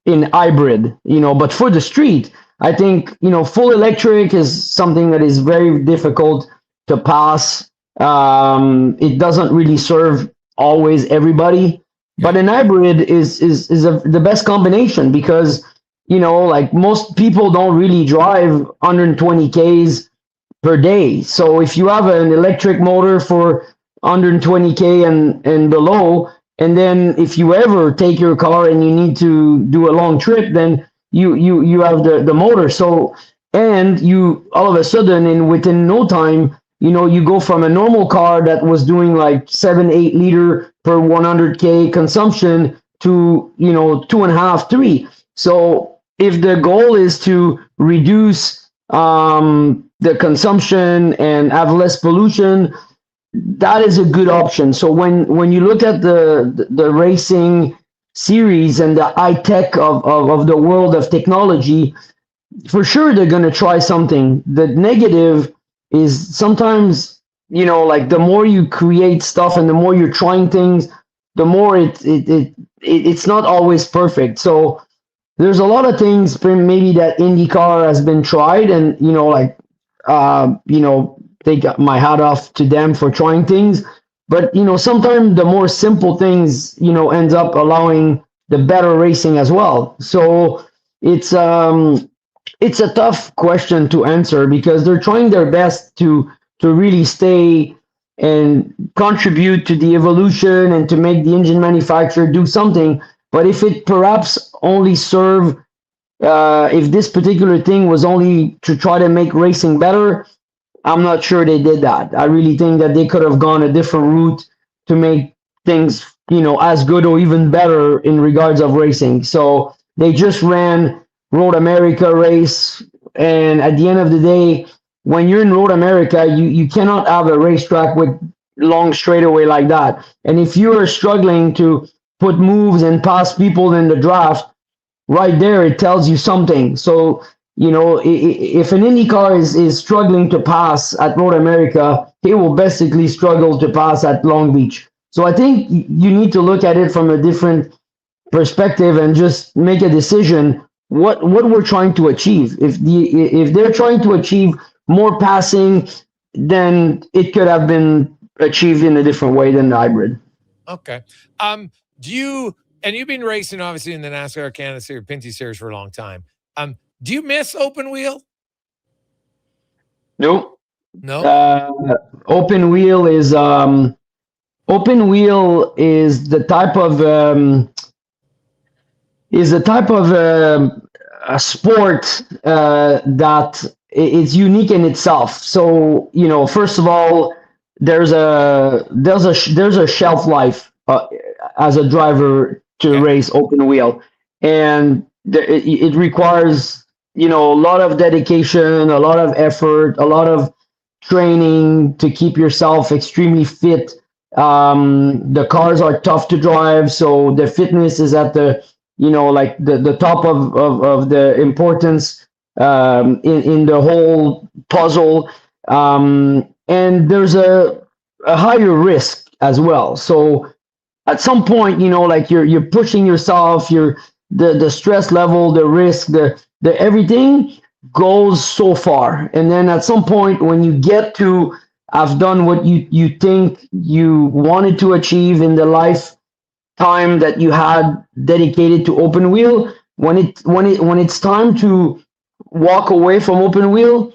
in hybrid, but for the street, I think, full electric is something that is very difficult to pass. It doesn't really serve always everybody, but an hybrid is the best combination because, most people don't really drive 120 Ks per day. So if you have an electric motor for 120K and below, and then if you ever take your car and you need to do a long trip, then you have the motor. So, and you all of a sudden, and within no time, you go from a normal car that was doing 7-8 liter per 100K consumption to 2.5, 3. So if the goal is to reduce the consumption and have less pollution, that is a good option. So when you look at the racing series and the high tech of the world of technology, for sure they're going to try something. The negative is sometimes, the more you create stuff and the more you're trying things, the more it's not always perfect. So there's a lot of things maybe that IndyCar has been tried, and take my hat off to them for trying things. But sometimes the more simple things ends up allowing the better racing as well. So it's a tough question to answer because they're trying their best to really stay and contribute to the evolution and to make the engine manufacturer do something. But if it perhaps only serve, if this particular thing was only to try to make racing better, I'm not sure they did that. I really think that they could have gone a different route to make things, as good or even better in regards of racing. So they just ran Road America race. And at the end of the day, when you're in Road America, you cannot have a racetrack with long straightaway like that. And if you're struggling to put moves and pass people in the draft, right there, it tells you something. So, if an IndyCar is struggling to pass at Road America, he will basically struggle to pass at Long Beach. So I think you need to look at it from a different perspective and just make a decision what we're trying to achieve. If they're trying to achieve more passing, then it could have been achieved in a different way than the hybrid. Okay. And you've been racing obviously in the NASCAR Canada Series, Pinty Series for a long time. Do you miss open wheel? Nope. No. Open wheel is the type of a sport that is unique in itself. So, first of all, there's a shelf life as a driver to race open wheel, and it requires a lot of dedication, a lot of effort, a lot of training to keep yourself extremely fit. The cars are tough to drive, so the fitness is at the the top of the importance in the whole puzzle. And there's a higher risk as well. So at some point, you're pushing yourself, the stress level, the risk, the everything goes so far. And then at some point when you get to have done what you think you wanted to achieve in the lifetime that you had dedicated to open wheel, when it's time to walk away from open wheel,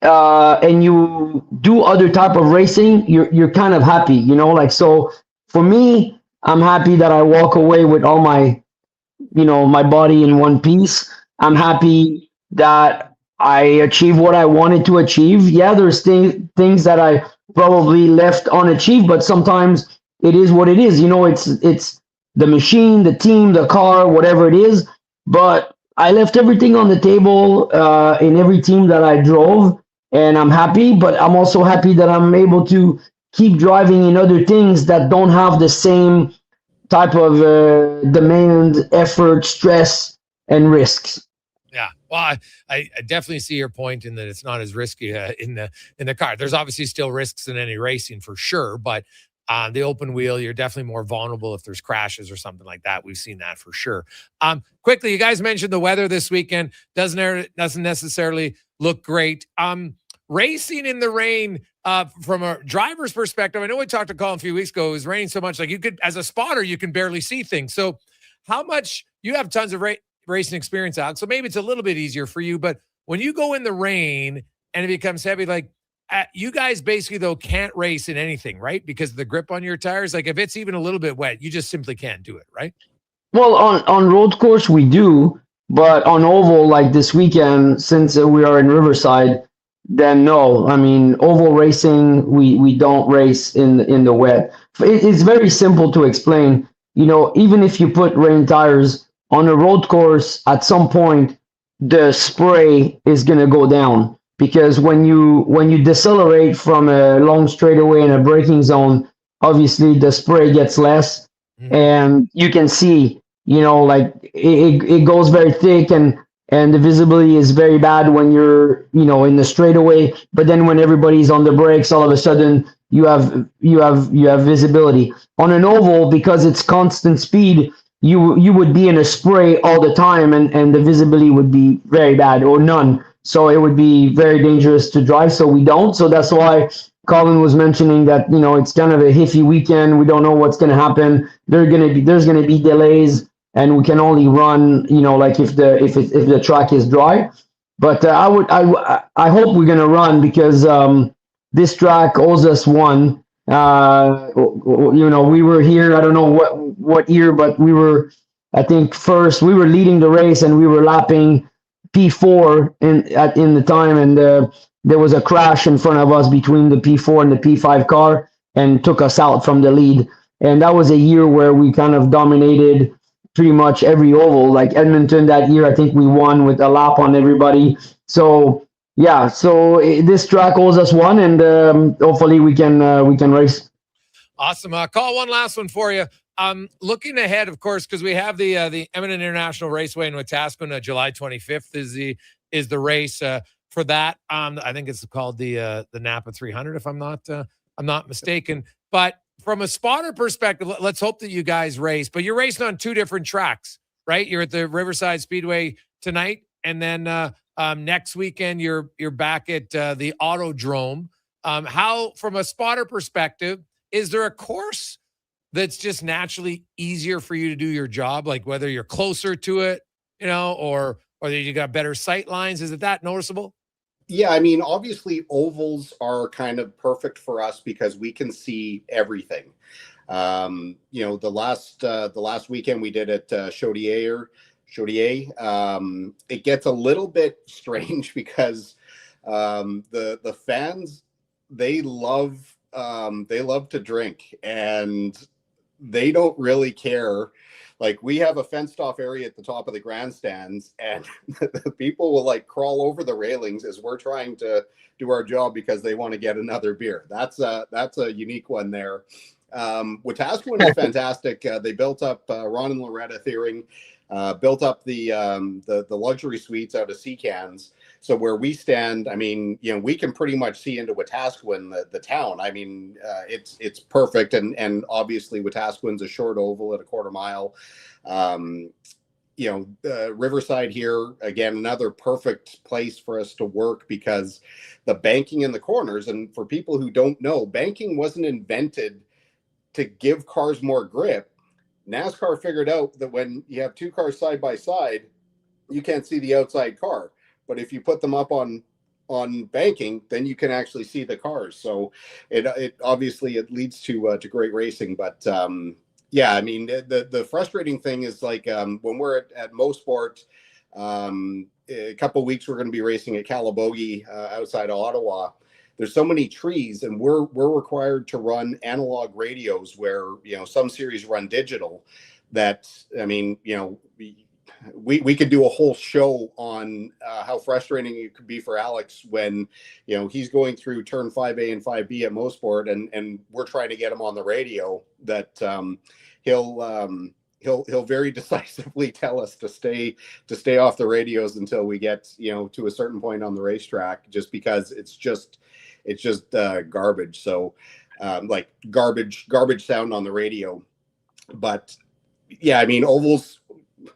and you do other type of racing, you're kind of happy, so for me, I'm happy that I walk away with all my my body in one piece. I'm happy that I achieved what I wanted to achieve. Yeah, there's things that I probably left unachieved, but sometimes it is what it is. It's the machine, the team, the car, whatever it is. But I left everything on the table in every team that I drove, and I'm happy. But I'm also happy that I'm able to keep driving in other things that don't have the same type of demand, effort, stress, and risks. Yeah, well, I definitely see your point in that it's not as risky in the car. There's obviously still risks in any racing for sure, but on the open wheel, you're definitely more vulnerable if there's crashes or something like that. We've seen that for sure. Quickly, you guys mentioned the weather this weekend doesn't necessarily look great. Racing in the rain, from a driver's perspective, I know we talked to Colin a few weeks ago. It was raining so much, like you could, as a spotter, you can barely see things. So, how much you have tons of racing experience, Alex? So maybe it's a little bit easier for you. But when you go in the rain and it becomes heavy, like you guys basically though can't race in anything, right? Because of the grip on your tires. Like if it's even a little bit wet, you just simply can't do it, right? Well, on road course we do, but on oval, like this weekend, since we are in Riverside, then no. I mean, oval racing, we don't race in the wet. It's very simple to explain. Even if you put rain tires on a road course, at some point the spray is going to go down, because when you decelerate from a long straightaway in a braking zone, obviously the spray gets less, and you can see, like it goes very thick, and the visibility is very bad when you're, in the straightaway. But then when everybody's on the brakes, all of a sudden you have visibility. On an oval, because it's constant speed, you would be in a spray all the time, and the visibility would be very bad or none. So it would be very dangerous to drive. So we don't. So that's why Colin was mentioning that, it's kind of a iffy weekend. We don't know what's going to happen. There's going to be delays, and we can only run, like if the track is dry. But I hope we're going to run, because this track owes us one. We were here, I don't know what year, but we were, I think first, we were leading the race, and we were lapping P4 in the time, and there was a crash in front of us between the P4 and the P5 car, and took us out from the lead. And that was a year where we kind of dominated pretty much every oval. Like Edmonton that year, I think we won with a lap on everybody. So yeah, this track owes us one, and hopefully we can race. Awesome. Call one last one for you. Looking ahead, of course, because we have the Edmonton International Raceway in Wetaskiwin, July 25th is the race for that. I think it's called the Napa 300, if I'm not mistaken. But from a spotter perspective, let's hope that you guys race. But you're racing on two different tracks, right? You're at the Riverside Speedway tonight, and then next weekend you're back at the Autodrome. How, from a spotter perspective, is there a course that's just naturally easier for you to do your job? Like whether you're closer to it, or you got better sight lines? Is it that noticeable? Yeah, I mean, obviously ovals are kind of perfect for us because we can see everything. The last weekend we did at Chaudière. It gets a little bit strange because the fans, they love to drink and they don't really care. Like, we have a fenced off area at the top of the grandstands, and the people will like crawl over the railings as we're trying to do our job because they want to get another beer. That's a unique one there. Wetaskiwin is fantastic. They built up Ron and Loretta Thiering, built up the luxury suites out of Seacans. So where we stand, I mean, we can pretty much see into Wetaskiwin, the town. I mean, it's perfect, and obviously Wetaskiwin's a short oval at a quarter mile. Riverside here, again, another perfect place for us to work because the banking in the corners. And for people who don't know, banking wasn't invented to give cars more grip. NASCAR figured out that when you have two cars side by side, you can't see the outside car. But if you put them up on banking, then you can actually see the cars. So it obviously it leads to great racing. But yeah, I mean, the frustrating thing is like when we're at Motorsports, a couple of weeks we're going to be racing at Calabogie outside of Ottawa. There's so many trees, and we're required to run analog radios where some series run digital. That, I mean, we could do a whole show on how frustrating it could be for Alex when he's going through turn 5A and 5B at Motorsport, and we're trying to get him on the radio. That he'll very decisively tell us to stay off the radios until we get to a certain point on the racetrack, just because it's just garbage. So like garbage sound on the radio. But yeah, I mean, ovals,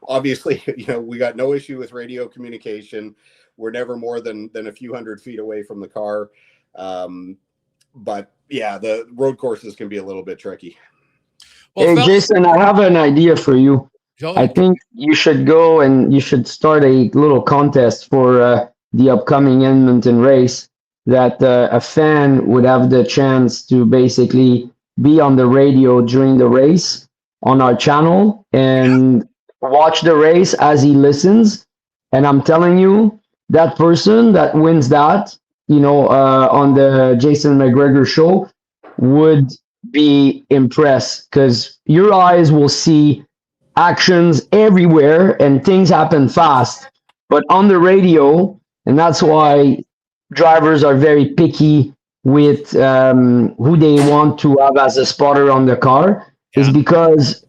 obviously, we got no issue with radio communication. We're never more than a few hundred feet away from the car. But yeah, the road courses can be a little bit tricky. Well, hey, Jason, I have an idea for you. Joel. I think you should go and you should start a little contest for the upcoming Edmonton race, that a fan would have the chance to basically be on the radio during the race on our channel and watch the race as he listens. And I'm telling you, that person that wins that, on the Jason McGregor show would be impressed, because your eyes will see actions everywhere and things happen fast. But on the radio, and that's why drivers are very picky with who they want to have as a spotter on the car, is because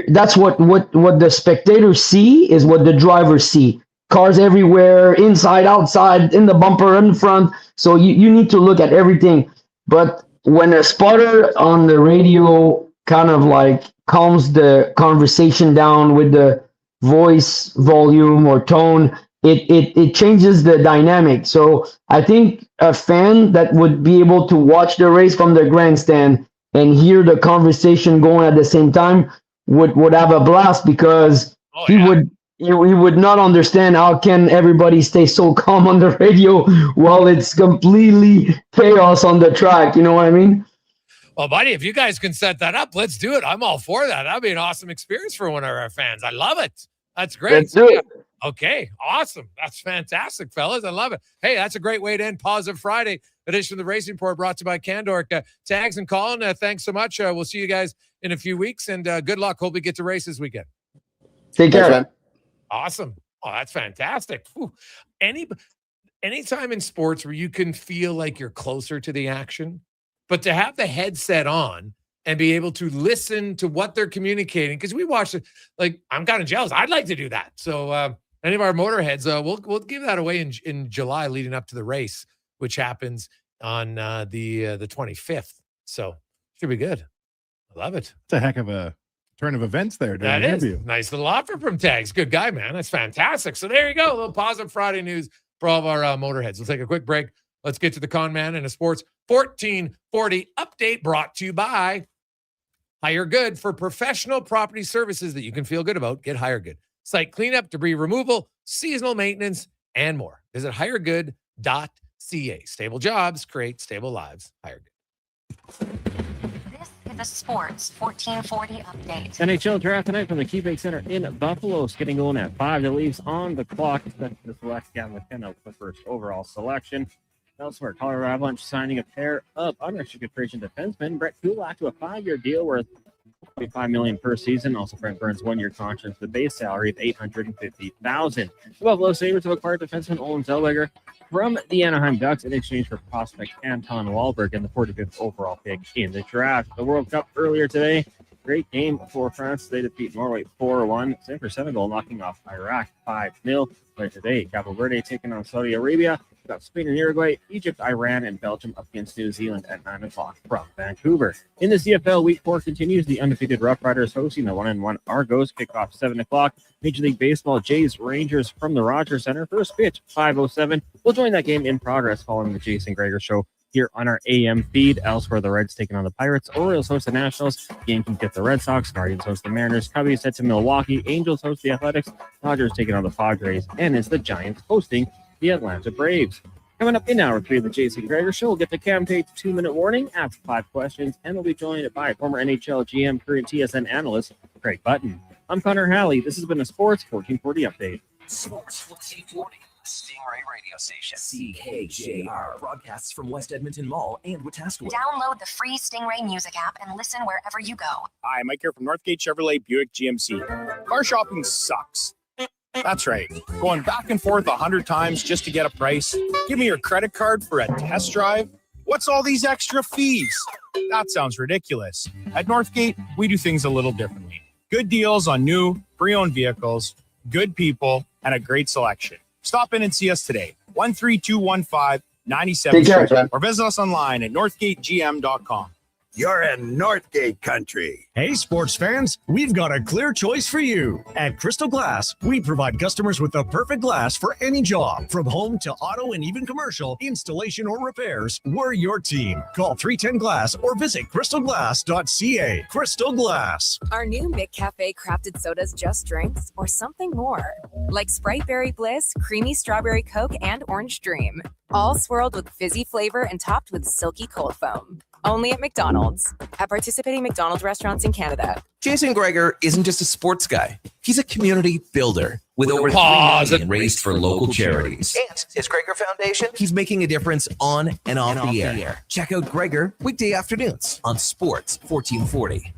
that's what the spectators see is what the drivers see. Cars everywhere, inside, outside, in the bumper, in front. So you need to look at everything. But when a spotter on the radio kind of like calms the conversation down with the voice volume or tone, it changes the dynamic. So I think a fan that would be able to watch the race from the grandstand and hear the conversation going at the same time would have a blast, because he would not understand how can everybody stay so calm on the radio while it's completely chaos on the track. You know what I mean? Well, buddy, if you guys can set that up, let's do it. I'm all for that. That'd be an awesome experience for one of our fans. I love it. That's great. Let's do it. Okay, awesome. That's fantastic, fellas. I love it. Hey, that's a great way to end Positive Friday edition of the Racing Report, brought to you by CanTorque. Tags and Colin, thanks so much. We'll see you guys in a few weeks, and good luck. Hope we get to race this weekend. Take care. Thanks, man. Awesome. Oh, that's fantastic. Whew. Anytime in sports where you can feel like you're closer to the action, but to have the headset on and be able to listen to what they're communicating, because we watched it, like, I'm kind of jealous. I'd like to do that. So any of our motorheads, we'll give that away in July leading up to the race, which happens on the 25th. So should be good. I love it. It's a heck of a turn of events there. That is nice little offer from Tags. Good guy, man. That's fantastic. So there you go. A little Positive Friday news for all of our motorheads. We'll take a quick break. Let's get to the con man and a sports 1440 update brought to you by Hire Good. For professional property services that you can feel good about, get Hire Good. Site cleanup, debris removal, seasonal maintenance, and more. Visit hiregood.ca. Stable jobs create stable lives. Hire Good. This is the Sports 1440 update. NHL Draft tonight from the KeyBank Center in Buffalo. It's getting going at 5. The Leafs on the clock. Expected to select Gavin McKenna with the first overall selection. Elsewhere, Colorado Avalanche signing a pair of unrestricted free agent defensemen. Brett Kulak to a 5-year deal worth $5 million per season. Also, Brent Burns 1-year contract with a base salary of $850,000. The Buffalo Sabres have acquired defenseman Olin Zellweger from the Anaheim Ducks in exchange for prospect Anton Wahlberg and the 45th overall pick in the draft. The World Cup earlier today. Great game for France. They defeat Norway 4-1. Same for Senegal, knocking off Iraq 5-0. Later today, Cabo Verde taking on Saudi Arabia. We've got Spain and Uruguay, Egypt, Iran, and Belgium up against New Zealand at 9 o'clock from Vancouver. In the CFL, Week 4 continues. The undefeated Rough Riders hosting the 1-1 Argos. Kickoff 7 o'clock. Major League Baseball, Jays, Rangers from the Rogers Center. First pitch, 5:07. We'll join that game in progress following the Jason Gregor Show here on our AM feed. Elsewhere, the Reds taking on the Pirates. Orioles host the Nationals. Yankees get the Red Sox. Guardians host the Mariners. Cubbies head to Milwaukee. Angels host the Athletics. Dodgers taking on the Padres. And it's the Giants hosting the Atlanta Braves. Coming up in hour 3 of the Jason Gregor Show, we'll get to Cam Tate's 2-minute warning, ask 5 questions, and we'll be joined by former NHL GM, current TSN analyst, Craig Button. I'm Connor Halley. This has been a Sports 1440 update. Sports 1440, Stingray Radio Station. CKJR broadcasts from West Edmonton Mall and Wetaskiwin. Download the free Stingray music app and listen wherever you go. Hi, Mike here from Northgate Chevrolet Buick GMC. Car shopping sucks. That's right. Going back and forth 100 times just to get a price. Give me your credit card for a test drive. What's all these extra fees? That sounds ridiculous. At Northgate, we do things a little differently. Good deals on new, pre-owned vehicles, good people, and a great selection. Stop in and see us today. 13215 97th Street, or visit us online at northgategm.com. You're in Northgate country. Hey, sports fans, we've got a clear choice for you. At Crystal Glass, we provide customers with the perfect glass for any job. From home to auto and even commercial, installation or repairs, we're your team. Call 310 Glass or visit crystalglass.ca. Crystal Glass. Our new McCafe crafted sodas just drinks or something more. Like Sprite Berry Bliss, Creamy Strawberry Coke, and Orange Dream. All swirled with fizzy flavor and topped with silky cold foam. Only at McDonald's. At participating McDonald's restaurants in Canada. Jason Gregor isn't just a sports guy. He's a community builder with over $3 million raised for local charities. And his Gregor Foundation, he's making a difference on and off the air. Check out Gregor weekday afternoons on Sports 1440.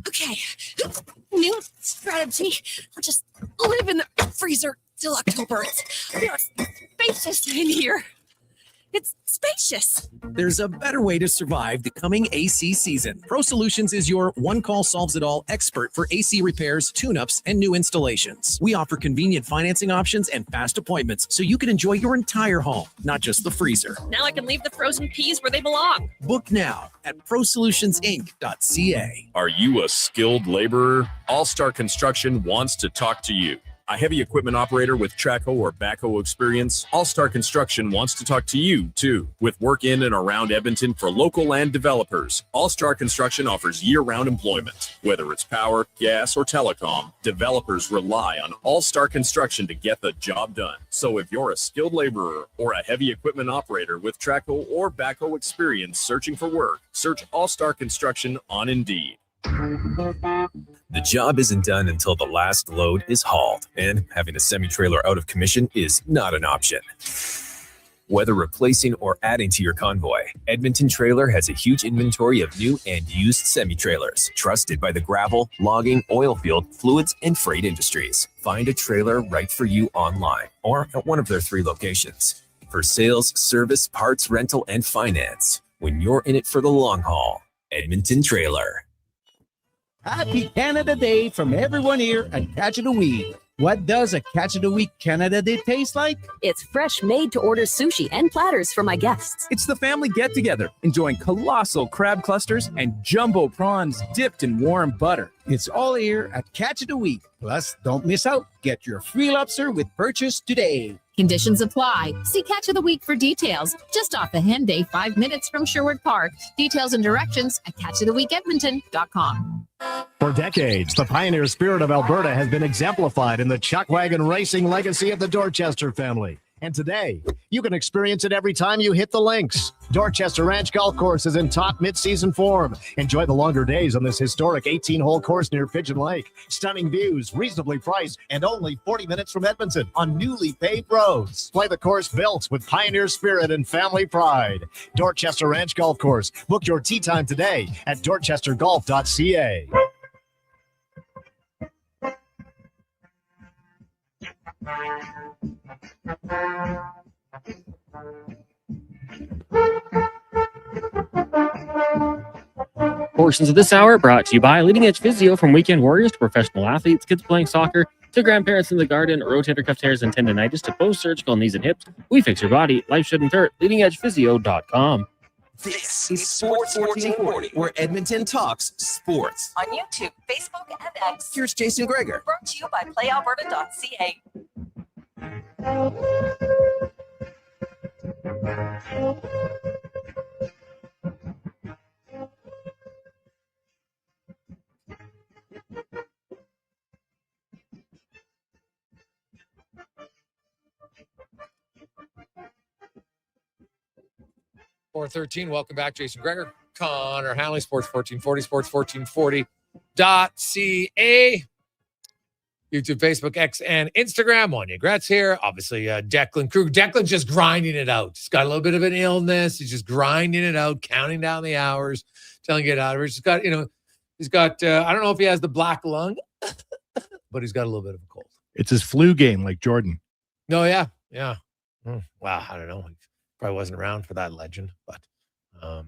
Okay, new strategy. I'll just live in the freezer till October. It's spacious in here. It's spacious. There's a better way to survive the coming AC season. Pro Solutions is your one-call solves-it-all expert for AC repairs, tune-ups, and new installations. We offer convenient financing options and fast appointments so you can enjoy your entire home, not just the freezer. Now I can leave the frozen peas where they belong. Book now at ProSolutionsInc.ca. Are you a skilled laborer? All-Star Construction wants to talk to you. A heavy equipment operator with Traco or backhoe experience? All-Star Construction wants to talk to you, too. With work in and around Edmonton for local land developers, All-Star Construction offers year-round employment. Whether it's power, gas, or telecom, developers rely on All-Star Construction to get the job done. So if you're a skilled laborer or a heavy equipment operator with Traco or backhoe experience searching for work, search All-Star Construction on Indeed. The job isn't done until the last load is hauled, and having a semi-trailer out of commission is not an option. Whether replacing or adding to your convoy, Edmonton Trailer has a huge inventory of new and used semi-trailers, trusted by the gravel, logging, oil field, fluids, and freight industries. Find a trailer right for you online or at one of their 3 locations. For sales, service, parts, rental, and finance, when you're in it for the long haul, Edmonton Trailer. Happy Canada Day from everyone here at Catch of the Week. What does a Catch of the Week Canada Day taste like? It's fresh made-to-order sushi and platters for my guests. It's the family get-together, enjoying colossal crab clusters and jumbo prawns dipped in warm butter. It's all here at Catch of the Week. Plus, don't miss out. Get your free lobster with purchase today. Conditions apply. See Catch of the Week for details. Just off the Henday, 5 minutes from Sherwood Park. Details and directions at catchoftheweekedmonton.com. For decades, the pioneer spirit of Alberta has been exemplified in the chuck wagon racing legacy of the Dorchester family. And today, you can experience it every time you hit the links. Dorchester Ranch Golf Course is in top mid-season form. Enjoy the longer days on this historic 18-hole course near Pigeon Lake. Stunning views, reasonably priced, and only 40 minutes from Edmonton on newly paved roads. Play the course built with pioneer spirit and family pride. Dorchester Ranch Golf Course. Book your tee time today at dorchestergolf.ca. Portions of this hour brought to you by Leading Edge Physio, from weekend warriors to professional athletes, kids playing soccer, to grandparents in the garden, rotator cuff tears and tendonitis to post-surgical knees and hips. We fix your body. Life shouldn't hurt. LeadingEdgePhysio.com. This is Sports 1440, where Edmonton talks sports. On YouTube, Facebook, and X. Here's Jason Gregor. Brought to you by PlayAlberta.ca. .413. Welcome back, Jason Gregor, Connor Hanley, Sports 1440, sports1440.ca. YouTube, Facebook, X, and Instagram. Wanye Gretz here. Obviously, Declan Kruger. Declan's just grinding it out. He's got a little bit of an illness. He's just grinding it out, counting down the hours, telling you get out of it. He's got, I don't know if he has the black lung, but he's got a little bit of a cold. It's his flu game, like Jordan. No, yeah. Wow, I don't know. He probably wasn't around for that legend, but that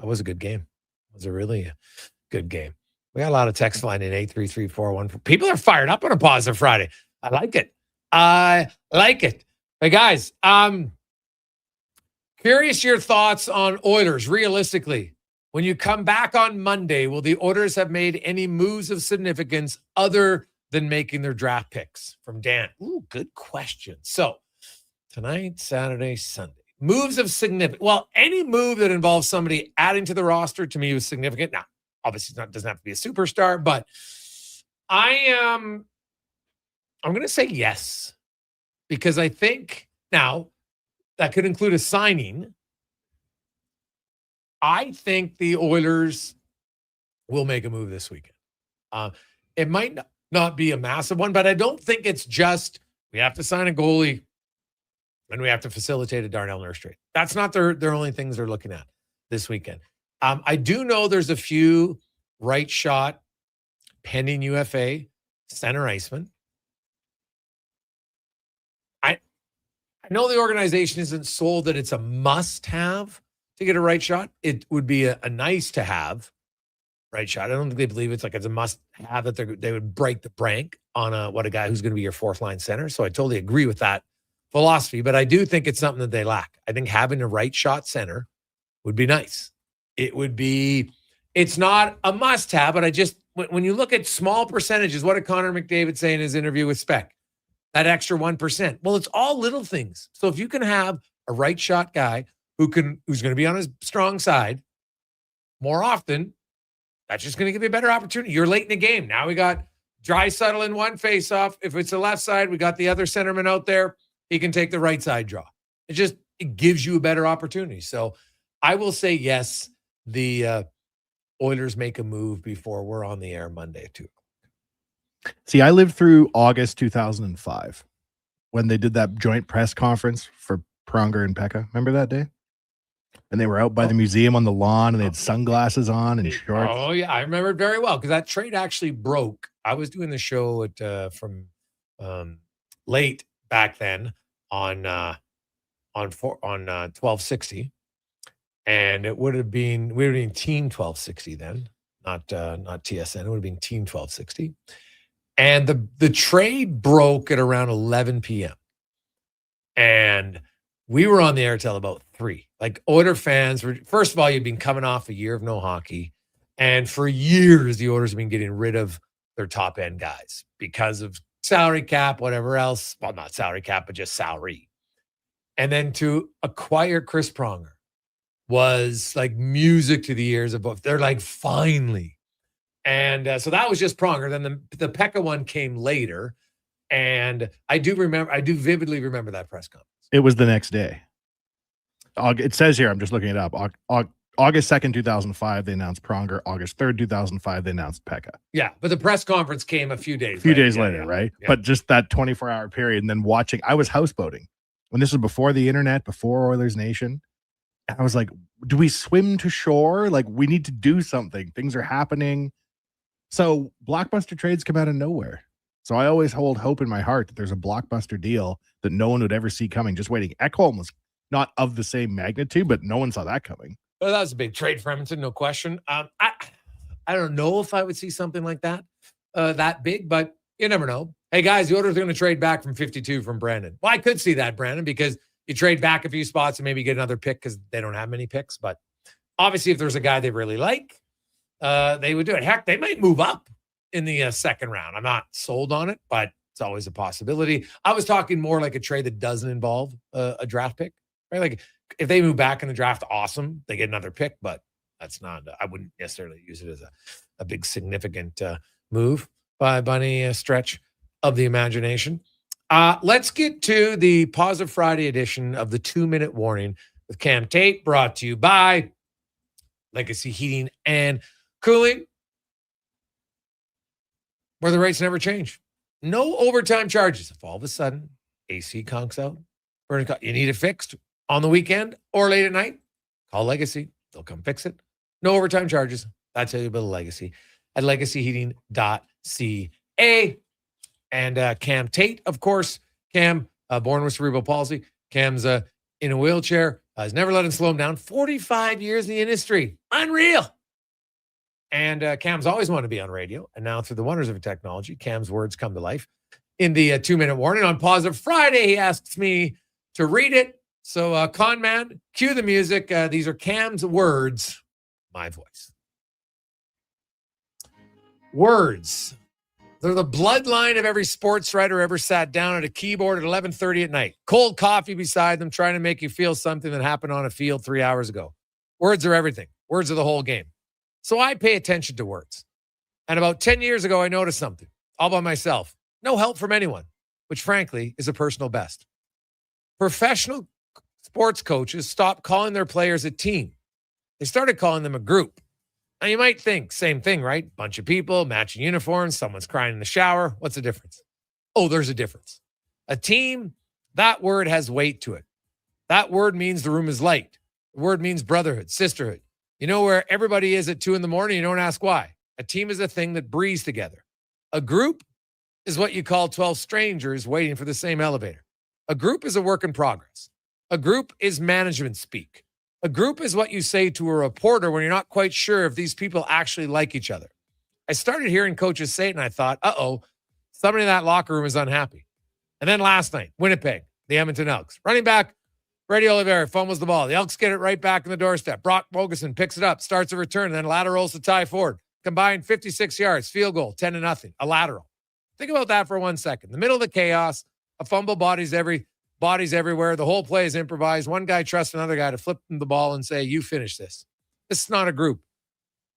was a good game. It was a really good game. We got a lot of text line in 833-414. People are fired up on a positive Friday. I like it. Hey, guys, curious your thoughts on Oilers. Realistically, when you come back on Monday, will the Oilers have made any moves of significance other than making their draft picks? From Dan. Ooh, good question. So, tonight, Saturday, Sunday. Moves of significance. Well, any move that involves somebody adding to the roster to me was significant. Now, obviously, doesn't have to be a superstar, but I'm going to say yes, because I think now that could include a signing. I think the Oilers will make a move this weekend. It might not be a massive one, but I don't think it's just we have to sign a goalie and we have to facilitate a Darnell Nurse trade. That's not their only things they're looking at this weekend. I do know there's a few right shot pending UFA center iceman. I know the organization isn't sold that it's a must-have to get a right shot. It would be a nice to have right shot. I don't think they believe it's a must-have that they would break the bank on a guy who's going to be your fourth line center. So I totally agree with that philosophy, but I do think it's something that they lack. I think having a right shot center would be nice. It's not a must-have, but when you look at small percentages, what did Connor McDavid say in his interview with Speck? That extra 1%. Well, it's all little things. So if you can have a right shot guy who's going to be on his strong side more often, that's just going to give you a better opportunity. You're late in the game. Now we got Draisaitl in one face-off. If it's the left side, we got the other centerman out there. He can take the right side draw. It gives you a better opportunity. So I will say yes, the Oilers make a move before we're on the air Monday at 2:00. See, I lived through August 2005 when they did that joint press conference for Pronger and Pekka. Remember that day? And they were out by the museum on the lawn and they had sunglasses on and shorts. Oh, yeah. I remember it very well because that trade actually broke. I was doing the show from late back then on 1260. And we would have been Team 1260 then, not TSN. It would have been Team 1260. And the trade broke at around 11 p.m. And we were on the air till about 3. Like, Oiler fans were, first of all, you'd been coming off a year of no hockey. And for years, the Oilers have been getting rid of their top end guys because of salary cap, whatever else. Well, not salary cap, but just salary. And then to acquire Chris Pronger was like music to the ears of both. They're like, finally. And so that was just Pronger. Then the Pekka one came later. And I do vividly remember that press conference. It was the next day. It says here, I'm just looking it up. August 2nd, 2005, they announced Pronger. August 3rd, 2005, they announced Pekka. Yeah, but the press conference came a few days later, right? Yeah. But just that 24-hour period, and then watching, I was houseboating when this was before the internet, before Oilers Nation. I was like, do we swim to shore? Like, we need to do something. Things are happening. So blockbuster trades come out of nowhere. So I always hold hope in my heart that there's a blockbuster deal that no one would ever see coming. Just waiting. Ekholm was not of the same magnitude, but no one saw that coming. Well, that was a big trade for Edmonton, no question. I don't know if I would see something like that, that big, but you never know. Hey, guys, the Oilers are going to trade back from 52 from Brandon. Well, I could see that, Brandon, because you trade back a few spots and maybe get another pick because they don't have many picks. But obviously, if there's a guy they really like, they would do it. Heck, they might move up in the second round. I'm not sold on it, but it's always a possibility. I was talking more like a trade that doesn't involve a draft pick, right? Like if they move back in the draft, awesome. They get another pick, but that's not, I wouldn't necessarily use it as a big significant move by any stretch of the imagination. Let's get to the Positive Friday edition of the 2-Minute Warning with Cam Tate, brought to you by Legacy Heating and Cooling, where the rates never change. No overtime charges. If all of a sudden AC conks out, you need it fixed on the weekend or late at night, call Legacy. They'll come fix it. No overtime charges. That's how you build a legacy at legacyheating.ca. And Cam Tate, of course. Cam, born with cerebral palsy. Cam's in a wheelchair. Has never let him slow him down. 45 years in the industry. Unreal. And Cam's always wanted to be on radio. And now through the wonders of technology, Cam's words come to life. In the 2-Minute Warning on Positive Friday, he asks me to read it. So, con man, cue the music. These are Cam's words, my voice. Words. They're the bloodline of every sports writer ever sat down at a keyboard at 11:30 at night. Cold coffee beside them, trying to make you feel something that happened on a field 3 hours ago. Words are everything. Words are the whole game. So I pay attention to words. And about 10 years ago, I noticed something all by myself. No help from anyone, which frankly is a personal best. Professional sports coaches stopped calling their players a team. They started calling them a group. Now you might think, same thing, right? Bunch of people, matching uniforms, someone's crying in the shower. What's the difference? Oh, there's a difference. A team, that word has weight to it. That word means the room is light. The word means brotherhood, sisterhood. You know where everybody is at 2 a.m, you don't ask why. A team is a thing that breathes together. A group is what you call 12 strangers waiting for the same elevator. A group is a work in progress. A group is management speak. A group is what you say to a reporter when you're not quite sure if these people actually like each other. I started hearing coaches say it, and I thought, somebody in that locker room is unhappy. And then last night, Winnipeg, the Edmonton Elks. Running back, Brady Oliveira fumbles the ball. The Elks get it right back in the doorstep. Brock Boguson picks it up, starts a return, and then laterals to Ty Ford. Combined 56 yards, field goal, 10-0, a lateral. Think about that for 1 second. In the middle of the chaos, a fumble, bodies everywhere. The whole play is improvised. One guy trusts another guy to flip them the ball and say, you finish this. This is not a group.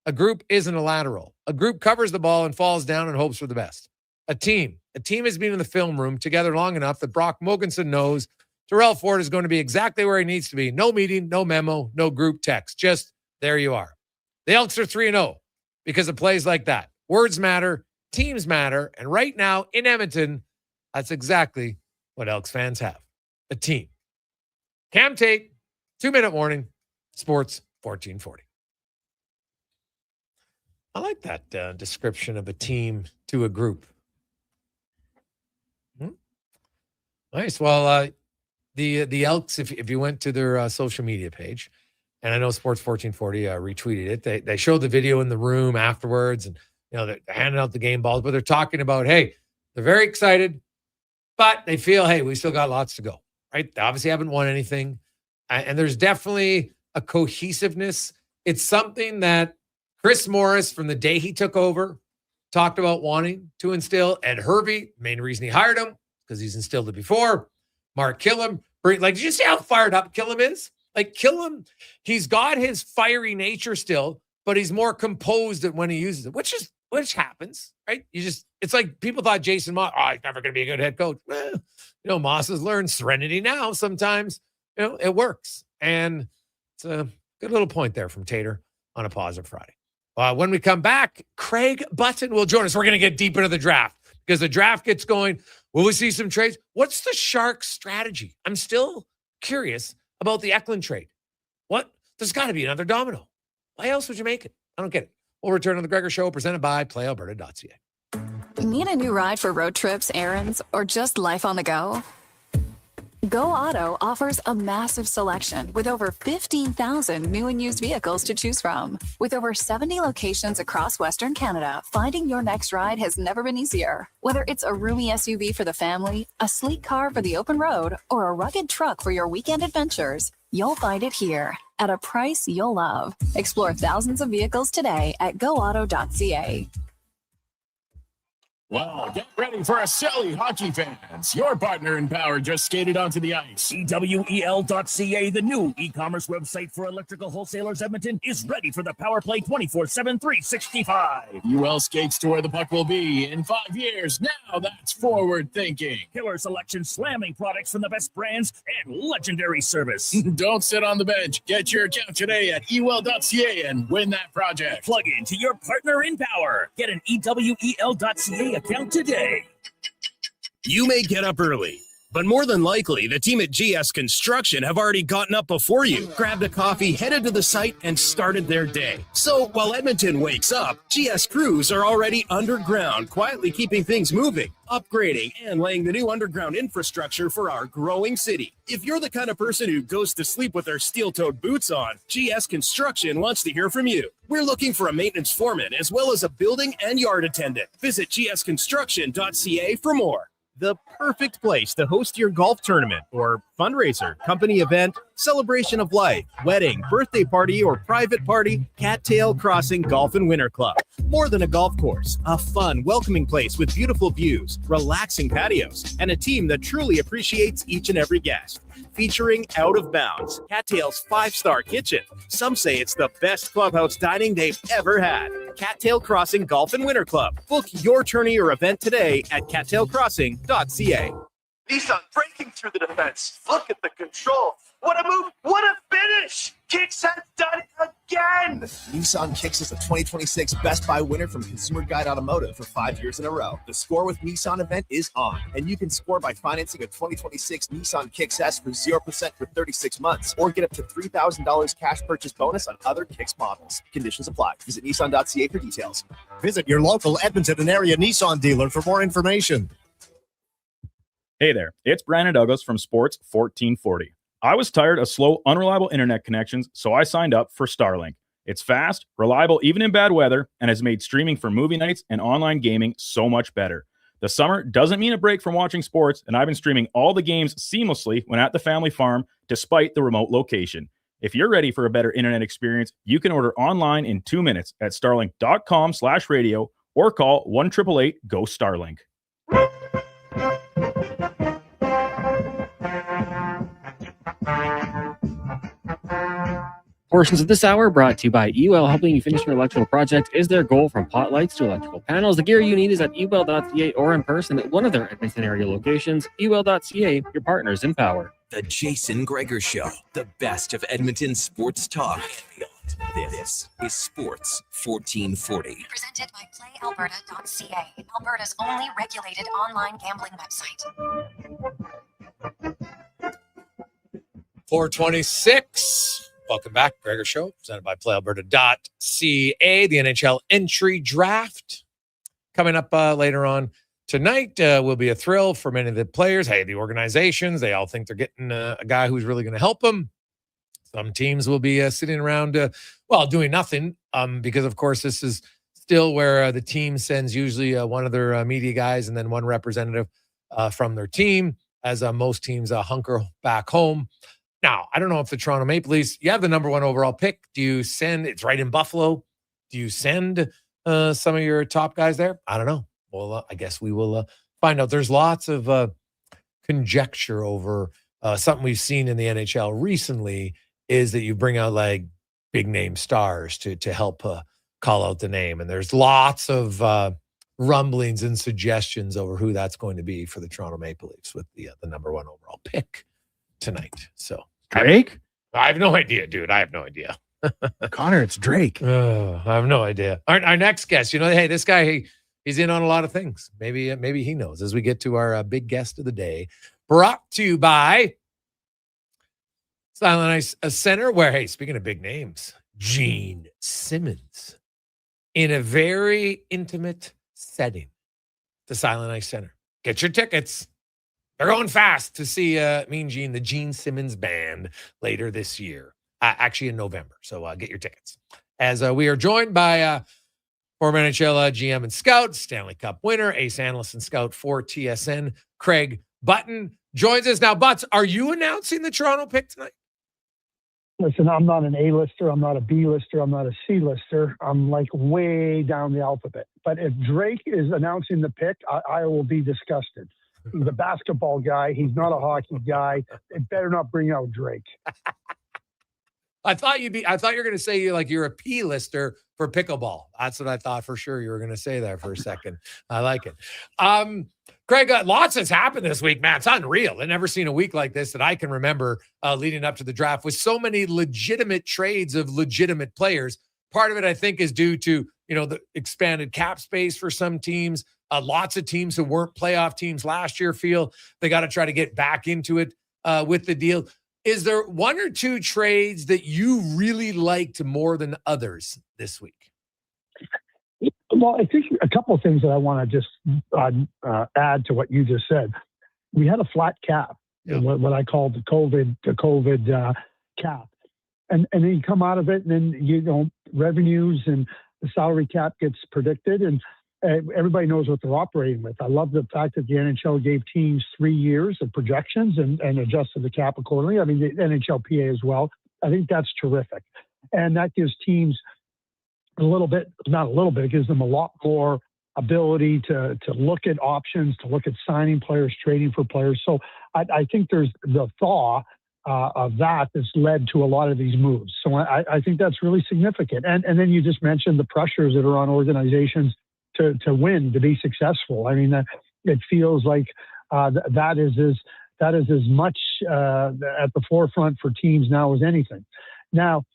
A group isn't a lateral. A group covers the ball and falls down and hopes for the best. A team has been in the film room together long enough that Brock Mogensen knows Darnell Ford is going to be exactly where he needs to be. No meeting, no memo, no group text. Just there you are. The Elks are 3-0 because of plays like that. Words matter, teams matter, and right now in Edmonton, that's exactly what Elks fans have. A team. Cam Tate, 2-Minute Warning, Sports 1440. I like that description of a team to a group. Nice. Well, the Elks, if you went to their social media page, and I know Sports 1440 retweeted it, they showed the video in the room afterwards, and they're handing out the game balls, but they're talking about, hey, they're very excited, but they feel, hey, we still got lots to go. Right? They obviously haven't won anything. And there's definitely a cohesiveness. It's something that Chris Morris, from the day he took over, talked about wanting to instill. Ed Hervey, main reason he hired him, because he's instilled it before. Mark Killam, Like, did you see how fired up Killam is? Like, Killam, he's got his fiery nature still, but he's more composed when he uses it, which happens, right? It's like people thought Jason Moss, he's never going to be a good head coach. Well, Moss has learned serenity now. Sometimes, it works. And it's a good little point there from Tater on a Positive Friday. When we come back, Craig Button will join us. We're going to get deep into the draft because the draft gets going. Will we see some trades? What's the Sharks' strategy? I'm still curious about the Eklund trade. There's got to be another domino. Why else would you make it? I don't get it. We'll return on the Gregor Show, presented by PlayAlberta.ca. Need a new ride for road trips, errands, or just life on the go? Go Auto offers a massive selection with over 15,000 new and used vehicles to choose from. With over 70 locations across Western Canada, finding your next ride has never been easier. Whether it's a roomy SUV for the family, a sleek car for the open road, or a rugged truck for your weekend adventures, you'll find it here at a price you'll love. Explore thousands of vehicles today at goauto.ca. Well, get ready for a silly hockey fans. Your partner in power just skated onto the ice. EWEL.ca, the new e-commerce website for electrical wholesalers Edmonton, is ready for the power play 24/7, 365. UL skates to where the puck will be in 5 years. Now that's forward thinking. Killer selection, slamming products from the best brands, and legendary service. Don't sit on the bench. Get your account today at EWEL.ca and win that project. Plug into your partner in power. Get an EWEL.ca account today. You may get up early, but more than likely, the team at GS Construction have already gotten up before you, grabbed a coffee, headed to the site, and started their day. So while Edmonton wakes up, GS crews are already underground, quietly keeping things moving, upgrading, and laying the new underground infrastructure for our growing city. If you're the kind of person who goes to sleep with their steel-toed boots on, GS Construction wants to hear from you. We're looking for a maintenance foreman as well as a building and yard attendant. Visit gsconstruction.ca for more. The perfect place to host your golf tournament or fundraiser, company event, celebration of life, wedding, birthday party, or private party. Cattail Crossing Golf and Winter Club. More than a golf course, a fun, welcoming place with beautiful views, relaxing patios, and a team that truly appreciates each and every guest. Featuring Out of Bounds, Cattail's 5-star kitchen. Some say it's the best clubhouse dining they've ever had. Cattail Crossing Golf and Winter Club. Book your tourney or event today at cattailcrossing.ca. Nissan breaking through the defense. Look at the control. What a move. What a finish. Kicks has done it again. Nissan Kicks is the 2026 Best Buy winner from Consumer Guide Automotive for 5 years in a row. The Score with Nissan event is on, and you can score by financing a 2026 Nissan Kicks S for 0% for 36 months, or get up to $3,000 cash purchase bonus on other Kicks models. Conditions apply. Visit Nissan.ca for details. Visit your local Edmonton and area Nissan dealer for more information. Hey there, it's Brandon Douglas from Sports 1440. I was tired of slow, unreliable internet connections, so I signed up for Starlink. It's fast, reliable even in bad weather, and has made streaming for movie nights and online gaming so much better. The summer doesn't mean a break from watching sports, and I've been streaming all the games seamlessly when at the family farm, despite the remote location. If you're ready for a better internet experience, you can order online in 2 minutes at starlink.com/radio or call 1-888-GO-STARLINK. Portions of this hour brought to you by EWEL, helping you finish your electrical project is their goal, from pot lights to electrical panels. The gear you need is at ewel.ca or in person at one of their Edmonton area locations. ewel.ca, your partners in power. The Jason Gregor Show, the best of Edmonton sports talk. This is Sports 1440. Presented by PlayAlberta.ca, Alberta's only regulated online gambling website. 426. Welcome back, Gregor Show, presented by PlayAlberta.ca. The NHL entry draft coming up later on tonight will be a thrill for many of the players. Hey, the organizations, they all think they're getting a guy who's really going to help them. Some teams will be sitting around, doing nothing because, of course, this is still where the team sends usually one of their media guys and then one representative from their team, as most teams hunker back home. Now, I don't know if the Toronto Maple Leafs, you have the number 1 overall pick. Do you send, it's right in Buffalo, do you send some of your top guys there? I don't know. Well, I guess we will find out. There's lots of conjecture over something we've seen in the NHL recently is that you bring out like big name stars to help call out the name. And there's lots of rumblings and suggestions over who that's going to be for the Toronto Maple Leafs with the number 1 overall pick tonight. So Drake? I have no idea, dude. I have no idea. Connor, it's Drake. I have no idea. Our next guest, hey, this guy, he's in on a lot of things. Maybe he knows as we get to our big guest of the day, brought to you by Silent Ice Center, where, hey, speaking of big names, Gene Simmons in a very intimate setting, the Silent Ice Center. Get your tickets. They're going fast to see Mean Gene, the Gene Simmons Band, later this year, actually in November. So get your tickets. As we are joined by former NHL GM and scout, Stanley Cup winner, ace analyst and scout for TSN, Craig Button, joins us. Now, Butts, are you announcing the Toronto pick tonight? Listen, I'm not an A-lister. I'm not a B-lister. I'm not a C-lister. I'm like way down the alphabet. But if Drake is announcing the pick, I will be disgusted. He's a basketball guy. He's not a hockey guy. It better not bring out Drake. I thought you were going to say you're a P-lister for pickleball. That's what I thought for sure you were going to say there for a second. I like it. Craig, lots has happened this week, man. It's unreal. I've never seen a week like this that I can remember leading up to the draft with so many legitimate trades of legitimate players. Part of it, I think, is due to, the expanded cap space for some teams. Lots of teams who weren't playoff teams last year feel they got to try to get back into it with the deal. Is there one or two trades that you really liked more than others this week? Well, I think a couple of things that I want to just add to what you just said. We had a flat cap, what I call the COVID cap. And then you come out of it, and then, revenues and the salary cap gets predicted, and everybody knows what they're operating with. I love the fact that the NHL gave teams 3 years of projections and adjusted the cap accordingly. I mean, the NHLPA as well. I think that's terrific. And that gives teams it gives them a lot more ability to look at options, to look at signing players, trading for players. So I think there's the thaw of that that's led to a lot of these moves. So I think that's really significant. And then you just mentioned the pressures that are on organizations to win, to be successful. I mean, it feels like that is as much at the forefront for teams now as anything. Now,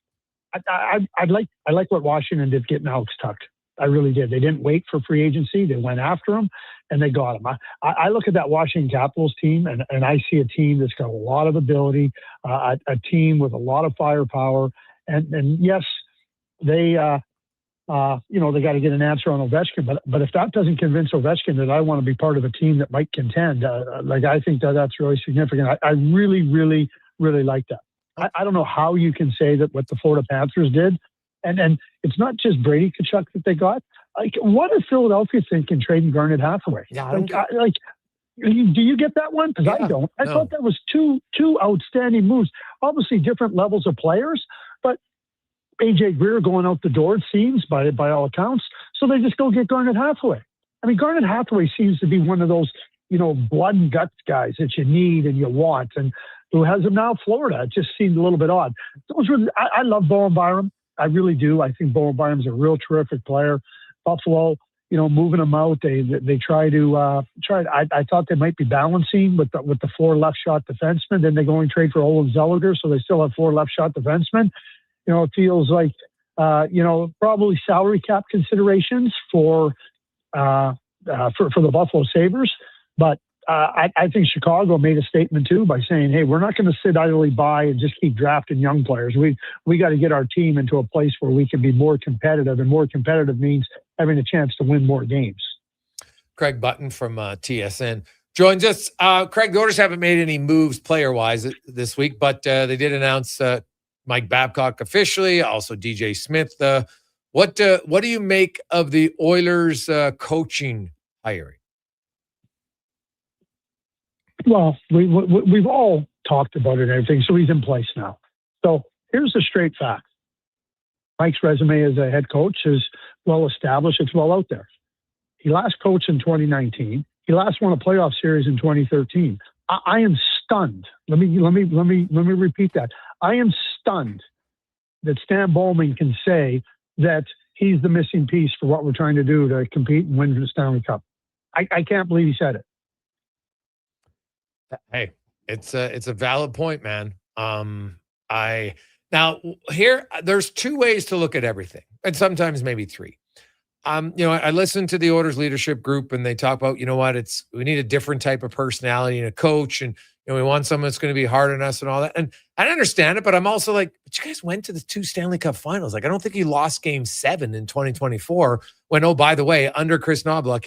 I like what Washington did getting Alex Tuch. I really did. They didn't wait for free agency. They went after him, and they got him. I look at that Washington Capitals team, and I see a team that's got a lot of ability, a team with a lot of firepower. And yes, they got to get an answer on Ovechkin. But if that doesn't convince Ovechkin that I want to be part of a team that might contend, I think that's really significant. I really, really, really like that. I don't know how you can say that what the Florida Panthers did, and it's not just Brady Tkachuk that they got. Like, what does Philadelphia think in trading Garnet Hathaway? Yeah, do you get that one? Because I don't. I thought that was two outstanding moves. Obviously, different levels of players, but AJ Greer going out the door, it seems, by all accounts. So they just go get Garnet Hathaway. I mean, Garnet Hathaway seems to be one of those, blood and guts guys that you need and you want, and who has him now, Florida. It just seemed a little bit odd. I love Bowen Byram. I really do. I think Bowen Byram's a real terrific player. Buffalo, moving him out, they try to I thought they might be balancing with the 4 left shot defensemen. Then they go and trade for Olin Zellweger, so they still have 4 left shot defensemen. It feels like probably salary cap considerations for the Buffalo Sabres, but I think Chicago made a statement too by saying, "Hey, we're not going to sit idly by and just keep drafting young players. We got to get our team into a place where we can be more competitive, and more competitive means having a chance to win more games." Craig Button from TSN joins us. Craig, the Oilers haven't made any moves player-wise this week, but they did announce Mike Babcock officially, also DJ Smith. What do you make of the Oilers coaching hiring? Well, we've all talked about it and everything, so he's in place now. So here's the straight fact. Mike's resume as a head coach is well established. It's well out there. He last coached in 2019. He last won a playoff series in 2013. I am stunned. Let me repeat that. I am stunned that Stan Bowman can say that he's the missing piece for what we're trying to do to compete and win the Stanley Cup. I can't believe he said it. Hey, it's a valid point, man. Now here, there's two ways to look at everything, and sometimes maybe three. I listened to the Oilers leadership group, and they talk about, we need a different type of personality and a coach, and we want someone that's going to be hard on us and all that. And I understand it, but I'm also like, but you guys went to the 2 Stanley Cup finals. Like, I don't think you lost game 7 in 2024 when, oh, by the way, under Chris Knoblauch,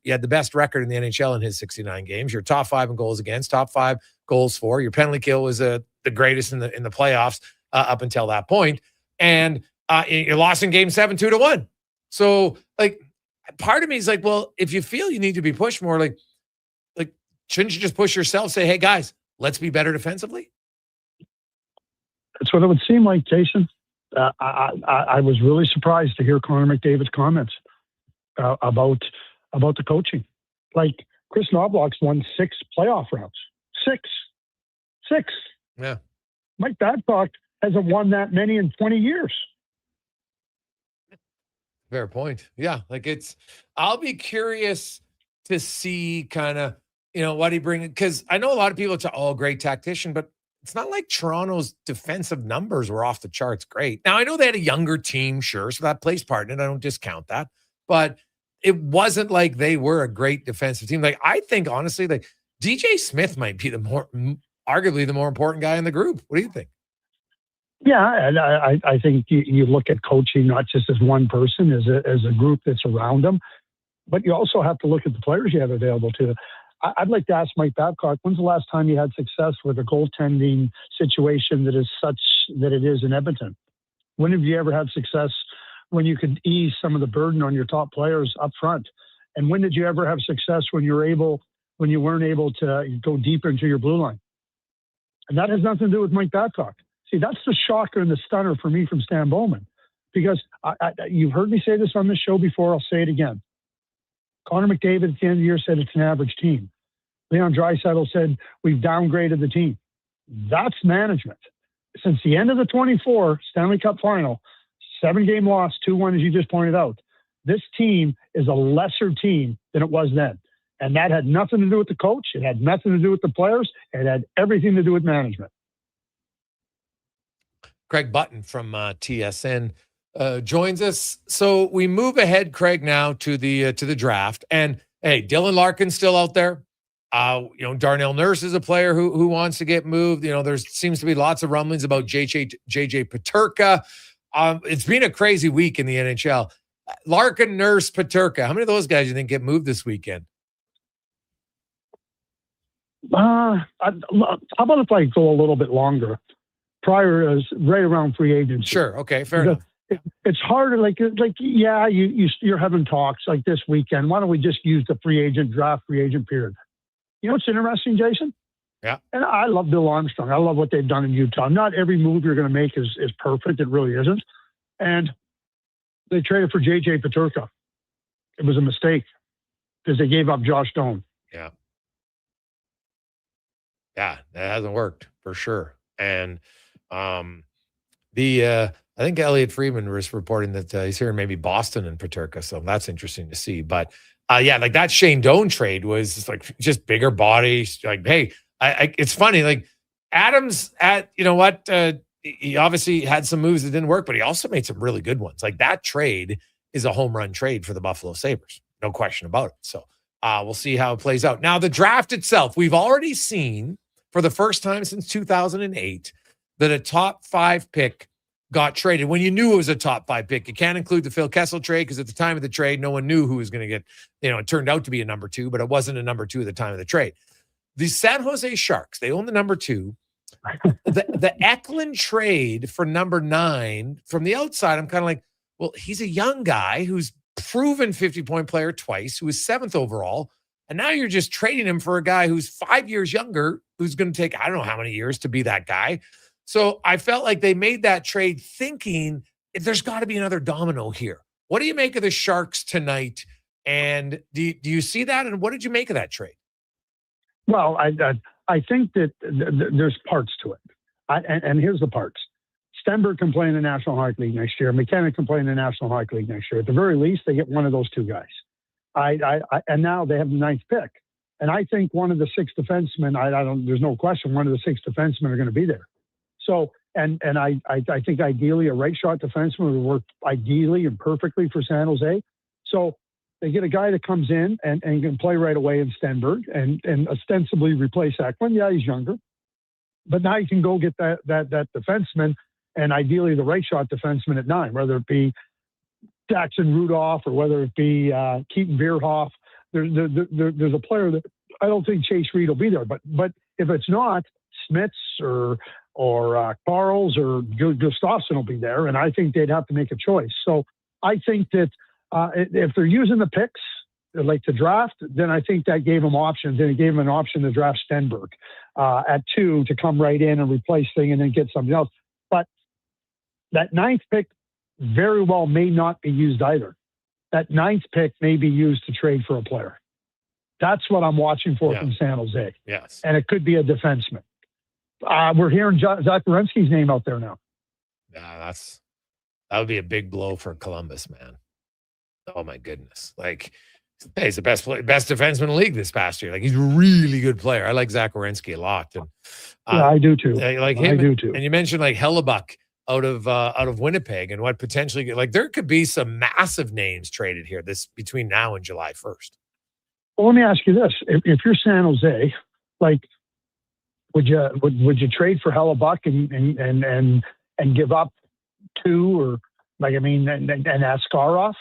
you had the best record in the NHL in his 69 games. You're top 5 in goals against, top 5 goals for. Your penalty kill was the greatest in the playoffs up until that point. And you lost in game 7, 2-1. So, like, part of me is like, well, if you feel you need to be pushed more, like, shouldn't you just push yourself? Say, hey, guys, let's be better defensively? That's what it would seem like, Jason. I was really surprised to hear Connor McDavid's comments about the coaching. Like, Chris Knoblauch's won 6 playoff rounds. 6. Yeah. Mike Babcock hasn't won that many in 20 years. Fair point. Yeah. Like, I'll be curious to see kind of, what he brings, because I know a lot of people say, oh, great tactician, but it's not like Toronto's defensive numbers were off the charts great. Now, I know they had a younger team, sure, so that plays part in it. I don't discount that, but it wasn't like they were a great defensive team. Like, I think, honestly, like, DJ Smith might be arguably the more important guy in the group. What do you think? Yeah, and I think you look at coaching not just as one person, as a group that's around them, but you also have to look at the players you have available to. I'd like to ask Mike Babcock, when's the last time you had success with a goaltending situation that is such that it is in Edmonton? When have you ever had success when you could ease some of the burden on your top players up front? And when did you ever have success when you weren't able to go deeper into your blue line? And that has nothing to do with Mike Babcock. See, that's the shocker and the stunner for me from Stan Bowman, because you've heard me say this on this show before. I'll say it again. Connor McDavid at the end of the year said it's an average team. Leon Draisaitl said we've downgraded the team. That's management. Since the end of the 24 Stanley Cup final, 7-game loss, 2-1, as you just pointed out, this team is a lesser team than it was then. And that had nothing to do with the coach. It had nothing to do with the players. It had everything to do with management. Craig Button from TSN joins us. So we move ahead, Craig, now to the draft. And hey, Dylan Larkin's still out there. Darnell Nurse is a player who wants to get moved. There seems to be lots of rumblings about JJ Peterka. It's been a crazy week in the NHL. Larkin, Nurse, Peterka. How many of those guys do you think get moved this weekend? How about if I go a little bit longer? Prior, right around free agency. Sure. Okay. Fair enough. It's harder. You're having talks like this weekend. Why don't we just use the free agent period? You know what's interesting, Jason? Yeah. And I love Bill Armstrong. I love what they've done in Utah. Not every move you're going to make is perfect. It really isn't. And they traded for JJ Peterka. It was a mistake because they gave up Josh Doan. Yeah. Yeah, that hasn't worked for sure. And I think Elliot Friedman was reporting that he's here in maybe Boston and Peterka, so that's interesting to see. But like that Shane Doan trade was just bigger body. Like, hey, it's funny. Like Adams he obviously had some moves that didn't work, but he also made some really good ones. Like that trade is a home run trade for the Buffalo Sabres, no question about it. So we'll see how it plays out. Now the draft itself, we've already seen for the first time since 2008 that a top 5 pick got traded when you knew it was a top 5 pick. You can't include the Phil Kessel trade because at the time of the trade, no one knew who was going to get, it turned out to be a number 2, but it wasn't a number 2 at the time of the trade. The San Jose Sharks, they own the number 2. The Eklund trade for number 9, from the outside, I'm kind of like, well, he's a young guy who's proven 50-point player twice, who was 7th overall. And now you're just trading him for a guy who's 5 years younger, who's going to take, I don't know how many years to be that guy. So I felt like they made that trade thinking there's got to be another domino here. What do you make of the Sharks tonight? And do you see that? And what did you make of that trade? Well, I think that there's parts to it. And here's the parts. Stenberg can play in the National Hockey League next year. McKenna can play in the National Hockey League next year. At the very least, they get one of those two guys. And now they have the 9th pick. And I think one of the 6 defensemen, there's no question, one of the 6 defensemen are going to be there. So, and I think ideally a right shot defenseman would work ideally and perfectly for San Jose. So they get a guy that comes in and can play right away in Stenberg and ostensibly replace Eklund. Yeah, he's younger. But now you can go get that defenseman and ideally the right shot defenseman at 9, whether it be Jackson Rudolph or whether it be Keaton Bierhoff. There's a player that I don't think Chase Reed will be there. But if it's not, Smits or Carls or Gustafsson will be there, and I think they'd have to make a choice. So I think that if they're using the picks like to draft, then I think that gave them options, and it gave them an option to draft Stenberg at 2 to come right in and replace thing and then get something else. But that 9th pick very well may not be used either. That 9th pick may be used to trade for a player. That's what I'm watching for from San Jose. Yes. And it could be a defenseman. We're hearing Zach Werenski's name out there now. Yeah, that would be a big blow for Columbus, man. Oh my goodness! Like, hey, he's the best defenseman in the league this past year. Like, he's a really good player. I like Zach Werenski a lot. And yeah, I do too. Like him, I do too. And you mentioned like Hellebuck out of Winnipeg, and what potentially like there could be some massive names traded here between now and July 1st. Well, let me ask you this: if you're San Jose, like, would you trade for Hellebuck and give up 2 or like and Askarov?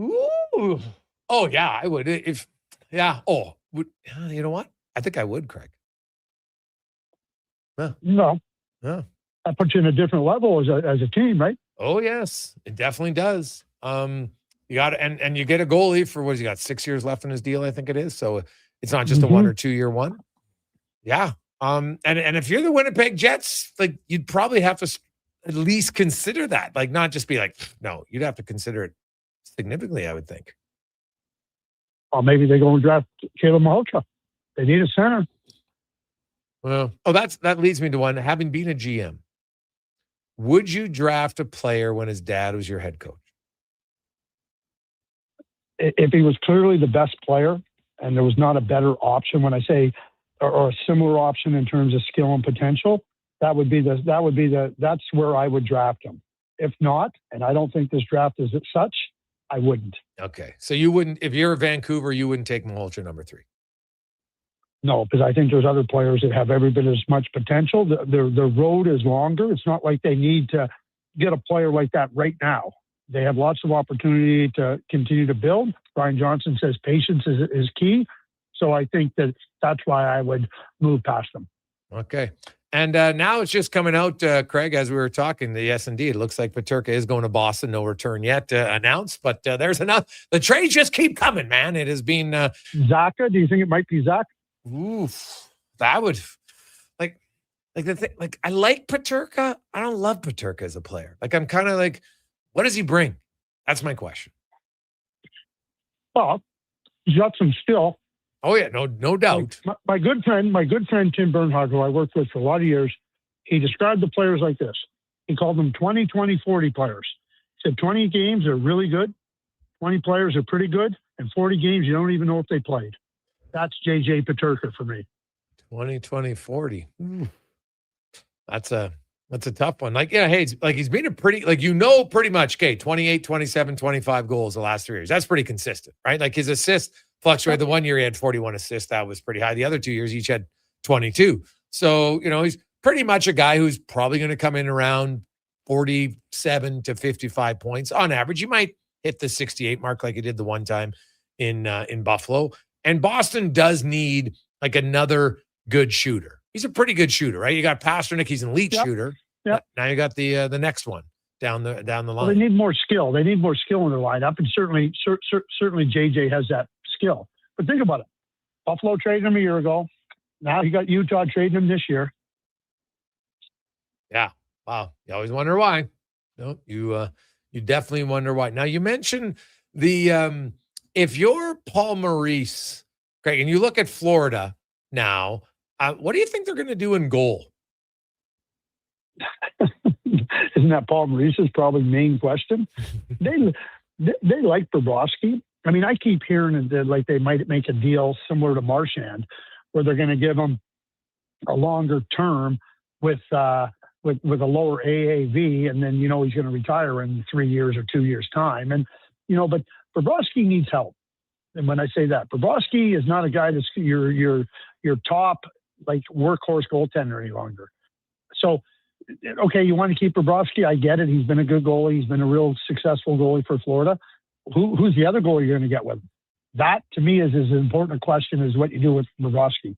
Ooh. Oh yeah, I would. You know what? I think I would, Craig. Yeah. No. Yeah. That puts you in a different level as a team, right? Oh yes, it definitely does. You got and you get a goalie for what has he got 6 years left in his deal, I think it is. So it's not just a 1 or 2 year one. Yeah. And if you're the Winnipeg Jets, like you'd probably have to at least consider that. Like not just be like, no, you'd have to consider it significantly, I would think. Or maybe they go and draft Caleb Malhotra. They need a center. Well, that leads me to one. Having been a GM, would you draft a player when his dad was your head coach? If he was clearly the best player and there was not a better option, when I say or a similar option in terms of skill and potential, that's where I would draft him. If not, and I don't think this draft is as such, I wouldn't. Okay. So you wouldn't, if you're Vancouver, you wouldn't take Malhotra number 3. No, because I think there's other players that have every bit as much potential. Their road is longer. It's not like they need to get a player like that right now. They have lots of opportunity to continue to build. Brian Johnson says patience is key. So I think that's why I would move past them. Okay. And now it's just coming out, Craig, as we were talking, yes, indeed. It looks like Peterka is going to Boston. No return yet announced, but there's enough. The trades just keep coming, man. It has been... Zaka? Do you think it might be Zach? Oof. That would... Like the thing, like, I like Peterka. I don't love Peterka as a player. Like, I'm kind of like, what does he bring? That's my question. Well, he's got some skill. Oh yeah, no doubt. My good friend Tim Bernhard, who I worked with for a lot of years, he described the players like this. He called them 20-20-40 players. He said 20 games are really good, 20 players are pretty good, and 40 games you don't even know if they played. That's JJ Peterka for me. 20-20-40. That's a tough one. Like, yeah, hey, he's been a pretty, pretty much, okay, 28, 27, 25 goals the last 3 years. That's pretty consistent, right? Like his assists fluctuated. The 1 year he had 41 assists. That was pretty high. The other 2 years, each had 22. So, he's pretty much a guy who's probably going to come in around 47 to 55 points on average. You might hit the 68 mark like he did the one time in Buffalo. And Boston does need like another good shooter. He's a pretty good shooter, right? You got Pasternak. He's an elite shooter. Yep. Now you got the next one down the line. Well, they need more skill. They need more skill in their lineup, and certainly JJ has that skill. But think about it: Buffalo traded him a year ago. Now you got Utah trading him this year. Yeah. Wow. You always wonder why. No, you definitely wonder why. Now you mentioned the if you're Paul Maurice, Greg, and you look at Florida now, what do you think they're going to do in goal? Isn't that Paul Maurice's probably main question? They like Bobrovsky. I mean, I keep hearing that like they might make a deal similar to Marchand, where they're going to give him a longer term with a lower AAV, and then he's going to retire in 3 years or 2 years time. And but Bobrovsky needs help. And when I say that, Bobrovsky is not a guy that's your top like workhorse goaltender any longer. So, okay, you want to keep Bobrovsky? I get it. He's been a good goalie. He's been a real successful goalie for Florida. Who's the other goalie you're going to get with him? That, to me, is as important a question as what you do with Bobrovsky.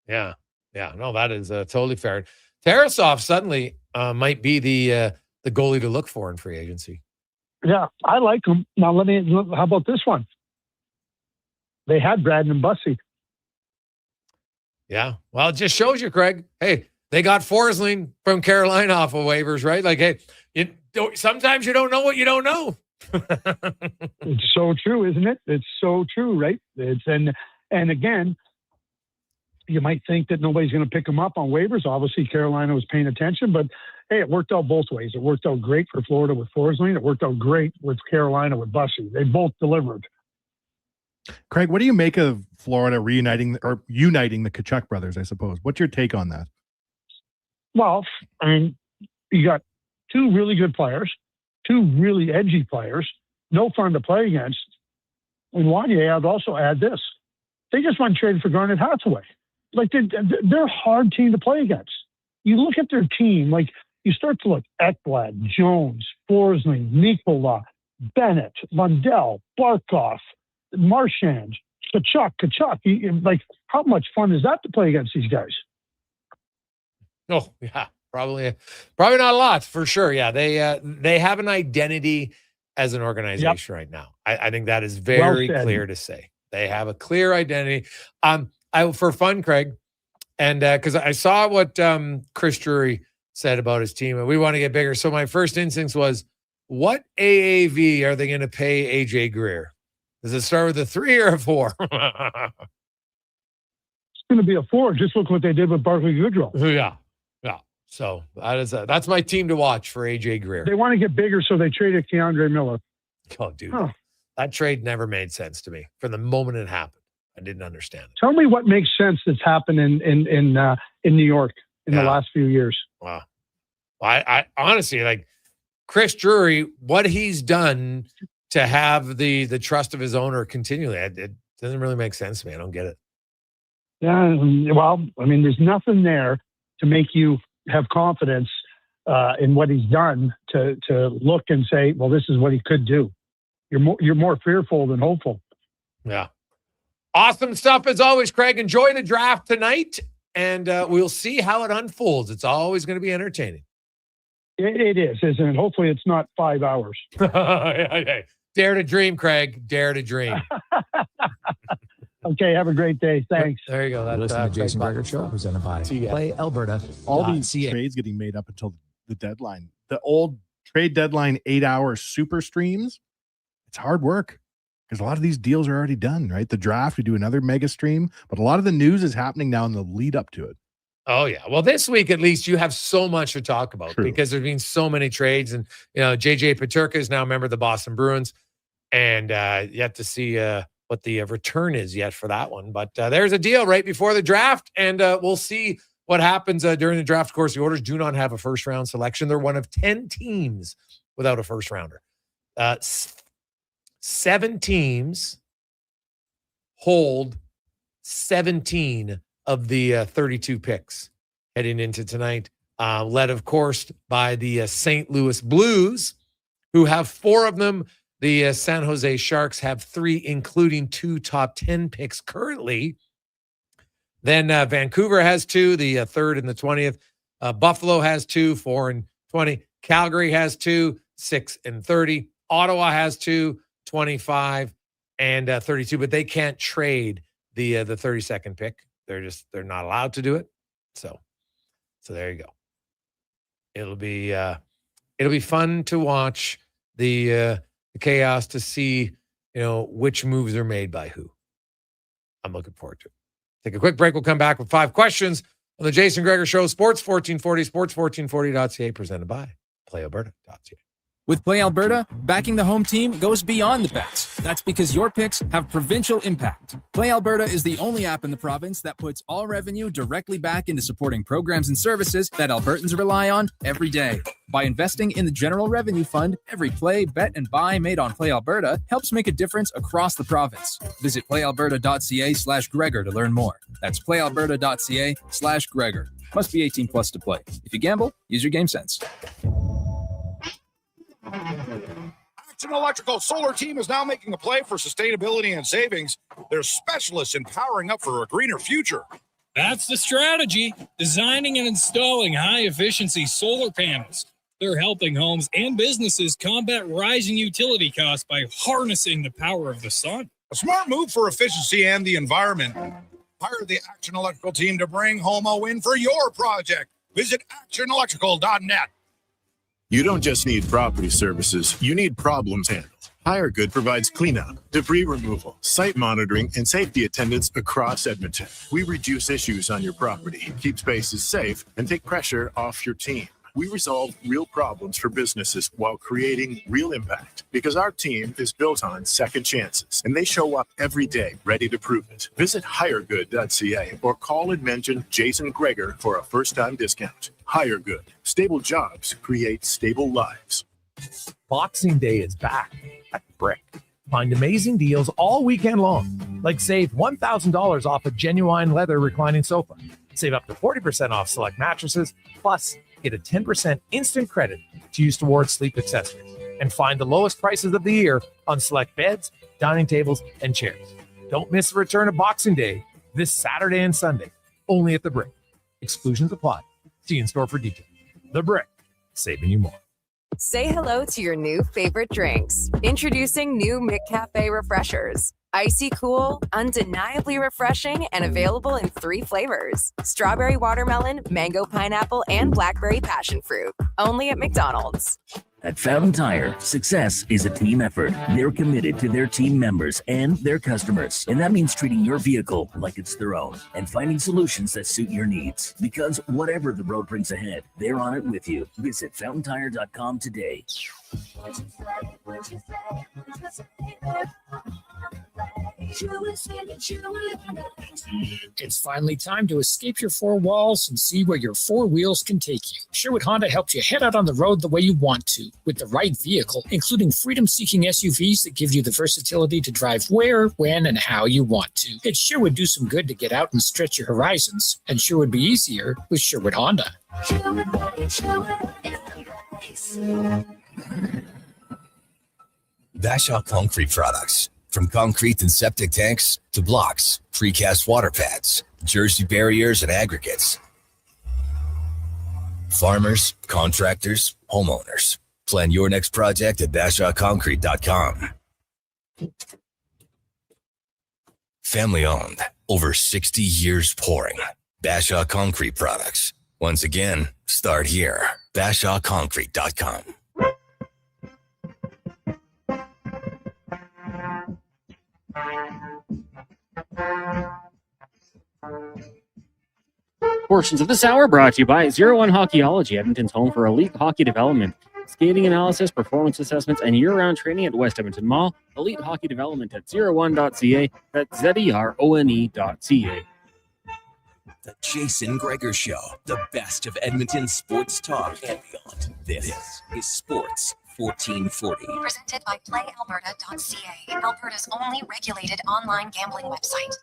Yeah. No, that is totally fair. Tarasov suddenly might be the goalie to look for in free agency. Yeah, I like him. Now, how about this one? They had Brandon Bussey. Yeah. Well, it just shows you, Craig. Hey, they got Forsling from Carolina off of waivers, right? Like, hey, sometimes you don't know what you don't know. It's so true, isn't it? It's so true, right? And again, you might think that nobody's going to pick him up on waivers. Obviously, Carolina was paying attention, but hey, it worked out both ways. It worked out great for Florida with Forsling. It worked out great with Carolina with Bussey. They both delivered. Craig, what do you make of Florida uniting the Tkachuk brothers, I suppose? What's your take on that? Well, I mean, you got two really good players, two really edgy players, no fun to play against. And Wanye, I'd also add this. They just went traded for Garnet Hathaway. Like, they're a hard team to play against. You look at their team, like, you start to look Ekblad, Jones, Forsling, Nikola, Bennett, Lundell, Barkov, Marchand, Tkachuk. Like, how much fun is that to play against these guys? Oh, yeah, probably not a lot, for sure. Yeah, they have an identity as an organization right now. I think that is very clear to say. They have a clear identity. For fun, Craig, and because I saw what Chris Drury said about his team, and we want to get bigger. So my first instinct was, what AAV are they going to pay AJ Greer? Does it start with a 3 or a 4? It's going to be a 4. Just look what they did with Barclay Goodrow. Yeah. So that's my team to watch for AJ Greer. They want to get bigger, so they traded Keandre Miller. Oh, dude. That trade never made sense to me from the moment it happened. I didn't understand it. Tell me what makes sense that's happened in New York in the last few years. Wow. I honestly, like, Chris Drury, what he's done to have the trust of his owner continually, it doesn't really make sense to me. I don't get it. Yeah, well, I mean, there's nothing there to make you have confidence in what he's done to look and say, well, this is what he could do. You're more fearful than hopeful. Yeah. Awesome stuff as always, Craig. Enjoy the draft tonight, and we'll see how it unfolds. It's always going to be entertaining. It is, isn't it? Hopefully it's not 5 hours. Dare to dream, Craig. Dare to dream. Okay, have a great day. Thanks. There you go. That's the Jason Gregor Show, presented by Play Alberta. All these trades getting made up until the deadline. The old trade deadline 8-hour super streams, it's hard work because a lot of these deals are already done, right? The draft, we do another mega stream, but a lot of the news is happening now in the lead up to it. Oh, yeah. Well, this week, at least, you have so much to talk about because there's been so many trades. And, JJ Peterka is now a member of the Boston Bruins. And yet to see what the return is yet for that one. But there's a deal right before the draft. And we'll see what happens during the draft. Of course, the Oilers do not have a first-round selection. They're one of 10 teams without a first-rounder. 7 teams hold 17 of the 32 picks heading into tonight, led, of course, by the St. Louis Blues, who have 4 of them. The San Jose Sharks have 3, including 2 top 10 picks currently. Then Vancouver has 2, the 3rd and the 20th. Buffalo has 2, 4 and 20. Calgary has 2, 6 and 30. Ottawa has 2, 25 and 32, but they can't trade the 32nd pick. They're not allowed to do it. So there you go. It'll be fun to watch the chaos, to see which moves are made by who. I'm looking forward to it. Take a quick break. We'll come back with 5 questions on the Jason Gregor Show, Sports 1440, sports1440.ca, presented by PlayAlberta.ca. With Play Alberta, backing the home team goes beyond the bets. That's because your picks have provincial impact. Play Alberta is the only app in the province that puts all revenue directly back into supporting programs and services that Albertans rely on every day. By investing in the General Revenue Fund, every play, bet, and buy made on Play Alberta helps make a difference across the province. Visit playalberta.ca/Gregor to learn more. That's playalberta.ca/Gregor. Must be 18 plus to play. If you gamble, use your game sense. Action Electrical Solar Team is now making a play for sustainability and savings. They're specialists in powering up for a greener future. That's the strategy, designing and installing high-efficiency solar panels. They're helping homes and businesses combat rising utility costs by harnessing the power of the sun. A smart move for efficiency and the environment. Hire the Action Electrical team to bring home a win for your project. Visit actionelectrical.net. You don't just need property services, you need problems handled. HireGood provides cleanup, debris removal, site monitoring, and safety attendance across Edmonton. We reduce issues on your property, keep spaces safe, and take pressure off your team. We resolve real problems for businesses while creating real impact because our team is built on second chances and they show up every day ready to prove it. Visit hiregood.ca or call and mention Jason Gregor for a first-time discount. HireGood. Stable jobs create stable lives. Boxing Day is back at Brick. Find amazing deals all weekend long, like save $1,000 off a genuine leather reclining sofa. Save up to 40% off select mattresses, plus get a 10% instant credit to use towards sleep accessories. And find the lowest prices of the year on select beds, dining tables, and chairs. Don't miss the return of Boxing Day this Saturday and Sunday, only at The Brick. Exclusions apply. See in store for details. The Brick, saving you more. Say hello to your new favorite drinks. Introducing new McCafe Refreshers. Icy cool, undeniably refreshing, and available in 3 flavors. Strawberry watermelon, mango pineapple, and blackberry passion fruit. Only at McDonald's. At Fountain Tire, success is a team effort. They're committed to their team members and their customers. And that means treating your vehicle like it's their own and finding solutions that suit your needs. Because whatever the road brings ahead, they're on it with you. Visit fountaintire.com today. It's finally time to escape your 4 walls and see where your 4 wheels can take you. Sherwood Honda helps you head out on the road the way you want to, with the right vehicle, including freedom-seeking SUVs that give you the versatility to drive where, when, and how you want to. It sure would do some good to get out and stretch your horizons, and sure would be easier with Sherwood Honda. Bashaw Concrete products. From concrete and septic tanks to blocks, precast water pads, Jersey barriers, and aggregates. Farmers, contractors, homeowners. Plan your next project at BashawConcrete.com. Family owned, over 60 years pouring. Bashaw Concrete products. Once again, start here. BashawConcrete.com. Portions of this hour brought to you by 01 Hockeyology, Edmonton's home for elite hockey development, skating analysis, performance assessments, and year-round training at West Edmonton Mall. Elite hockey development at 01.ca. That's ZERONE.ca. The Jason Gregor Show, the best of Edmonton sports talk and beyond. This is Sports 1440. Presented by PlayAlberta.ca, Alberta's only regulated online gambling website.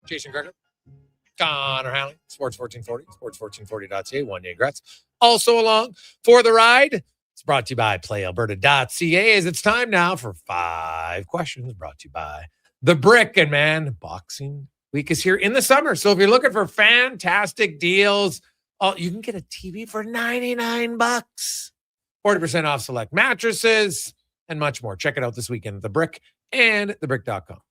Jason Gregor, Connor Halley, Sports 1440, sports1440.ca, Wanye Gretz. Also along for the ride. It's brought to you by PlayAlberta.ca as it's time now for 5 questions brought to you by The Brick, and man, Boxing Week is here in the summer. So if you're looking for fantastic deals, you can get a TV for $99, 40% off select mattresses, and much more. Check it out this weekend at The Brick and thebrick.com.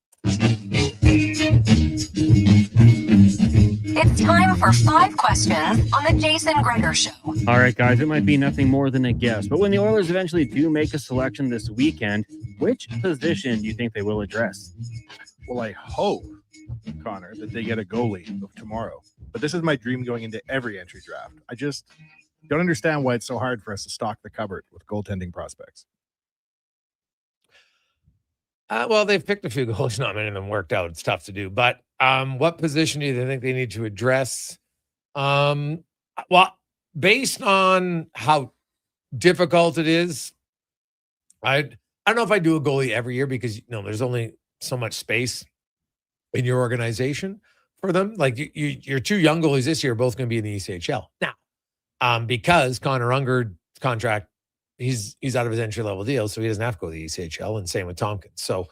It's time for 5 questions on the Jason Gregor Show. All right, guys, it might be nothing more than a guess, but when the Oilers eventually do make a selection this weekend, which position do you think they will address? Well, I hope, Connor, that they get a goalie tomorrow. But this is my dream going into every entry draft. I just don't understand why it's so hard for us to stock the cupboard with goaltending prospects. Well, they've picked a few goals. Not many of them worked out. It's tough to do. But what position do you think they need to address? Well, based on how difficult it is, I don't know if I do a goalie every year because there's only so much space in your organization for them. Like your 2 young goalies this year are both going to be in the ECHL now, because Connor Unger's contract. He's out of his entry-level deal, so he doesn't have to go to the ECHL, and same with Tompkins. So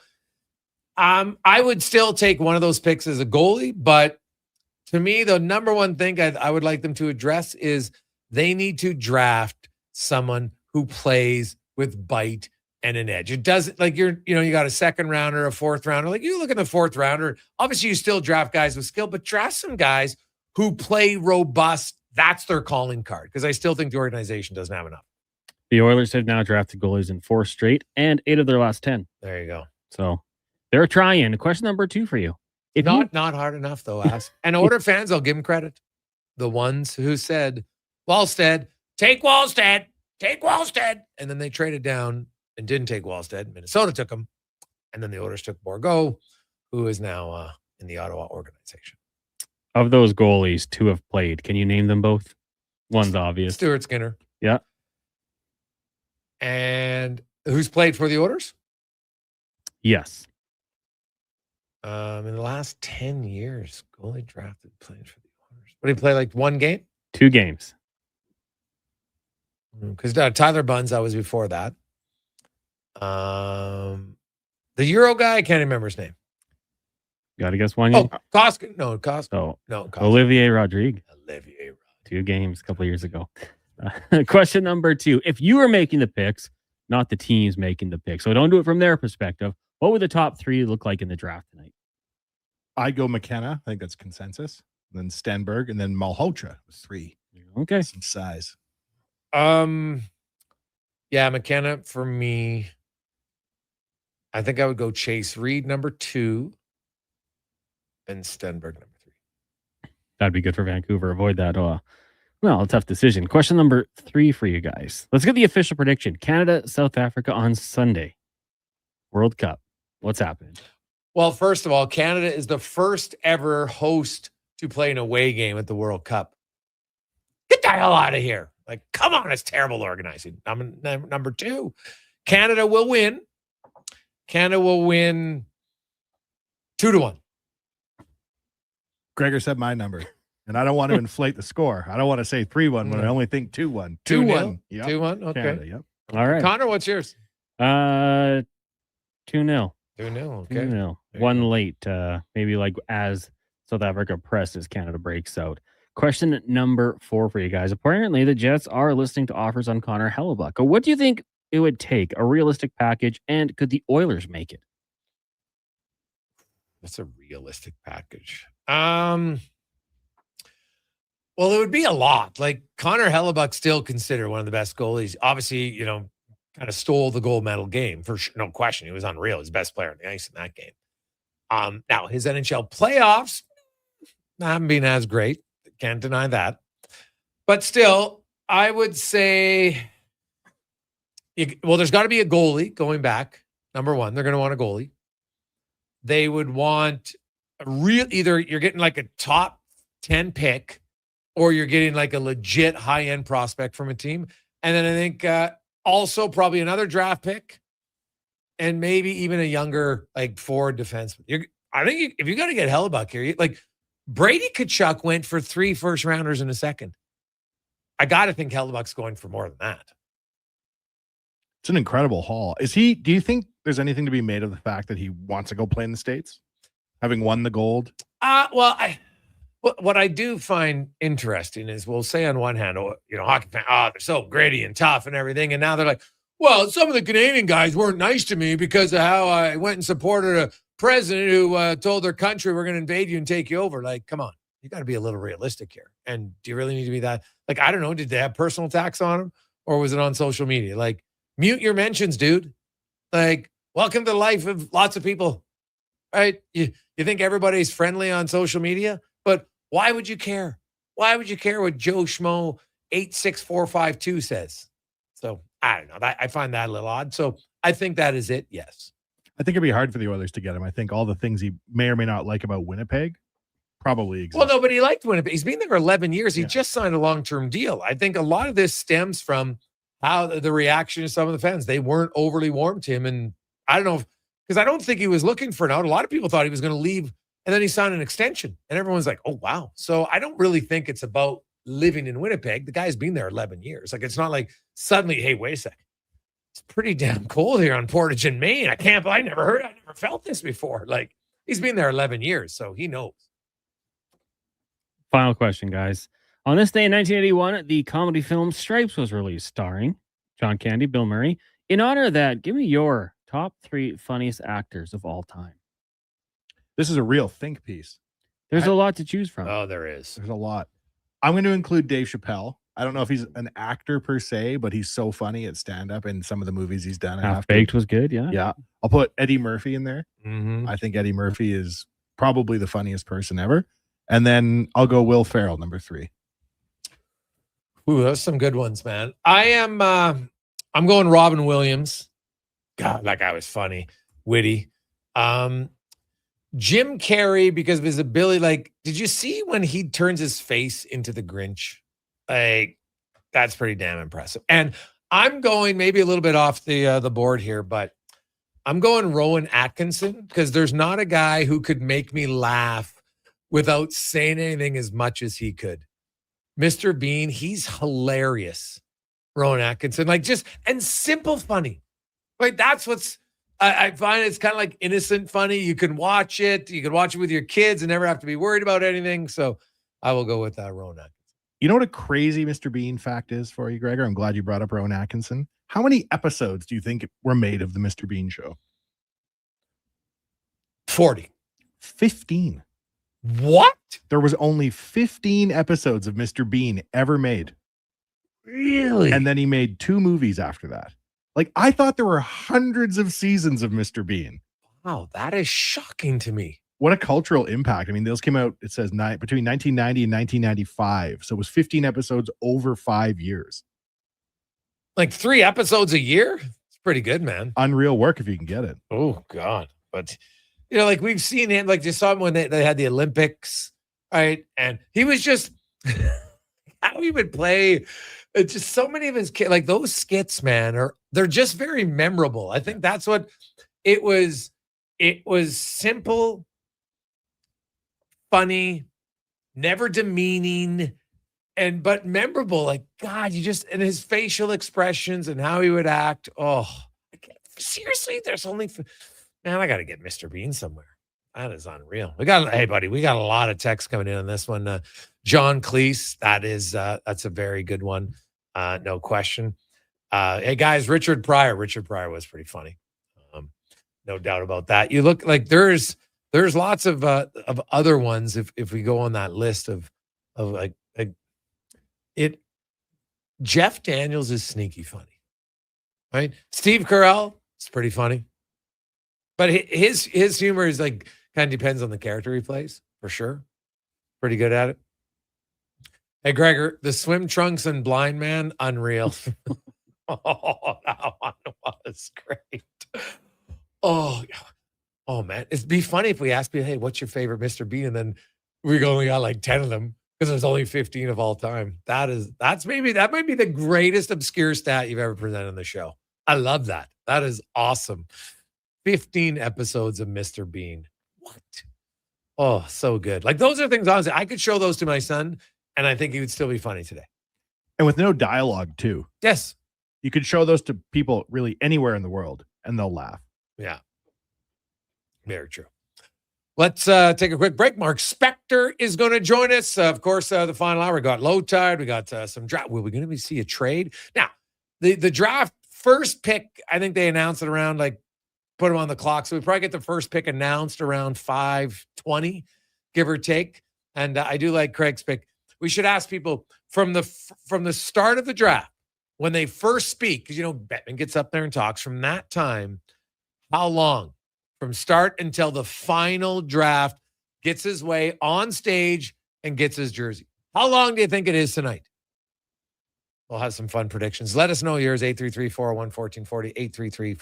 I would still take one of those picks as a goalie, but to me, the number one thing I would like them to address is they need to draft someone who plays with bite and an edge. It doesn't like you got a 2nd rounder, a 4th rounder. Like you look at the 4th rounder, obviously you still draft guys with skill, but draft some guys who play robust. That's their calling card, because I still think the organization doesn't have enough. The Oilers have now drafted goalies in 4 straight and 8 of their last 10. There you go. So they're trying. Question number 2 for you. Not hard enough, though. And Oiler fans, I'll give them credit. The ones who said, Wallstead, take Wallstead. And then they traded down and didn't take Wallstead. Minnesota took him. And then the Oilers took Bourgault, who is now in the Ottawa organization. Of those goalies, 2 have played. Can you name them both? One's obvious. Stuart Skinner. Yeah. And who's played for the Oilers? Yes. In the last 10 years, goalie drafted played for the Oilers. What did he play, like 1 game? 2 games. Because Tyler Bunz, was before that. The Euro guy, I can't remember his name. Got to guess one. Koskinen. No, Koskinen. No, Koskinen. Olivier Rodrigue. 2 games a couple of years ago. Question number 2. If you were making the picks, not the teams making the picks, so don't do it from their perspective, what would the top 3 look like in the draft tonight? I'd go McKenna. I think that's consensus. Then Stenberg, and then Malhotra was 3. Okay. Some size. Yeah, McKenna for me. I think I would go Chase Reed number 2 and Stenberg number 3. That'd be good for Vancouver. Avoid that. Well, a tough decision. Question number 3 for you guys. Let's get the official prediction. Canada, South Africa on Sunday. World Cup. What's happening? Well, first of all, Canada is the first ever host to play an away game at the World Cup. Get the hell out of here. Like, come on, it's terrible organizing. Number 2, Canada will win. Canada will win 2-1. Gregor said my number. And I don't want to inflate the score. I don't want to say 3-1 when I only think 2-1. 2-1. Yep. 2-1. Okay. Canada, yep. All right. Connor, what's yours? 2-0. 2-0. Okay. 2-0. One late. Maybe like as South Africa presses, Canada breaks out. Question number 4 for you guys. Apparently, the Jets are listening to offers on Connor Hellebuyck. What do you think it would take? A realistic package, and could the Oilers make it? That's a realistic package. Well, it would be a lot. Like Connor Hellebuyck, still considered one of the best goalies. Obviously, kind of stole the gold medal game for sure. No question. He was unreal. He's the best player on the ice in that game. Now his NHL playoffs haven't been as great. Can't deny that. But still, I would say, there's got to be a goalie going back. Number 1, they're going to want a goalie. They would want either you're getting like a top 10 pick, or you're getting like a legit high-end prospect from a team. And then I think also probably another draft pick, and maybe even a younger like forward defenseman. I think if you got to get Hellebuyck here, like Brady Tkachuk went for 3 first-rounders in a second. I got to think Hellebuyck's going for more than that. It's an incredible haul. Do you think there's anything to be made of the fact that he wants to go play in the States, having won the gold? What I do find interesting is, we'll say on one hand, hockey fans, they're so gritty and tough and everything. And now they're like, well, some of the Canadian guys weren't nice to me because of how I went and supported a president who told their country we're going to invade you and take you over. Like, come on, you got to be a little realistic here. And do you really need to be that? Like, I don't know. Did they have personal attacks on him, or was it on social media? Like, mute your mentions, dude. Like, welcome to the life of lots of people, right? You think everybody's friendly on social media, but why would you care? Why would you care what Joe Schmo 86452 says? So I don't know. I find that a little odd. So I think that is it. Yes. I think it'd be hard for the Oilers to get him. I think all the things he may or may not like about Winnipeg probably exist. Well, no, but he liked Winnipeg. He's been there 11 years. He just signed a long-term deal. I think a lot of this stems from how the reaction of some of the fans. They weren't overly warm to him. And I don't know, because I don't think he was looking for an out. A lot of people thought he was going to leave, and then he signed an extension. And everyone's like, oh, wow. So I don't really think it's about living in Winnipeg. The guy's been there 11 years. Like, it's not like suddenly, hey, wait a sec. It's pretty damn cold here on Portage in Maine. I never felt this before. Like, he's been there 11 years, so he knows. Final question, guys. On this day in 1981, the comedy film Stripes was released, starring John Candy, Bill Murray. In honor of that, give me your top 3 funniest actors of all time. This is a real think piece. There's a lot to choose from. Oh, there is. There's a lot. I'm going to include Dave Chappelle. I don't know if he's an actor per se, but he's so funny at stand-up in some of the movies he's done. Half-Baked was good, yeah. Yeah. I'll put Eddie Murphy in there. Mm-hmm. I think Eddie Murphy is probably the funniest person ever. And then I'll go Will Ferrell, number 3. Ooh, those are some good ones, man. I'm going Robin Williams. God, that guy was funny, witty. Jim Carrey, because of his ability. Like, did you see when he turns his face into the Grinch? Like, that's pretty damn impressive. And I'm going maybe a little bit off the board here, but I'm going Rowan Atkinson, because there's not a guy who could make me laugh without saying anything as much as he could. Mr. Bean, he's hilarious. Rowan Atkinson, like, just, and simple funny. Like, that's what's, I find it's kind of like innocent funny. You can watch it. You can watch it with your kids and never have to be worried about anything. So I will go with Rowan Atkinson. You know what a crazy Mr. Bean fact is for you, Gregor? I'm glad you brought up Rowan Atkinson. How many episodes do you think were made of the Mr. Bean show? 40. 15. What? There was only 15 episodes of Mr. Bean ever made. Really? And then he made 2 movies after that. Like, I thought there were hundreds of seasons of Mr. Bean. Wow, that is shocking to me. What a cultural impact. I mean, those came out, it says, between 1990 and 1995. So it was 15 episodes over 5 years. Like 3 episodes a year? It's pretty good, man. Unreal work if you can get it. Oh, God. But, like, we've seen him, like, just saw him when they had the Olympics, right? And he was just, how he would play. It's just so many of his kids, like, those skits, man, they're just very memorable. I think that's what it was. It was simple, funny, never demeaning, but memorable. Like, God, and his facial expressions and how he would act. Oh, seriously, there's only, man, I got to get Mr. Bean somewhere. That is unreal. Hey, buddy, we got a lot of texts coming in on this one. John Cleese, that's a very good one. No question. Hey, guys, Richard Pryor was pretty funny. No doubt about that. You look like there's lots of other ones if we go on that list of like it. Jeff Daniels is sneaky funny, right? Steve Carell is pretty funny, but his humor is like kind of depends on the character he plays for sure. Pretty good at it. Hey, Gregor, the swim trunks and blind man, unreal. Oh, that one was great. Oh, man. It'd be funny if we asked people, hey, what's your favorite Mr. Bean? And then we only got like 10 of them because there's only 15 of all time. That might be the greatest obscure stat you've ever presented on the show. I love that. That is awesome. 15 episodes of Mr. Bean. What? Oh, so good. Like, those are things, honestly, I could show those to my son and I think he would still be funny today. And with no dialogue, too. Yes. You could show those to people really anywhere in the world and they'll laugh. Yeah. Very true. Let's take a quick break. Mark Spector is going to join us. Of course, the final hour, we got low tide. We got some draft. Will we going to see a trade? Now, the draft first pick, I think they announced it around put them on the clock. So we probably get the first pick announced around 5:20, give or take. And I do like Craig's pick. We should ask people from the start of the draft, when they first speak, because, Bettman gets up there and talks from that time, how long? From start until the final draft, gets his way on stage and gets his jersey. How long do you think it is tonight? We'll have some fun predictions. Let us know yours, 833-401-1440,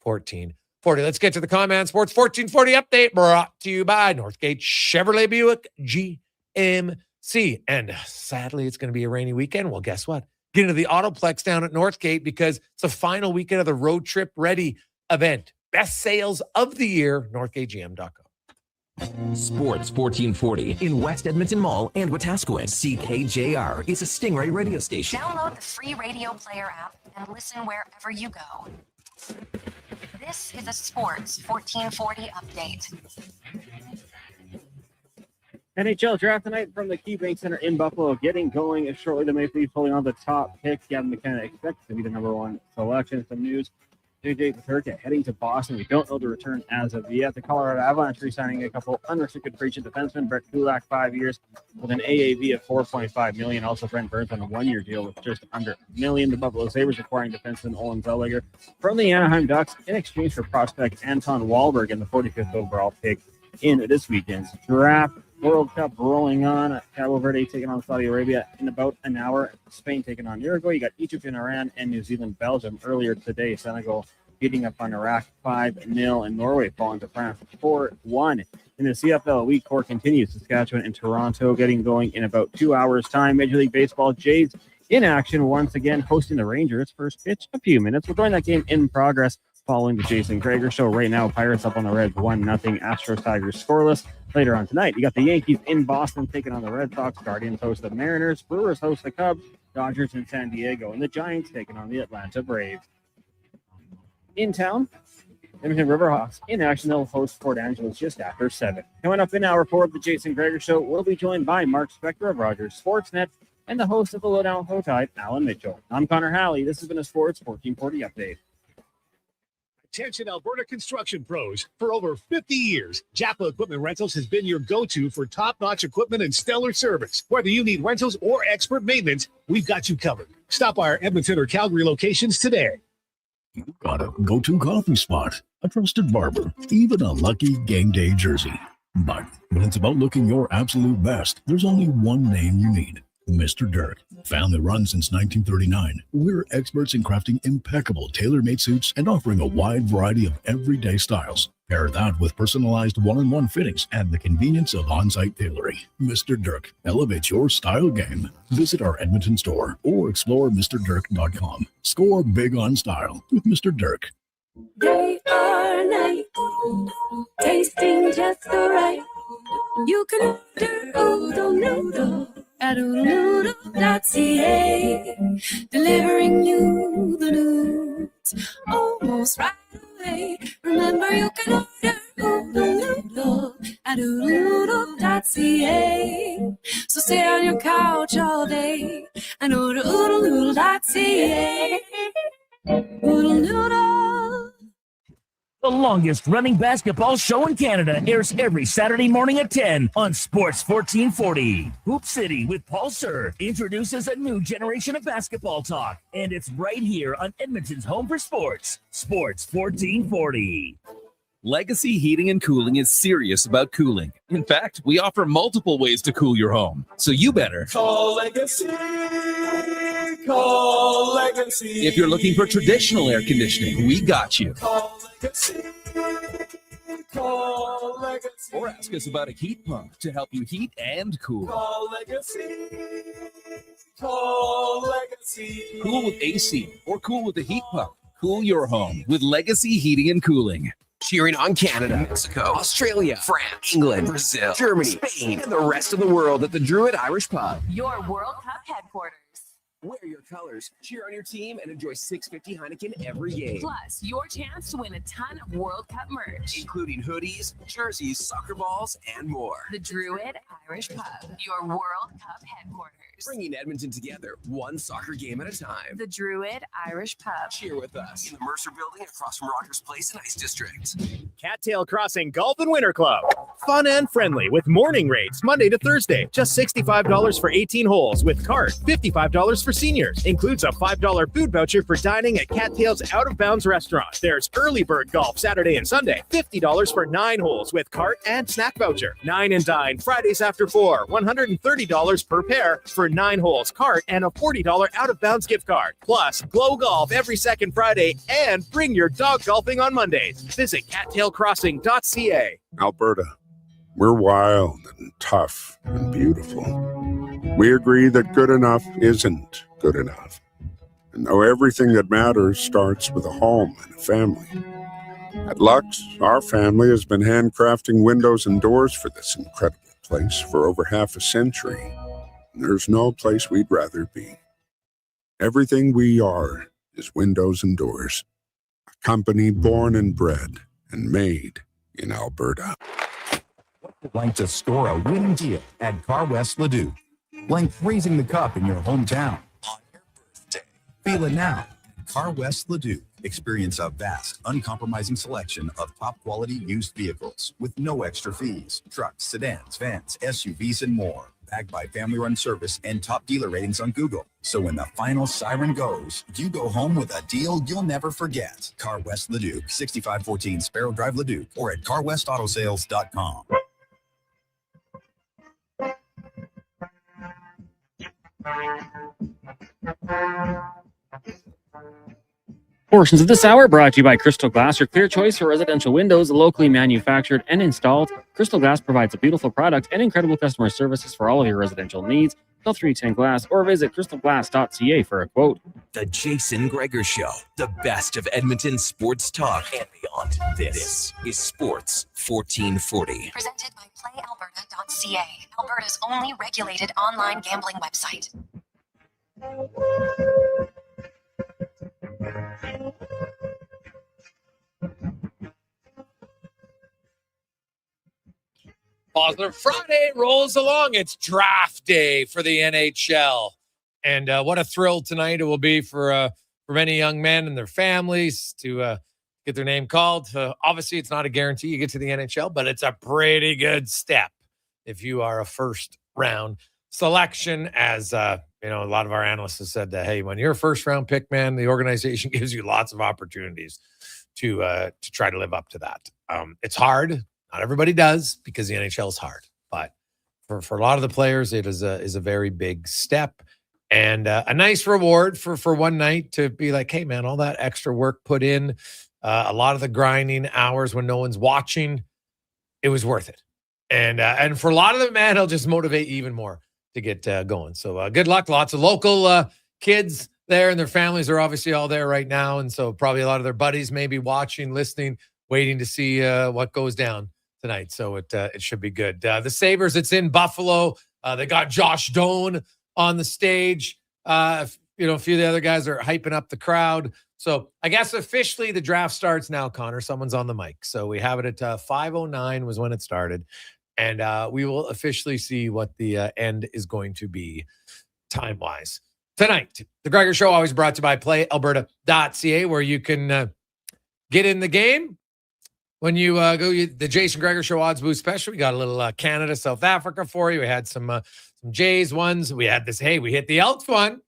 833-401-1440. Let's get to the Command Sports 1440 update brought to you by Northgate Chevrolet Buick GMC. And sadly, it's going to be a rainy weekend. Well, guess what? Get into the Autoplex down at Northgate because it's the final weekend of the Road Trip Ready event. Best sales of the year, northgategm.com. Sports 1440 in West Edmonton Mall and Wetaskiwin. CKJR is a Stingray radio station. Download the free radio player app and listen wherever you go. This is a Sports 1440 update. NHL Draft tonight from the KeyBank Center in Buffalo. Getting going shortly. The Maple Leafs holding on the top pick. Gavin McKenna expects to be the number one selection. Some news. JJ Peterka heading to Boston. We don't know the return as of yet. The Colorado Avalanche re-signing a couple unrestricted free agent defensemen. Brett Kulak, 5 years with an AAV of $4.5 million. Also, Brent Burns on a 1-year deal with just under $1 million. The Buffalo Sabres acquiring defenseman Olin Zellweger from the Anaheim Ducks in exchange for prospect Anton Wahlberg and the 45th overall pick in this weekend's draft. World Cup rolling on. Cabo Verde taking on Saudi Arabia in about an hour. Spain taking on Uruguay. You got Egypt and Iran and New Zealand, Belgium. Earlier today, Senegal beating up on Iraq 5-0 and Norway falling to France 4-1. In the CFL, Week 4 continues. Saskatchewan and Toronto getting going in about 2 hours' time. Major League Baseball, Jays in action once again, hosting the Rangers. First pitch, a few minutes. We'll join that game in progress following the Jason Gregor Show. Right now, Pirates up on the Reds 1-0. Astros Tigers scoreless. Later on tonight, you got the Yankees in Boston taking on the Red Sox. Guardians host the Mariners. Brewers host the Cubs. Dodgers in San Diego. And the Giants taking on the Atlanta Braves. In town, Edmonton Riverhawks in action. They'll host Port Angeles just after 7. Coming up in hour 4 of the Jason Gregor Show, we'll be joined by Mark Spector of Rogers Sportsnet and the host of the Lowdown with Low Tide, Alan Mitchell. I'm Connor Halley. This has been a Sports 1440 update. Attention Alberta construction pros. For over 50 years, Japa Equipment Rentals has been your go-to for top-notch equipment and stellar service. Whether you need rentals or expert maintenance, we've got you covered. Stop by our Edmonton or Calgary locations today. You got a go-to coffee spot, a trusted barber, even a lucky game day jersey. But when it's about looking your absolute best, there's only one name you need. Mr. Dirk. Family run since 1939. We're experts in crafting impeccable tailor-made suits and offering a wide variety of everyday styles. Pair that with personalized one-on-one fittings and the convenience of on-site tailoring. Mr. Dirk elevates your style game. Visit our Edmonton store or explore MrDirk.com. Score big on style with Mr. Dirk. Day or night, tasting just the right. You can order Ood Noodle at oodnoodle.ca, delivering you the news almost right away. Remember, you can order Ood Noodle at oodnoodle.ca. So stay on your couch all day and order oodnoodle.ca. Ood Noodle. The longest running basketball show in Canada airs every Saturday morning at 10 on Sports 1440. Hoop City with Paul Sir introduces a new generation of basketball talk, and it's right here on Edmonton's home for sports, Sports 1440. Legacy Heating and Cooling is serious about cooling. In fact, we offer multiple ways to cool your home. So you better call Legacy. Call Legacy. If you're looking for traditional air conditioning, we got you. Call Legacy. Call Legacy. Or ask us about a heat pump to help you heat and cool. Call Legacy. Call Legacy. Cool with AC or cool with a heat pump. Cool your home with Legacy Heating and Cooling. Cheering on Canada, Mexico, Australia, France, England, Brazil, Germany, Spain, and the rest of the world at the Druid Irish Pub. Your World Cup headquarters. Wear your colors, cheer on your team, and enjoy $6.50 Heineken every game. Plus, your chance to win a ton of World Cup merch, including hoodies, jerseys, soccer balls, and more. The Druid Irish Pub, your World Cup headquarters. Bringing Edmonton together, one soccer game at a time. The Druid Irish Pub. Cheer with us in the Mercer Building across from Rogers Place and Ice District. Cattail Crossing Golf and Winter Club. Fun and friendly with morning rates Monday to Thursday. Just $65 for 18 holes with cart. $55 for seniors. Includes a $5 food voucher for dining at Cattail's Out of Bounds restaurant. There's early bird golf Saturday and Sunday. $50 for 9 holes with cart and snack voucher. 9 and dine Fridays after 4. $130 per pair for 9 holes, cart, and a $40 Out of Bounds gift card. Plus, Glow Golf every second Friday and bring your dog golfing on Mondays. Visit cattailcrossing.ca. Alberta, we're wild and tough and beautiful. We agree that good enough isn't good enough. And though everything that matters starts with a home and a family. At Lux, our family has been handcrafting windows and doors for this incredible place for over half a century. There's no place we'd rather be. Everything we are is windows and doors. A company born and bred and made in Alberta. Like to score a winning deal at Car West Leduc. Like raising the cup in your hometown on your birthday. Feel it now. Car West Leduc. Experience a vast, uncompromising selection of top-quality used vehicles with no extra fees. Trucks, sedans, vans, SUVs, and more. Backed by family-run service and top dealer ratings on Google. So when the final siren goes, you go home with a deal you'll never forget. Car West Leduc, 6514 Sparrow Drive, Leduc, or at carwestautosales.com. Portions of this hour brought to you by Crystal Glass, your clear choice for residential windows, locally manufactured and installed. Crystal Glass provides a beautiful product and incredible customer services for all of your residential needs. Call 310 Glass or visit crystalglass.ca for a quote. The Jason Gregor Show, the best of Edmonton sports talk and beyond. This is Sports 1440. Presented by PlayAlberta.ca, Alberta's only regulated online gambling website. Positive Friday rolls along. It's draft day for the NHL. And what a thrill tonight it will be for many young men and their families to get their name called. Obviously, it's not a guarantee you get to the NHL, but it's a pretty good step if you are a first-round selection. As a lot of our analysts have said that, hey, when you're a first-round pick, man, the organization gives you lots of opportunities to try to live up to that. It's hard. Not everybody does because the NHL is hard, but for a lot of the players, it is a very big step and a nice reward for one night to be like, hey man, all that extra work put in, a lot of the grinding hours when no one's watching, it was worth it. And for a lot of them, man, it'll just motivate you even more to get going. So good luck. Lots of local kids there and their families are obviously all there right now, and so probably a lot of their buddies may be watching, listening, waiting to see what goes down tonight. So it should be good. The Sabres, it's in Buffalo. They got Josh Doan on the stage. A few of the other guys are hyping up the crowd. So I guess officially the draft starts now, Connor. Someone's on the mic. So we have it at 5:09 was when it started. And we will officially see what the end is going to be time-wise. Tonight, the Gregor Show always brought to you by PlayAlberta.ca, where you can get in the game. When you go the Jason Gregor Show Odds Boost Special, we got a little Canada, South Africa for you. We had some Jays ones. We had this, we hit the Elks one,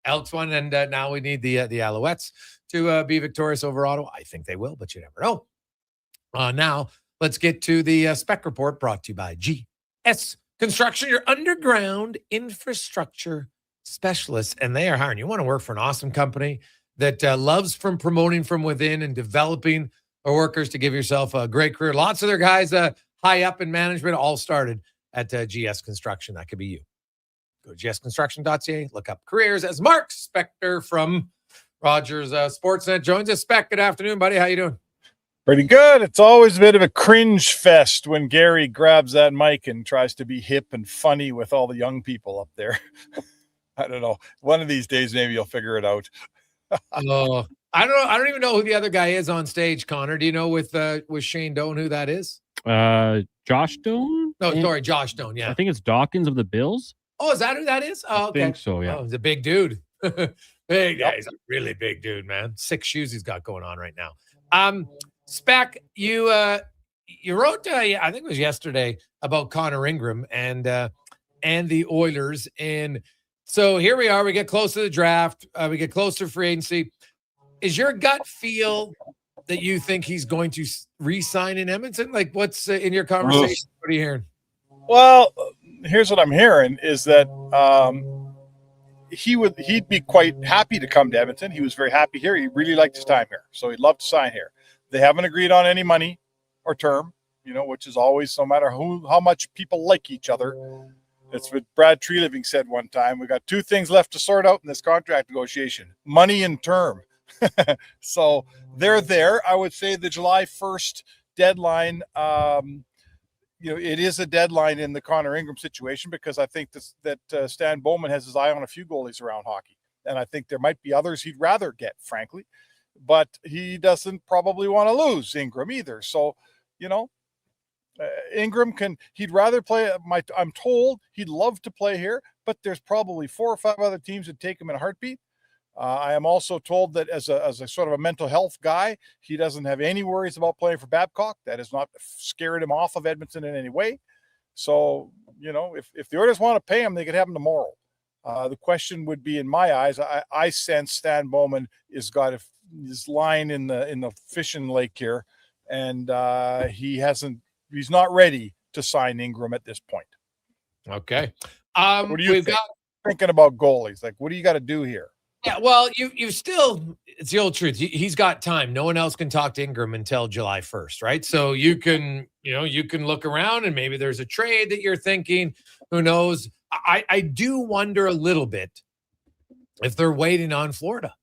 and now we need the Alouettes to be victorious over Ottawa. I think they will, but you never know. Now, let's get to the Spec Report brought to you by GS Construction, your underground infrastructure specialist, and they are hiring. You want to work for an awesome company that loves promoting from within and developing our workers to give yourself a great career. Lots of their guys high up in management all started at GS Construction. That could be you. Go to gsconstruction.ca, look up careers. As Mark Spector from Rogers Sportsnet joins us. Spec, good afternoon, buddy. How you doing? Pretty good. It's always a bit of a cringe fest when Gary grabs that mic and tries to be hip and funny with all the young people up there. I don't know. One of these days, maybe you'll figure it out. Oh, I don't know. I don't even know who the other guy is on stage, Connor. Do you know with Shane Doan who that is? Josh Doan? No, sorry, Josh Doan. Yeah. I think it's Dawkins of the Bills. Oh, is that who that is? Oh, okay. I think so, yeah. Oh, he's a big dude. Big guy. He's a really big dude, man. 6 shoes he's got going on right now. Spec, you wrote, I think it was yesterday, about Connor Ingram and the Oilers. And so here we are. We get close to the draft. We get close to free agency. Is your gut feel that you think he's going to re-sign in Edmonton? Like, what's in your conversation? What are you hearing? Well, here's what I'm hearing is that he'd be quite happy to come to Edmonton. He was very happy here. He really liked his time here, so he'd love to sign here. They haven't agreed on any money or term, which is always, no matter how much people like each other. That's what Brad Treliving said one time. We got 2 things left to sort out in this contract negotiation: money and term. So they're there. I would say the July 1st deadline. It is a deadline in the Connor Ingram situation, because I think that Stan Bowman has his eye on a few goalies around hockey. And I think there might be others he'd rather get, frankly. But he doesn't probably want to lose Ingram either. So, Ingram he'd rather play. I'm told he'd love to play here, but there's probably 4 or 5 other teams that take him in a heartbeat. I am also told that as a sort of a mental health guy, he doesn't have any worries about playing for Babcock. That has not scared him off of Edmonton in any way. So, if the Oilers want to pay him, they could have him tomorrow. The question would be, in my eyes, I sense Stan Bowman has got his line in the fishing lake here, and he's not ready to sign Ingram at this point. Okay. What do you think? Thinking about goalies, like, what do you got to do here? Yeah, well, you still, it's the old truth. He's got time. No one else can talk to Ingram until July 1st, right? So you can look around and maybe there's a trade that you're thinking. Who knows? I do wonder a little bit if they're waiting on Florida.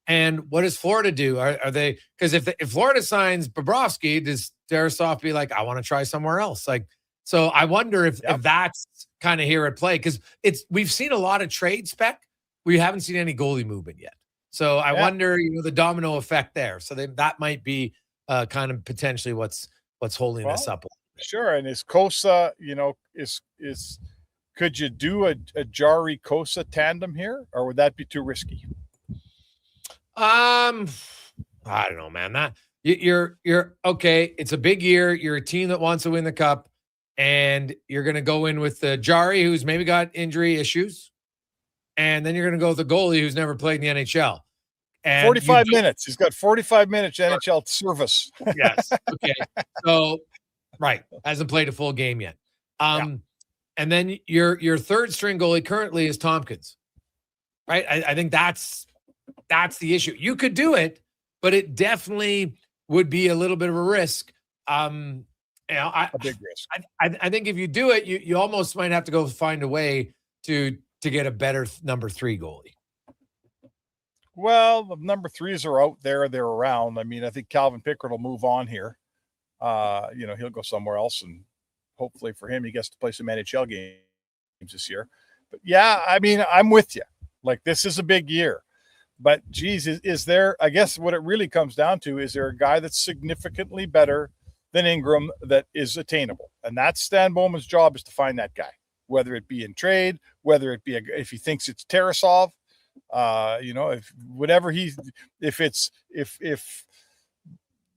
And what does Florida do? Are they, because if Florida signs Bobrovsky, does Tarasov be like, I want to try somewhere else? Like, so I wonder if that's kind of here at play, because we've seen a lot of trade spec. We haven't seen any goalie movement yet. So I wonder, the domino effect there. So that might be kind of potentially what's holding this up. Sure. And is Kosa, could you do a Jari Kosa tandem here, or would that be too risky? I don't know, man. That you're okay. It's a big year. You're a team that wants to win the cup, and you're going to go in with Jari, who's maybe got injury issues. And then you're going to go with a goalie who's never played in the NHL. And 45 minutes. He's got 45 minutes NHL service. Yes. Okay. So, right. Hasn't played a full game yet. And then your third string goalie currently is Tompkins. Right. I think that's the issue. You could do it, but it definitely would be a little bit of a risk. A big risk. I think if you do it, you almost might have to go find a way to get a better number 3 goalie. Well, the number 3s are out there. They're around. I mean, I think Calvin Pickard will move on here. He'll go somewhere else, and hopefully for him, he gets to play some NHL games this year. But yeah, I mean, I'm with you. Like, this is a big year. But geez, is there, I guess what it really comes down to, is there a guy that's significantly better than Ingram that is attainable? And that's Stan Bowman's job, is to find that guy. Whether it be in trade, whether it be if he thinks it's Tarasov, if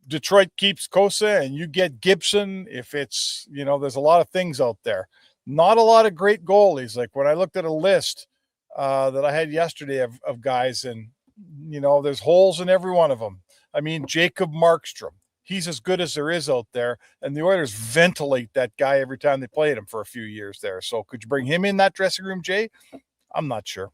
Detroit keeps Kosa and you get Gibson, if it's, there's a lot of things out there. Not a lot of great goalies. Like when I looked at a list that I had yesterday of guys, and there's holes in every one of them. I mean, Jacob Markstrom. He's as good as there is out there, and the Oilers ventilate that guy every time they played him for a few years there. So could you bring him in that dressing room, Jay? I'm not sure.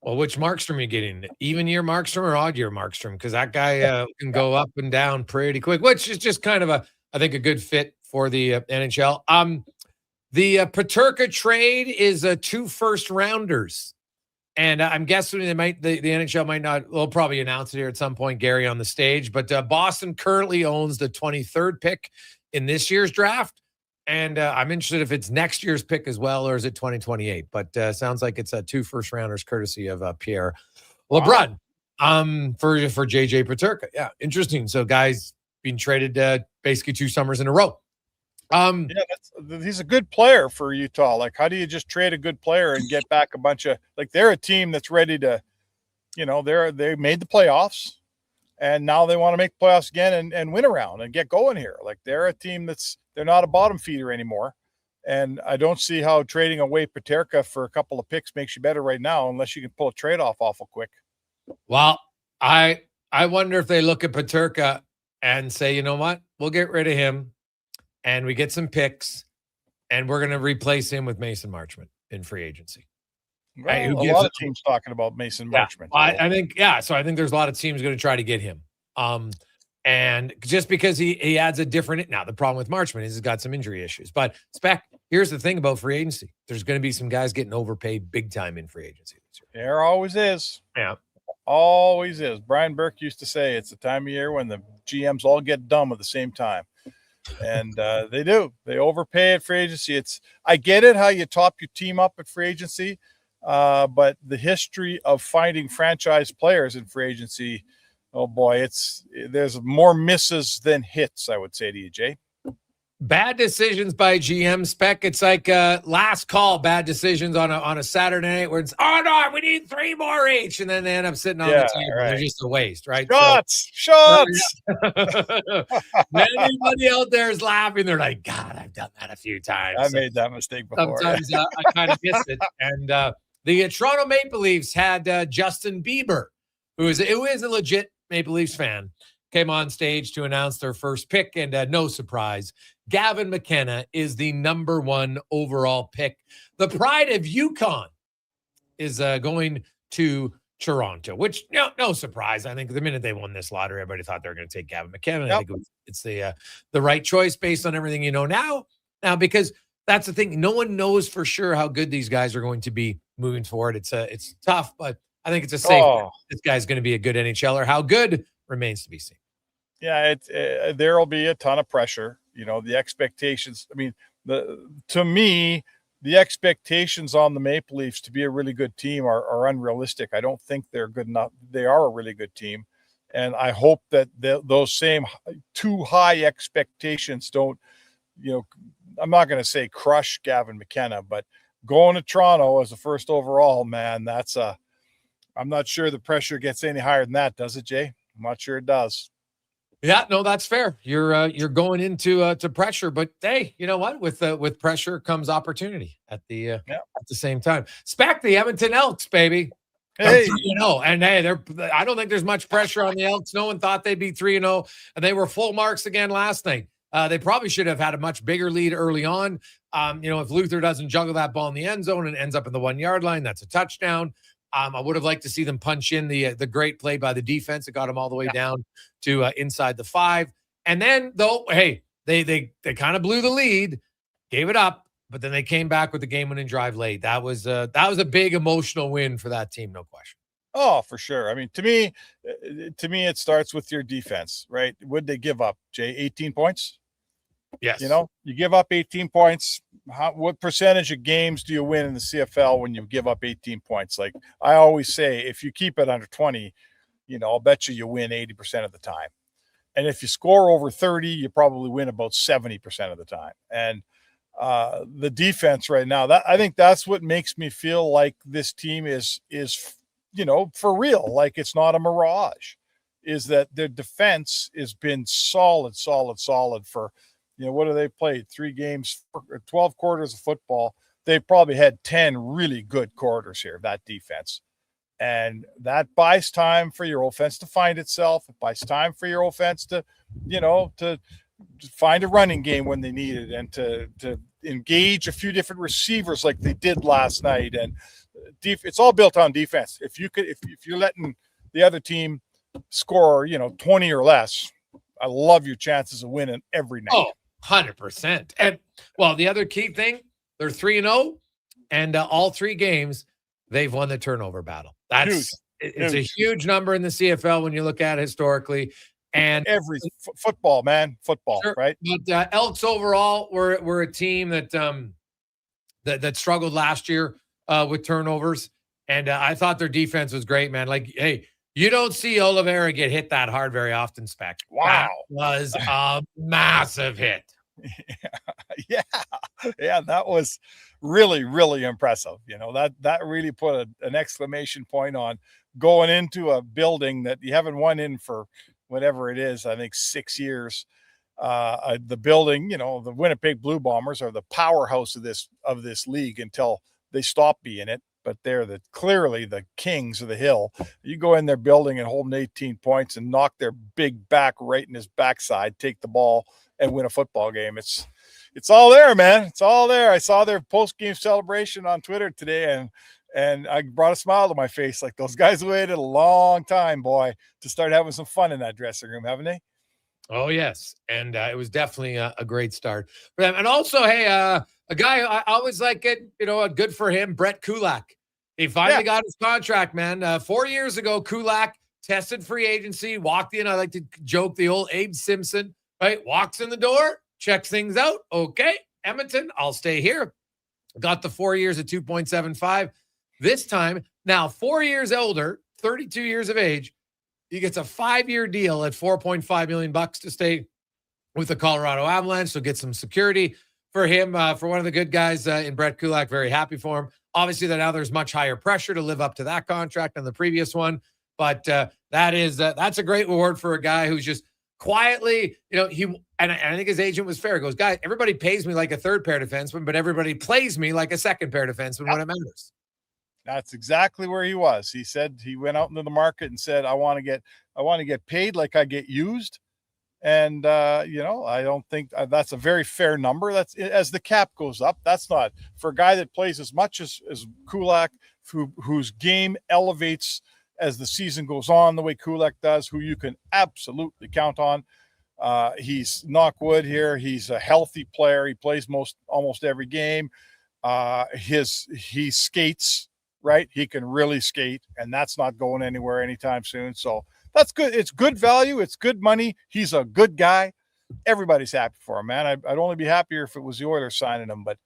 Well, which Markstrom are you getting? Even year Markstrom or odd year Markstrom? Because that guy can go up and down pretty quick, which is just kind of I think a good fit for the NHL. The Peterka trade is 2 first-rounders. And I'm guessing the NHL might not, they'll probably announce it here at some point, Gary, on the stage. But Boston currently owns the 23rd pick in this year's draft. And I'm interested if it's next year's pick as well, or is it 2028? But sounds like it's 2 first-rounders courtesy of Pierre LeBrun for JJ Peterka. Yeah, interesting. So guys being traded basically 2 summers in a row. He's a good player for Utah. Like, how do you just trade a good player and get back a bunch of, like, they're a team that's ready to, they made the playoffs, and now they want to make playoffs again and win around and get going here. Like, they're a team they're not a bottom feeder anymore. And I don't see how trading away Peterka for a couple of picks makes you better right now, unless you can pull a trade-off awful quick. Well, I wonder if they look at Peterka and say, you know what, we'll get rid of him and we get some picks and we're going to replace him with Mason Marchment in free agency. Right? A lot of teams talking about Mason Marchment. I think, so I think there's a lot of teams going to try to get him. And just because he adds a different, now the problem with Marchment is he's got some injury issues, but Spec, here's the thing about free agency. There's going to be some guys getting overpaid big time in free agency this year. There always is. Yeah. Always is. Brian Burke used to say it's the time of year when the GMs all get dumb at the same time. And they do. They overpay at free agency. I get it how you top your team up at free agency, but the history of finding franchise players in free agency, oh boy, there's more misses than hits, I would say to you, Jay. Bad decisions by GM. Spec, it's like last call bad decisions on a Saturday night where it's, oh no, we need 3 more each, and then they end up sitting on the table. Right. They're just a waste, right? Shots. Anybody out there is laughing. They're like, God, I've done that a few times. I made that mistake before. Sometimes I kind of miss it. And the Toronto Maple Leafs had Justin Bieber, who is a legit Maple Leafs fan, came on stage to announce their first pick, and no surprise, Gavin McKenna is the number 1 overall pick. The pride of Yukon is going to Toronto, which no surprise. I think the minute they won this lottery, everybody thought they were going to take Gavin McKenna. Yep. I think it's the right choice based on everything you know now. Now, because that's the thing, no one knows for sure how good these guys are going to be moving forward. It's tough, but I think it's a safe bet. This guy's going to be a good NHLer. How good remains to be seen. Yeah, there will be a ton of pressure. The expectations. I mean, to me, the expectations on the Maple Leafs to be a really good team are unrealistic. I don't think they're good enough. They are a really good team, and I hope that those same too high expectations don't. I'm not going to say crush Gavin McKenna, but going to Toronto as the first overall, man, I'm not sure the pressure gets any higher than that, does it, Jay? I'm not sure it does. Yeah, no, that's fair. You're going into to pressure, but hey, you know what? With pressure comes opportunity at the same time. Spec the Edmonton Elks, baby. Hey, and hey, I don't think there's much pressure on the Elks. No one thought they'd be 3-0, and they were full marks again last night. They probably should have had a much bigger lead early on. If Luther doesn't juggle that ball in the end zone and ends up in the 1-yard line, that's a touchdown. I would have liked to see them punch in the great play by the defense that got them all the way down to inside the 5. And then, though, hey, they kind of blew the lead, gave it up, but then they came back with the game-winning drive late. That was a big emotional win for that team, no question. Oh, for sure. I mean, to me, it starts with your defense, right? Would they give up, Jay? 18 points? Yes. You give up 18 points. What percentage of games do you win in the CFL when you give up 18 points? Like I always say, if you keep it under 20, I'll bet you win 80% of the time. And if you score over 30, you probably win about 70% of the time. And the defense right now, I think that's what makes me feel like this team is for real. Like it's not a mirage, is that their defense has been solid for, what have they played? 3 games, 12 quarters of football. They've probably had 10 really good quarters here, that defense. And that buys time for your offense to find itself. It buys time for your offense to find a running game when they need it and to engage a few different receivers like they did last night. And it's all built on defense. If you're letting the other team score, 20 or less, I love your chances of winning every night. Oh, 100%. And well, the other key thing, they're 3-0, and all 3 games they've won the turnover battle. It's a huge number in the CFL when you look at it historically. And every football, man, football, sure, right? But Elks overall were a team that struggled last year with turnovers, and I thought their defense was great, man. Like, hey, you don't see Oliveira get hit that hard very often, Spec. Wow, that was a massive hit. Yeah, that was really, really impressive. You know, that really put an exclamation point on going into a building that you haven't won in for whatever it is, I think 6 years. The building, you know, the Winnipeg Blue Bombers are the powerhouse of this league until they stop being it. But they're clearly the kings of the hill. You go in their building and hold them 18 points and knock their big back right in his backside, take the ball and win a football game. It's all there, man. It's all there. I saw their post-game celebration on Twitter today, and I brought a smile to my face. Like, those guys waited a long time, boy, to start having some fun in that dressing room, haven't they? Oh, yes. And it was definitely a great start for them. And also, hey, a guy I always like it, you know, good for him, Brett Kulak. He finally got his contract, man. 4 years ago, Kulak tested free agency, walked in. I like to joke the old Abe Simpson, right? Walks in the door, checks things out. Okay, Edmonton, I'll stay here. Got the 4 years at 2.75. This time, now 4 years older, 32 years of age, he gets a 5-year deal at $4.5 million to stay with the Colorado Avalanche. So get some security for him, for one of the good guys in Brett Kulak. Very happy for him. Obviously, now there's much higher pressure to live up to that contract than the previous one. But that's a great reward for a guy who's just quietly, you know, and I think his agent was fair. He goes, guys, everybody pays me like a third pair defenseman, but everybody plays me like a second pair defenseman when it matters. That's exactly where he was. He said he went out into the market and said, I want to get paid like I get used. And, you know, I don't think that's a very fair number. That's as the cap goes up. That's not for a guy that plays as much as Kulak, whose game elevates as the season goes on, the way Kulak does, who you can absolutely count on. He's knock wood here. He's a healthy player. He plays almost every game. He skates, right? He can really skate, and that's not going anywhere anytime soon. So that's good. It's good value. It's good money. He's a good guy. Everybody's happy for him, man. I'd only be happier if it was the Oilers signing him, but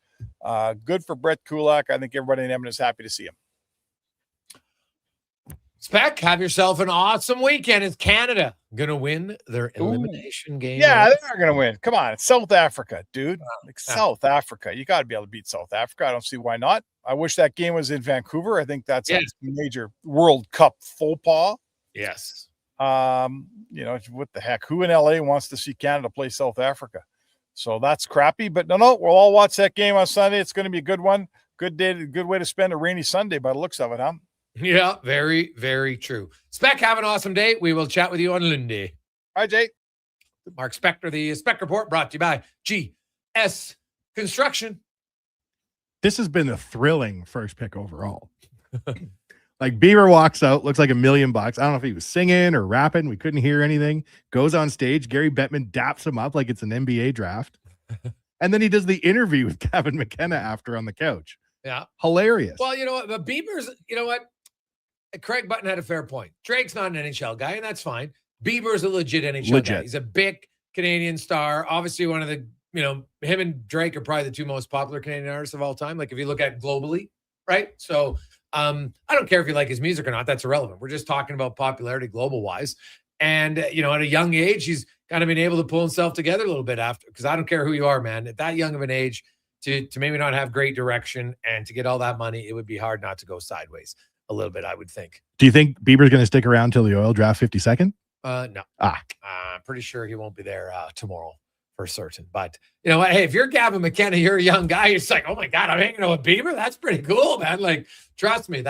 good for Brett Kulak. I think everybody in Edmonton is happy to see him. Spec, have yourself an awesome weekend. Is Canada going to win their elimination game? Yeah, they are going to win. Come on. It's South Africa, dude. South Africa. You got to be able to beat South Africa. I don't see why not. I wish that game was in Vancouver. I think that's a major World Cup faux pas. Yes. You know, what the heck? Who in LA wants to see Canada play South Africa? So that's crappy. But no, we'll all watch that game on Sunday. It's going to be a good one. Good day, good way to spend a rainy Sunday by the looks of it, huh? Yeah, very, very true. Spec, have an awesome day. We will chat with you on Monday. Hi, Jake. Mark Spector, the Spec Report, brought to you by GS Construction. This has been a thrilling first pick overall. Like, Bieber walks out, looks like $1 million. I don't know if he was singing or rapping. We couldn't hear anything. Goes on stage. Gary Bettman daps him up like it's an NBA draft. And then he does the interview with Kevin McKenna after on the couch. Yeah. Hilarious. Well, you know what? But Bieber's, you know what? Craig Button had a fair point. Drake's not an NHL guy, and that's fine. Bieber's a legit NHL guy. He's a big Canadian star. Obviously, one of the, you know, him and Drake are probably the two most popular Canadian artists of all time. Like, if you look at globally, right? So, I don't care if you like his music or not. That's irrelevant. We're just talking about popularity global-wise. And, you know, at a young age, he's kind of been able to pull himself together a little bit after, because I don't care who you are, man. At that young of an age, to maybe not have great direction and to get all that money, it would be hard not to go sideways a little bit, I would think. Do you think Bieber's going to stick around till the Oil Draft 52nd? No. I'm pretty sure he won't be there tomorrow for certain. But you know what? Hey, if you're Gavin McKenna, you're a young guy. It's like, oh my God, I'm hanging out with Bieber. That's pretty cool, man. Like, trust me,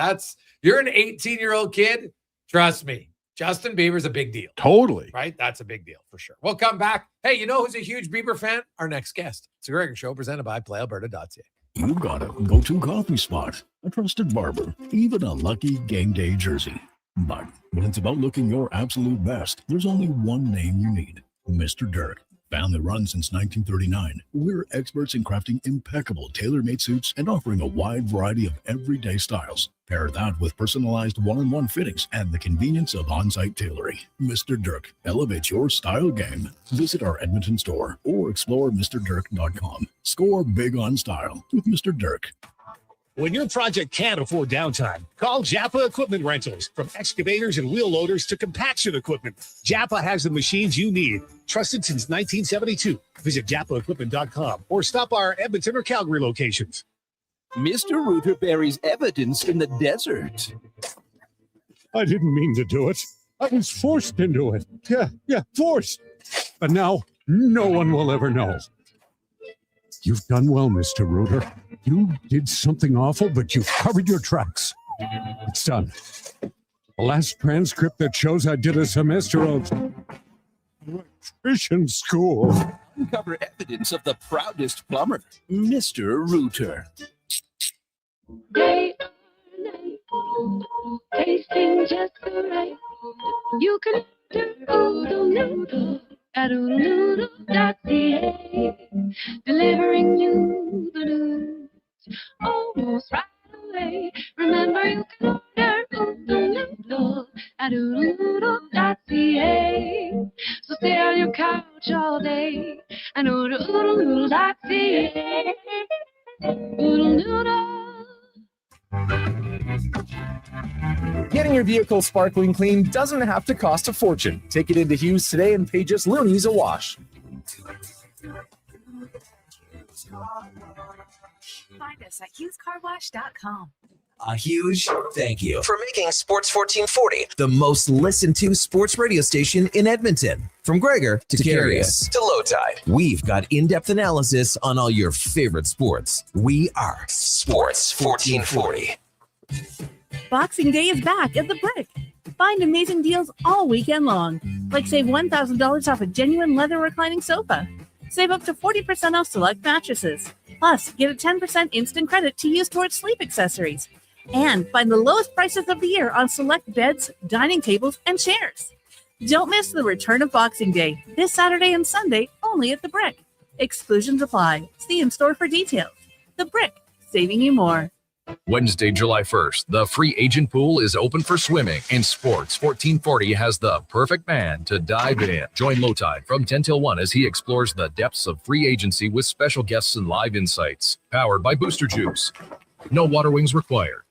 you're an 18-year-old kid. Trust me. Justin Bieber's a big deal. Totally. Right? That's a big deal for sure. We'll come back. Hey, you know who's a huge Bieber fan? Our next guest. It's a Gregor Show presented by PlayAlberta.ca. You've got a go-to coffee spot, a trusted barber, even a lucky game day jersey. But when it's about looking your absolute best, there's only one name you need, Mr. Dirk. Family run since 1939, we're experts in crafting impeccable tailor-made suits and offering a wide variety of everyday styles. Pair that with personalized one-on-one fittings and the convenience of on-site tailoring. Mr. Dirk, elevate your style game. Visit our Edmonton store or explore MrDirk.com. Score big on style with Mr. Dirk. When your project can't afford downtime, call Japa Equipment Rentals. From excavators and wheel loaders to compaction equipment, Japa has the machines you need. Trusted since 1972. Visit JapaEquipment.com or stop our Edmonton or Calgary locations. Mr. Rooter buries evidence in the desert. I didn't mean to do it. I was forced into it. Yeah, forced. But now, no one will ever know. You've done well, Mr. Rooter. You did something awful, but you've covered your tracks. It's done. The last transcript that shows I did a semester of electrician school. Uncover evidence of the proudest plumber, Mr. Rooter. Day or night, tasting just right. You can order Ood Noodle at oodnoodle.ca, delivering you the news almost right away. Remember, you can order Ood Noodle at oodnoodle.ca. So stay on your couch all day and order oodnoodle.ca. Ood Noodle. Getting your vehicle sparkling clean doesn't have to cost a fortune. Take it into Hughes today and pay just loonies a wash. Find us at HughesCarWash.com. A huge thank you for making Sports 1440 the most listened to sports radio station in Edmonton. From Gregor to Carius to Low Tide, we've got in-depth analysis on all your favorite sports. We are Sports 1440. Boxing Day is back at the Brick. Find amazing deals all weekend long, like save $1,000 off a genuine leather reclining sofa. Save up to 40% off select mattresses. Plus, get a 10% instant credit to use towards sleep accessories. And find the lowest prices of the year on select beds, dining tables, and chairs. Don't miss the return of Boxing Day this Saturday and Sunday only at the Brick. Exclusions apply. See in-store for details. The Brick, saving you more. Wednesday, July 1st, the free agent pool is open for swimming, and Sports 1440 has the perfect man to dive in. Join Low Tide from 10 till 1 as he explores the depths of free agency with special guests and live insights. Powered by Booster Juice. No water wings required.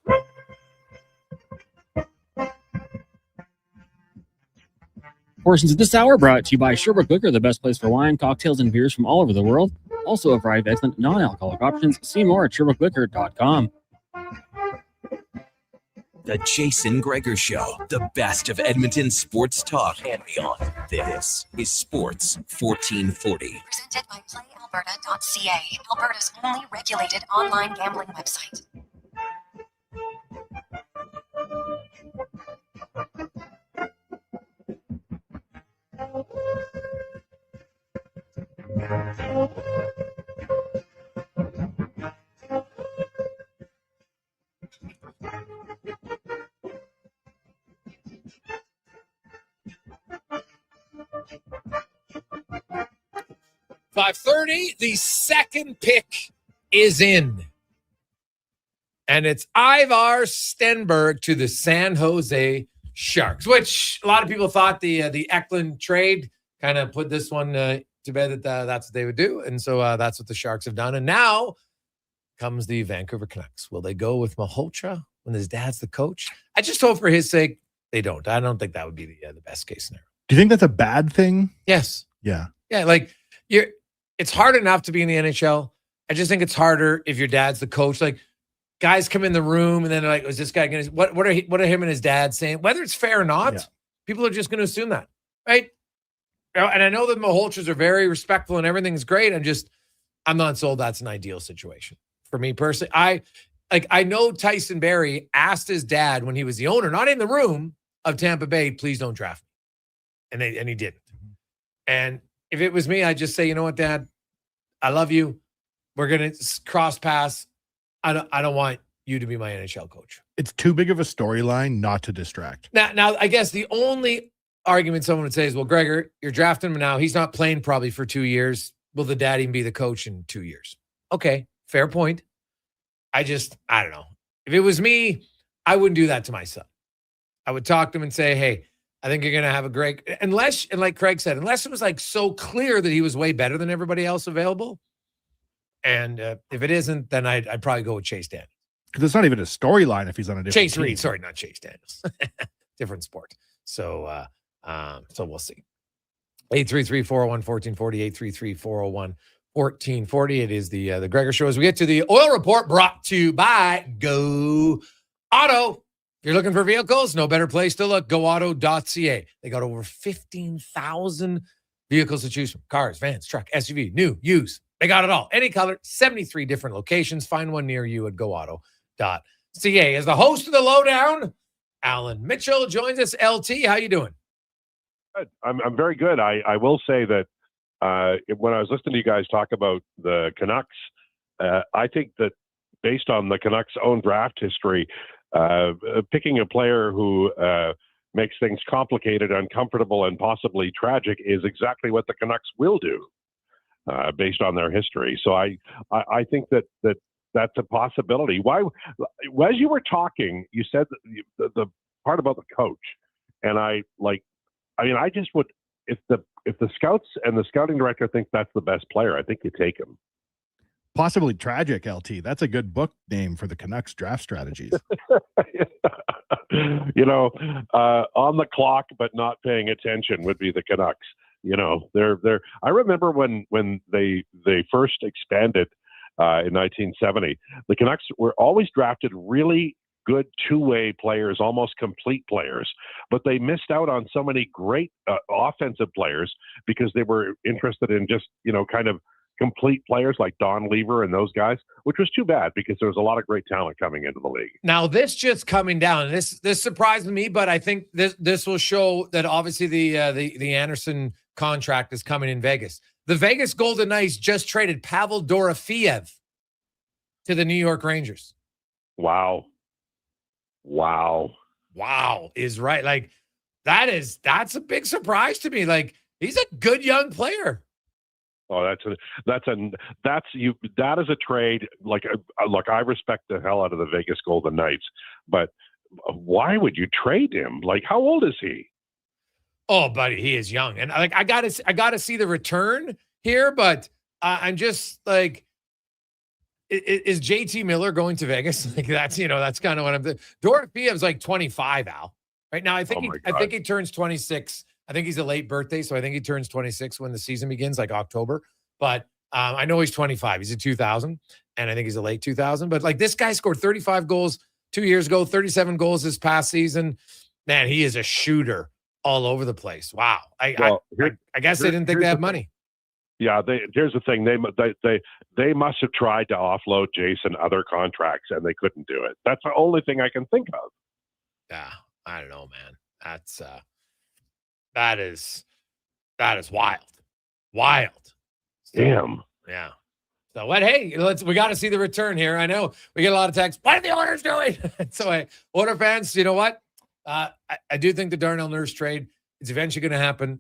Portions of this hour brought to you by Sherbrooke Liquor, the best place for wine, cocktails, and beers from all over the world. Also a variety of excellent non-alcoholic options. See more at SherbrookeLiquor.com. The Jason Gregor Show, the best of Edmonton sports talk and beyond. This is Sports 1440. Presented by PlayAlberta.ca, Alberta's only regulated online gambling website. .530, the second pick is in. And it's Ivar Stenberg to the San Jose Sharks, which a lot of people thought the Eklund trade kind of put this one to bed that that's what they would do. And so that's what the Sharks have done. And now comes the Vancouver Canucks. Will they go with Malhotra when his dad's the coach? I just hope for his sake they don't. I don't think that would be the best case scenario. Do you think that's a bad thing? Yes. Yeah. Yeah, like it's hard enough to be in the NHL. I just think it's harder if your dad's the coach. Like guys come in the room and then they're like, "Is this guy going to?" What are him and his dad saying? Whether it's fair or not, people are just going to assume that, right? And I know that Malhotras are very respectful and everything's great. I'm not sold that's an ideal situation for me personally. I know Tyson Barrie asked his dad when he was the owner, not in the room, of Tampa Bay, "Please don't draft me," and he didn't. And if it was me, I'd just say, "You know what, Dad? I love you. We're going to cross paths. I don't want you to be my NHL coach." It's too big of a storyline not to distract. Now, I guess the only argument someone would say is, well, Gregor, you're drafting him now. He's not playing probably for 2 years. Will the dad even be the coach in 2 years? Okay, fair point. I don't know. If it was me, I wouldn't do that to my son. I would talk to him and say, hey, I think you're going to have a great, unless, and like Craig said, unless it was like so clear that he was way better than everybody else available. And if it isn't, then I'd probably go with Chase Daniels. Because it's not even a storyline if he's on a different Chase team. Reed, sorry, not Chase Daniels. Different sport. So we'll see. 833-401-1440, 833-401-1440. It is the Gregor Show. As we get to the oil report, brought to you by Go Auto. If you're looking for vehicles, no better place to look. GoAuto.ca. They got over 15,000 vehicles to choose from. Cars, vans, truck, SUV, new, used. They got it all. Any color, 73 different locations. Find one near you at GoAuto.ca. As the host of the Lowdown, Alan Mitchell joins us. LT, how you doing? Good. I'm very good. I will say that when I was listening to you guys talk about the Canucks, I think that based on the Canucks' own draft history, picking a player who makes things complicated, uncomfortable, and possibly tragic is exactly what the Canucks will do based on their history. So I think that's a possibility. Why, as you were talking, you said the part about the coach, and I just would, if the scouts and the scouting director think that's the best player, I think you take him. Possibly tragic, LT. That's a good book name for the Canucks draft strategies. On the clock but not paying attention would be the Canucks. They're. I remember when they first expanded in 1970, the Canucks were always drafted really good two-way players, almost complete players, but they missed out on so many great offensive players because they were interested in just kind of complete players like Don Lever and those guys, which was too bad because there was a lot of great talent coming into the league. Now, this just coming down, this surprised me, but I think this will show that obviously the Anderson contract is coming in Vegas. The Vegas Golden Knights just traded Pavel Dorofeyev to the New York Rangers. Wow is right. Like that's a big surprise to me. Like he's a good young player. Oh, that is a trade. Like, look, I respect the hell out of the Vegas Golden Knights, but why would you trade him? Like, how old is he? Oh, buddy, he is young, and like I gotta see the return here. But I'm just like, is JT Miller going to Vegas? Like that's kind of what I'm. Dorofeyev's like 25, Al. Right now, I think he turns 26. I think he's a late birthday, so I think he turns 26 when the season begins, like October. But I know he's 25. He's a 2000, and I think he's a late 2000. But like this guy scored 35 goals 2 years ago, 37 goals this past season. Man, he is a shooter all over the place. Wow. I guess they didn't think they had money. Yeah, here's the thing. They must have tried to offload Jason other contracts, and they couldn't do it. That's the only thing I can think of. Yeah, I don't know, man. That is wild. Damn. Yeah. So what? Hey, we got to see the return here. I know we get a lot of texts. What are the Oilers doing? So, Oiler fans, you know what? I do think the Darnell Nurse trade is eventually going to happen.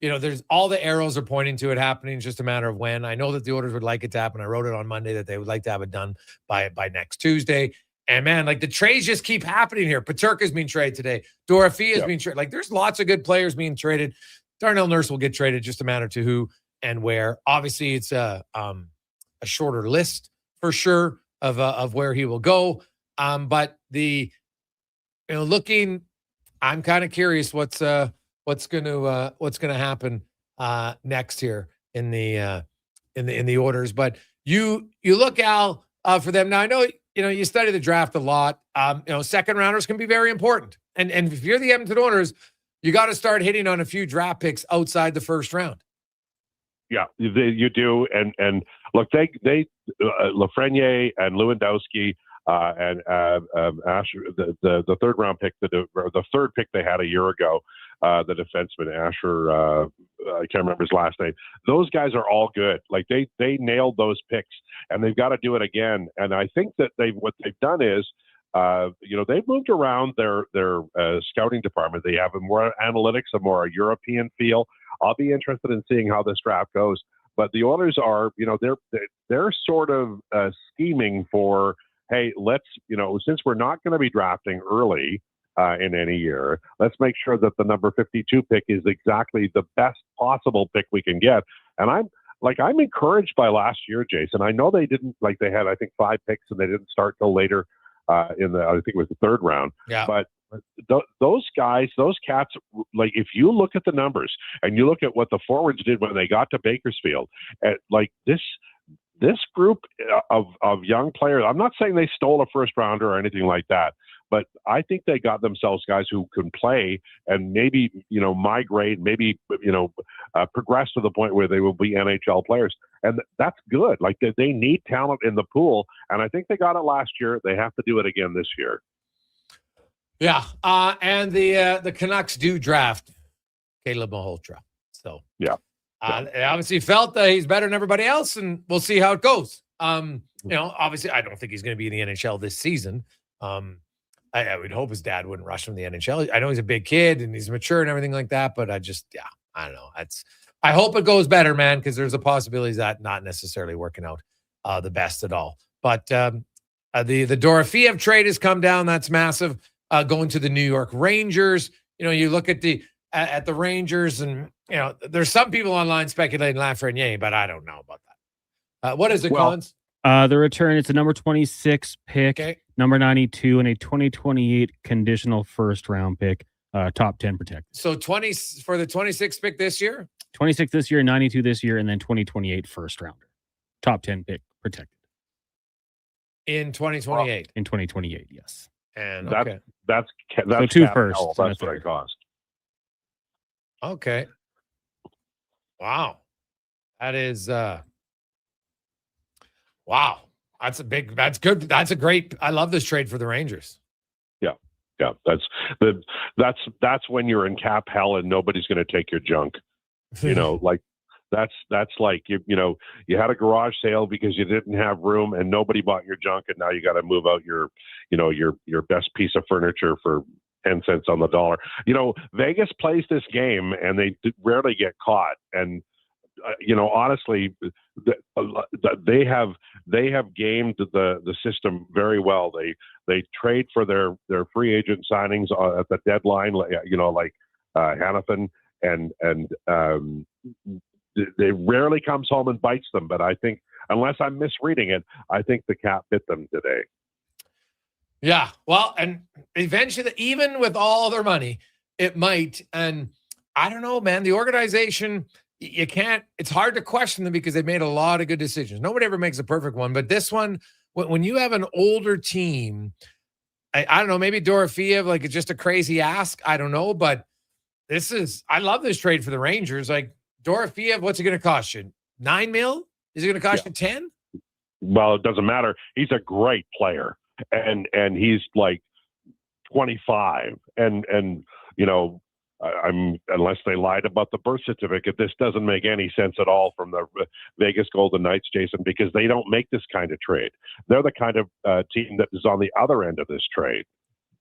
There's all the arrows are pointing to it happening. It's just a matter of when. I know that the Oilers would like it to happen. I wrote it on Monday that they would like to have it done by next Tuesday. And man, like the trades just keep happening here. Paterka is being traded today. Dorofeyev is being traded. Like there's lots of good players being traded. Darnell Nurse will get traded, just a matter to who and where. Obviously, it's a shorter list for sure of where he will go. But looking, I'm kind of curious what's going to happen next here in the Oilers. But you look, Al, for them now. I know. You study the draft a lot. Second rounders can be very important. And if you're the Edmonton Oilers, you got to start hitting on a few draft picks outside the first round. Yeah, you do. And look, they Lafreniere and Lewandowski and Asher, the third round pick, the third pick they had a year ago, the defenseman Asher, I can't remember his last name. Those guys are all good. Like they nailed those picks, and they've got to do it again. And I think that what they've done is they've moved around their scouting department. They have a more analytics, a more European feel. I'll be interested in seeing how this draft goes. But the Oilers are, they're sort of scheming for, hey, let's, since we're not going to be drafting early in any year, let's make sure that the number 52 pick is exactly the best possible pick we can get. And I'm encouraged by last year, Jason. I know they didn't, they had, I think, 5 picks and they didn't start till later I think it was the 3rd round. Yeah. But those guys, those cats, if you look at the numbers and you look at what the forwards did when they got to Bakersfield, this group of young players, I'm not saying they stole a first rounder or anything like that, but I think they got themselves guys who can play and maybe, migrate, maybe, progress to the point where they will be NHL players. And that's good. They need talent in the pool. And I think they got it last year. They have to do it again this year. Yeah. And the Canucks do draft Caleb Malhotra. So, yeah. They obviously felt that he's better than everybody else, and we'll see how it goes. Obviously, I don't think he's going to be in the NHL this season. I would hope his dad wouldn't rush him to the NHL. I know he's a big kid and he's mature and everything like that, but I don't know. I hope it goes better, man, because there's a possibility that not necessarily working out the best at all. But the Dorofeev trade has come down. That's massive. Going to the New York Rangers. You look at the Rangers, and there's some people online speculating Lafreniere, but I don't know about that. What is it, Collins? The return, it's a number 26 pick, number 92, and a 2028 conditional first-round pick, top 10 protected. So 20 for the 26th pick this year? 26 this year, 92 this year, and then 2028 first-rounder. Top 10 pick protected. In 2028? In 2028, yes. And that's so 2 first. That's what it cost. Okay. Wow. That is wow. That's good. That's a great, I love this trade for the Rangers. Yeah. That's when you're in cap hell and nobody's going to take your junk. That's like you had a garage sale because you didn't have room and nobody bought your junk, and now you got to move out your best piece of furniture for 10 cents on the dollar. Vegas plays this game and they rarely get caught. And honestly, they have gamed the system very well. They trade for their free agent signings at the deadline, Hanifin, and they rarely comes home and bites them. But I think, unless I'm misreading it, I think the cap bit them today. Yeah, well, and eventually, even with all their money, it might. And I don't know, man, the organization, it's hard to question them because they've made a lot of good decisions. Nobody ever makes a perfect one. But this one, when you have an older team, I don't know, maybe Dorofeev, it's just a crazy ask. I don't know, but I love this trade for the Rangers. Dorofeev, what's it going to cost you? $9 million? Is it going to cost you 10? Well, it doesn't matter. He's a great player. And he's 25, and unless they lied about the birth certificate, this doesn't make any sense at all from the Vegas Golden Knights, Jason, because they don't make this kind of trade. They're the kind of team that is on the other end of this trade,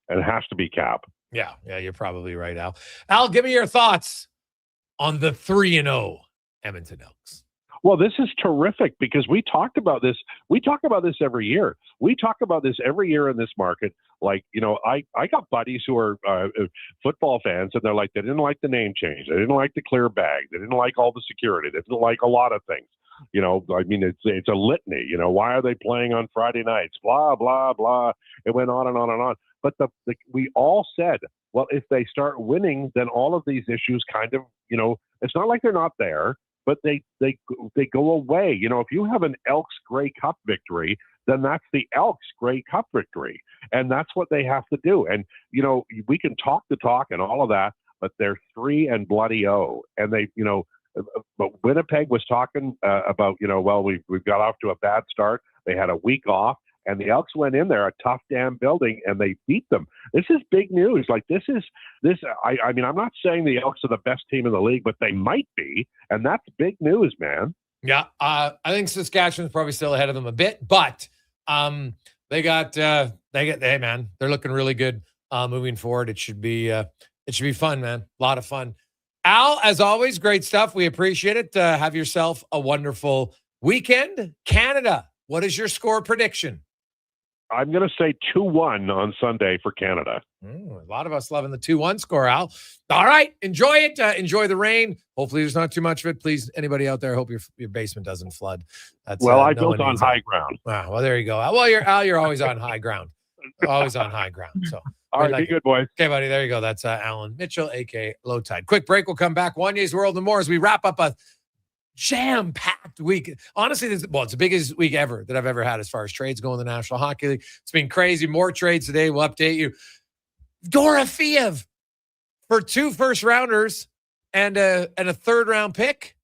and it has to be cap. Yeah, you're probably right, Al. Al, give me your thoughts on the 3-0 Edmonton Elks. Well, this is terrific because we talked about this. We talk about this every year. We talk about this every year in this market. I got buddies who are football fans, and they're they didn't like the name change. They didn't like the clear bag. They didn't like all the security. They didn't like a lot of things. It's a litany. Why are they playing on Friday nights? Blah, blah, blah. It went on and on and on. But we all said, well, if they start winning, then all of these issues kind of, it's not like they're not there. But they go away. If you have an Elks Grey Cup victory, then that's the Elks Grey Cup victory. And that's what they have to do. And, we can talk the talk and all of that, but they're 3-0. And they, but Winnipeg was talking about, we've got off to a bad start. They had a week off. And the Elks went in there, a tough damn building, and they beat them. This is big news. I'm not saying the Elks are the best team in the league, but they might be. And that's big news, man. Yeah. I think Saskatchewan's probably still ahead of them a bit, but they got Hey man, they're looking really good moving forward. It should be fun, man. A lot of fun. Al, as always, great stuff. We appreciate it. Have yourself a wonderful weekend. Canada, what is your score prediction? I'm going to say 2-1 on Sunday for Canada. A lot of us loving the 2-1 score, Al. All right. Enjoy it. Enjoy the rain. Hopefully there's not too much of it. Please, anybody out there, hope your basement doesn't flood. That's, I built on high ground. Well, there you go. Well, you're always on high ground. Always on high ground. So, all right, be good, boys. Okay, buddy. There you go. That's Alan Mitchell, a.k.a. Low Tide. Quick break. We'll come back. Wanye's World and more as we wrap up a jam-packed week. Honestly, it's the biggest week ever that I've ever had as far as trades go in the National Hockey League. It's been crazy. More trades today. We'll update you. Dorofeev for 2 first-rounders and a 3rd-round pick.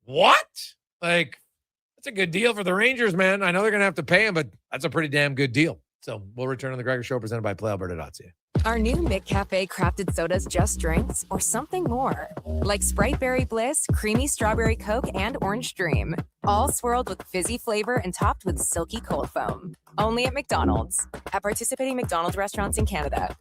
What? That's a good deal for the Rangers, man. I know they're going to have to pay him, but that's a pretty damn good deal. So we'll return on the Gregor Show presented by PlayAlberta.ca. Are new McCafe crafted sodas just drinks or something more? Like Sprite Berry Bliss, Creamy Strawberry Coke, and Orange Dream. All swirled with fizzy flavor and topped with silky cold foam. Only at McDonald's. At participating McDonald's restaurants in Canada.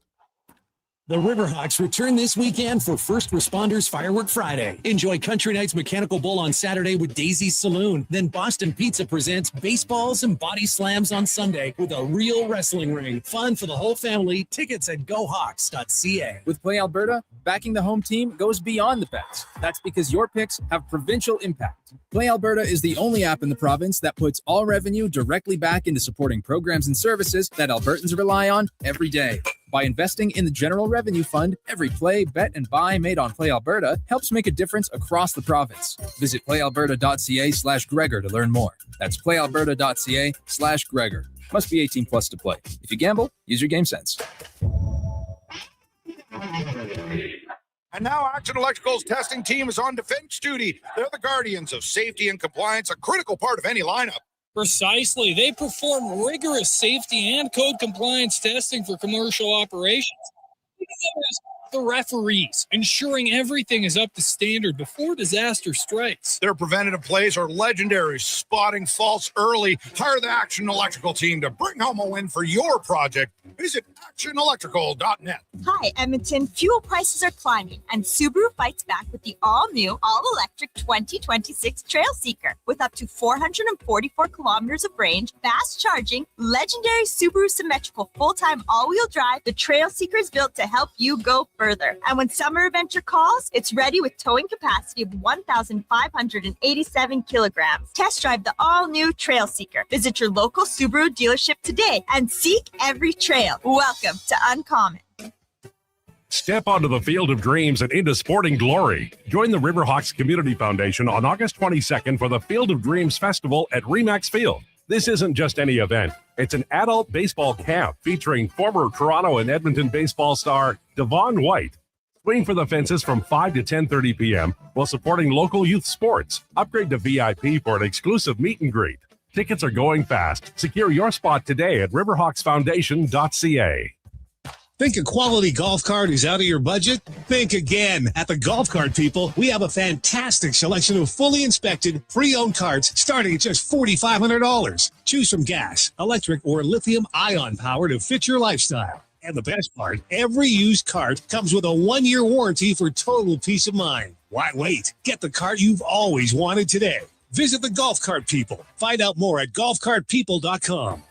The Riverhawks return this weekend for First Responders Firework Friday. Enjoy Country Nights Mechanical Bull on Saturday with Daisy's Saloon. Then Boston Pizza presents Baseballs and Body Slams on Sunday with a real wrestling ring. Fun for the whole family. Tickets at GoHawks.ca. With Play Alberta, backing the home team goes beyond the bets. That's because your picks have provincial impact. Play Alberta is the only app in the province that puts all revenue directly back into supporting programs and services that Albertans rely on every day. By investing in the General Revenue Fund, every play, bet, and buy made on Play Alberta helps make a difference across the province. Visit playalberta.ca/Gregor to learn more. That's playalberta.ca/Gregor. Must be 18 plus to play. If you gamble, use your game sense. And now Action Electrical's testing team is on defense duty. They're the guardians of safety and compliance, a critical part of any lineup. Precisely. They perform rigorous safety and code compliance testing for commercial operations. The referees, ensuring everything is up to standard before disaster strikes. Their preventative plays are legendary, spotting faults early. Hire the Action Electrical team to bring home a win for your project. Visit actionelectrical.net. Hi, Edmonton. Fuel prices are climbing, and Subaru fights back with the all-new, all-electric 2026 Trail Seeker. With up to 444 kilometers of range, fast charging, legendary Subaru symmetrical full-time all-wheel drive, the Trail Seeker is built to help you go further. And when summer adventure calls, it's ready with towing capacity of 1,587 kilograms. Test drive the all-new Trail Seeker. Visit your local Subaru dealership today and seek every trail. Welcome to Uncommon. Step onto the field of dreams and into sporting glory. Join the Riverhawks Community Foundation on August 22nd for the Field of Dreams Festival at Remax Field. This isn't just any event. It's an adult baseball camp featuring former Toronto and Edmonton baseball star Devon White. Swing for the fences from 5 to 10:30 p.m. while supporting local youth sports. Upgrade to VIP for an exclusive meet and greet. Tickets are going fast. Secure your spot today at riverhawksfoundation.ca. Think a quality golf cart is out of your budget? Think again. At the Golf Cart People, we have a fantastic selection of fully inspected, pre-owned carts starting at just $4,500. Choose from gas, electric, or lithium-ion power to fit your lifestyle. And the best part, every used cart comes with a 1-year warranty for total peace of mind. Why wait? Get the cart you've always wanted today. Visit the Golf Cart People. Find out more at golfcartpeople.com.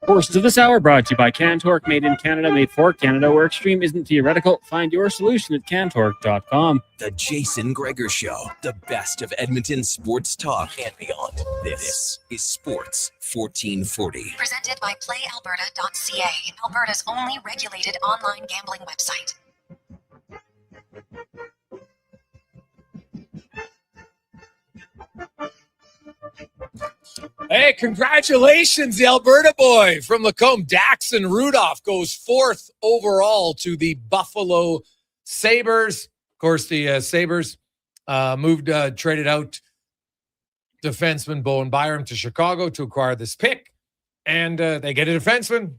First of this hour brought to you by CanTorque, made in Canada, made for Canada, where extreme isn't theoretical. Find your solution at CanTorque.com. The Jason Gregor Show, the best of Edmonton sports talk and beyond. This is Sports 1440. Presented by PlayAlberta.ca, Alberta's only regulated online gambling website. Hey, congratulations, the Alberta boy from Lacombe, Daxon Rudolph, goes 4th overall to the Buffalo Sabres, of course, the Sabres traded out defenseman Bowen Byram to Chicago to acquire this pick. And they get a defenseman.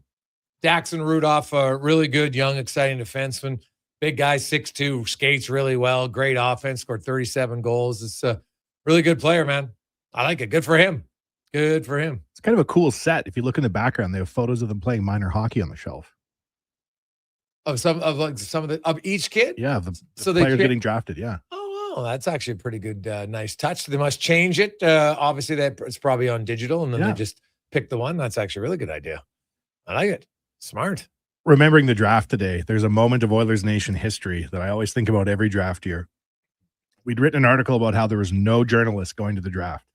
Daxon Rudolph, a really good, young, exciting defenseman. Big guy, 6'2", skates really well, great offense, scored 37 goals. It's a really good player, man. I like it. Good for him. Good for him. It's kind of a cool set. If you look in the background, they have photos of them playing minor hockey on the shelf. Of each kid? Yeah, the player getting drafted, yeah. Oh, that's actually a pretty good, nice touch. They must change it. Obviously, it's probably on digital, and then they just pick the one. That's actually a really good idea. I like it. Smart. Remembering the draft today, there's a moment of Oilers Nation history that I always think about every draft year. We'd written an article about how there was no journalist going to the draft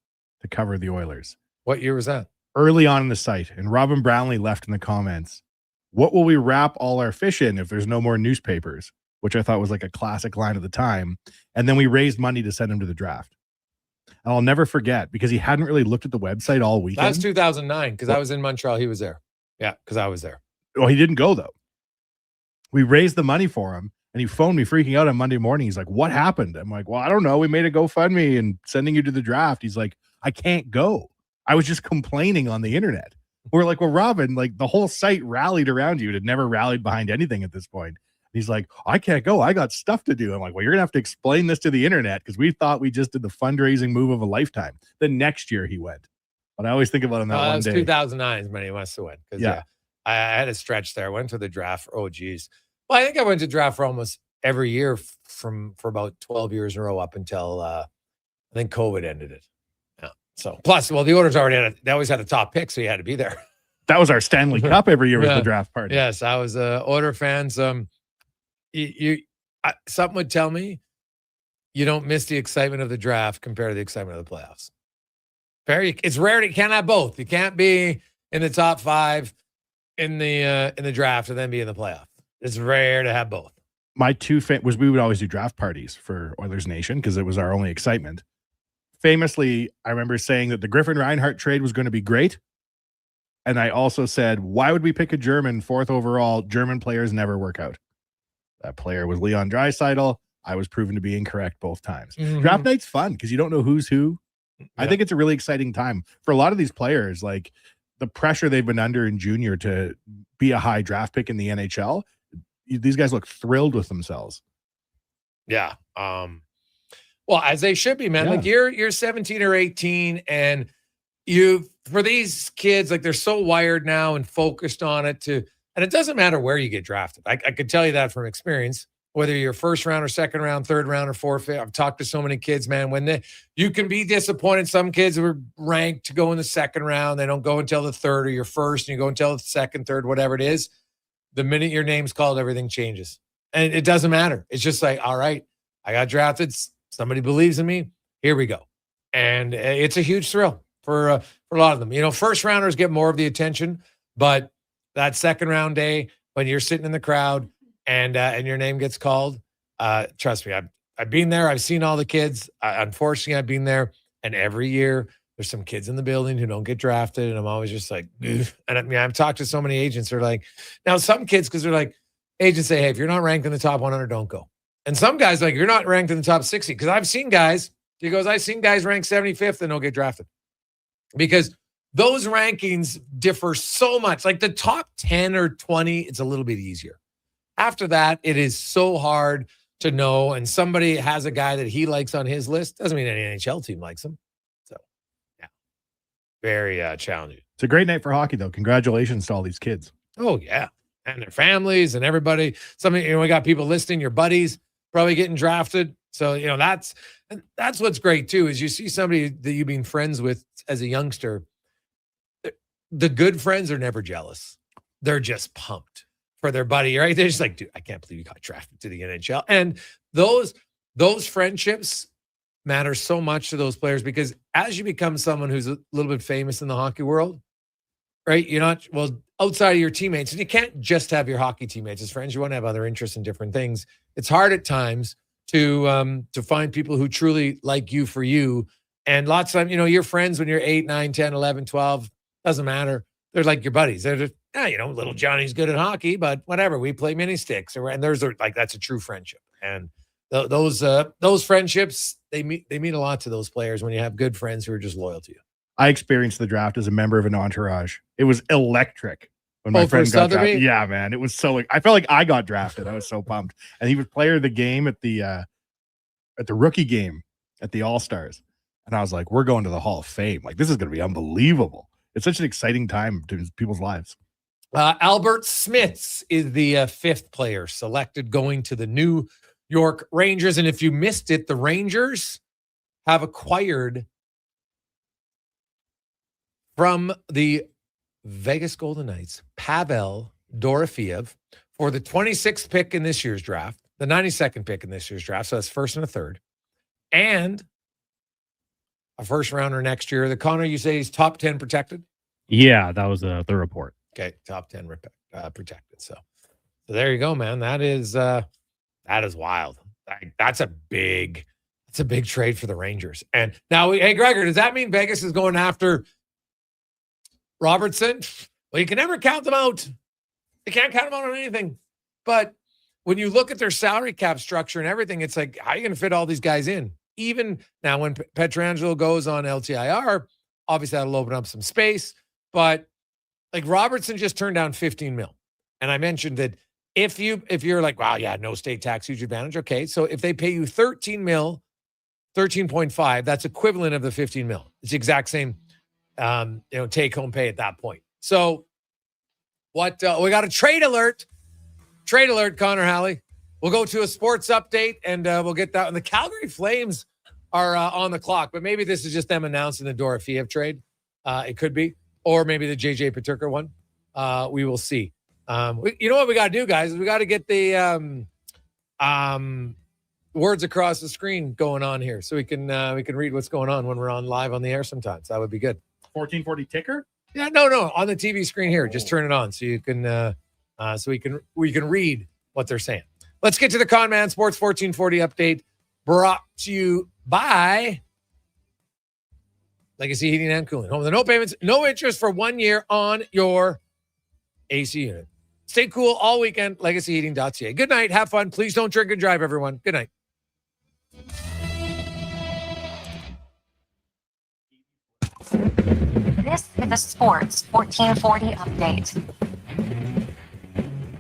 to cover the Oilers. What year was that? Early on in the site, and Robin Brownlee left in the comments, "What will we wrap all our fish in if there's no more newspapers?" Which I thought was like a classic line at the time. And then we raised money to send him to the draft. And I'll never forget, because he hadn't really looked at the website all weekend. That's 2009, because I was in Montreal. He was there. Yeah, because I was there. Well, he didn't go, though. We raised the money for him, and he phoned me freaking out on Monday morning. He's like, "What happened?" I'm like, "Well, I don't know. We made a GoFundMe and sending you to the draft." He's like, "I can't go. I was just complaining on the internet." We're like, "Well, Robin, like the whole site rallied around you. It had never rallied behind anything at this point." He's like, "I can't go. I got stuff to do." I'm like, "Well, you're going to have to explain this to the internet because we thought we just did the fundraising move of a lifetime." The next year he went. But I always think about him that one was day. 2009 is when he must have went. Yeah. I had a stretch there. I went to the draft. Oh, geez. Well, I think I went to draft for almost every year for about 12 years in a row up until I think COVID ended it. Yeah. So plus, well, the Oilers they always had a top pick, so you had to be there. That was our Stanley Cup every year with the draft party. Yes, I was Oiler fans. Something would tell me you don't miss the excitement of the draft compared to the excitement of the playoffs. It's rare. You can't have both. You can't be in the top 5 in the draft and then be in the playoff. It's rare to have both. My two was we would always do draft parties for Oilers Nation because it was our only excitement. Famously, I remember saying that the Griffin Reinhart trade was going to be great. And I also said, why would we pick a German 4th overall? German players never work out. That player was Leon Draisaitl. I was proven to be incorrect both times. Mm-hmm. Draft night's fun because you don't know who's who. Yeah. I think it's a really exciting time for a lot of these players. Like the pressure they've been under in junior to be a high draft pick in the NHL. These guys look thrilled with themselves. Yeah. Well, as they should be, man. Yeah. Like you're 17 or 18 and for these kids, like they're so wired now and focused on it and it doesn't matter where you get drafted. I could tell you that from experience, whether you're first round or second round, third round or fourth. I've talked to so many kids, man, you can be disappointed. Some kids were ranked to go in the second round. They don't go until the third, or you're first and you go until the second, third, whatever it is. The minute your name's called, everything changes. And it doesn't matter. It's just like, all right, I got drafted. Somebody believes in me. Here we go. And it's a huge thrill for a lot of them. First rounders get more of the attention, but that second round day when you're sitting in the crowd and your name gets called, trust me, I've been there. I've seen all the kids. Unfortunately, I've been there. And every year there's some kids in the building who don't get drafted. And I'm always just like, ugh. And I mean, I've talked to so many agents. They're like, now some kids, because they're like, agents say, hey, if you're not ranked in the top 100, don't go. And some guys like, you're not ranked in the top 60. Because I've seen guys, he goes, I've seen guys ranked 75th and don't get drafted. Because those rankings differ so much. Like the top 10 or 20, it's a little bit easier. After that, it is so hard to know. And somebody has a guy that he likes on his list. Doesn't mean any NHL team likes him. So, yeah, very challenging. It's a great night for hockey, though. Congratulations to all these kids. Oh, yeah. And their families and everybody. We got people listening, your buddies probably getting drafted. So, that's what's great, too, is you see somebody that you've been friends with as a youngster. The good friends are never jealous. They're just pumped for their buddy, right? They're just like, dude, I can't believe you got drafted to the NHL. And those friendships matter so much to those players because as you become someone who's a little bit famous in the hockey world, right? You're not, outside of your teammates, and you can't just have your hockey teammates as friends. You want to have other interests in different things. It's hard at times to find people who truly like you for you. And lots of times, you're friends when you're 8, 9, 10, 11, 12. Doesn't matter. They're like your buddies. They're yeah, little Johnny's good at hockey, but whatever. We play mini sticks, and there's that's a true friendship. And those friendships, they mean a lot to those players when you have good friends who are just loyal to you. I experienced the draft as a member of an entourage. It was electric when my friend got drafted. Yeah, man, it was so. I felt like I got drafted. I was so pumped. And he was player of the game at the rookie game at the All-Stars. And I was like, we're going to the Hall of Fame. Like, this is going to be unbelievable. It's such an exciting time to people's lives. Albert Smiths is the fifth player selected going to the New York Rangers. And if you missed it, the Rangers have acquired from the Vegas Golden Knights Pavel Dorofeyev for the 26th pick in this year's draft, the 92nd pick in this year's draft. So that's first and a third. And a first rounder next year. The Connor, you say he's top 10 protected? Yeah, that was the report. Okay, top 10 protected. So there you go, man. That is wild. That's a big trade for the Rangers. And now, hey, Gregor, does that mean Vegas is going after Robertson? Well, you can never count them out. You can't count them out on anything. But when you look at their salary cap structure and everything, it's like, how are you going to fit all these guys in? Even now, when Pietrangelo goes on LTIR, obviously that'll open up some space. But like Robertson just turned down $15 million. And I mentioned that if you're like, wow, yeah, no state tax, huge advantage. Okay, so if they pay you $13 million, 13.5, that's equivalent of the $15 million. It's the exact same, take home pay at that point. So what we got a trade alert, Connor Halley. We'll go to a sports update and we'll get that. And the Calgary Flames are on the clock, but maybe this is just them announcing the Dorofeyev trade. It could be, or maybe the JJ Peterka one. We will see. You know what we got to do, guys? We got to get the words across the screen going on here, so we can read what's going on when we're on live on the air. Sometimes that would be good. 1440 ticker? Yeah, no, on the TV screen here. Just turn it on so you can we can read what they're saying. Let's get to the Con Man Sports 1440 update, brought to you by Legacy Heating and Cooling. Home with no payments, no interest for 1 year on your AC unit. Stay cool all weekend. LegacyHeating.ca. Good night. Have fun. Please don't drink and drive, everyone. Good night. This is the Sports 1440 update.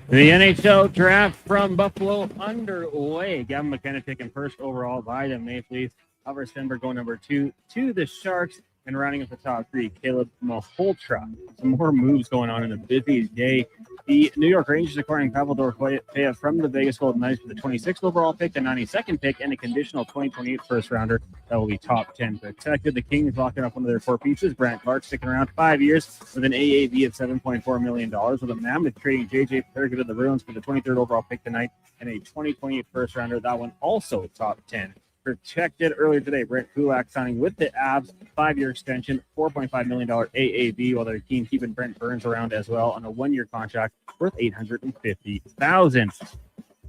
The NHL Draft from Buffalo underway. Gavin McKenna taken first overall by the Maple Leafs. Oliver Stenberg going number 2 to the Sharks. And rounding up the top 3, Caleb Malhotra. Some more moves going on in a busy day. The New York Rangers acquiring Pavel Dorofeyev from the Vegas Golden Knights for the 26th overall pick, the 92nd pick, and a conditional 2028 first rounder that will be top 10 protected. The Kings locking up one of their core pieces. Brant Clark sticking around 5 years with an AAV of $7.4 million. With the Mammoth trading JJ Peterka to the Bruins for the 23rd overall pick tonight and a 2028 first rounder. That one also top 10. Protected earlier today. Brent Kulak signing with the Avs, 5-year extension, $4.5 million AAV, while they're keen keeping Brent Burns around as well on a 1-year contract worth $850,000.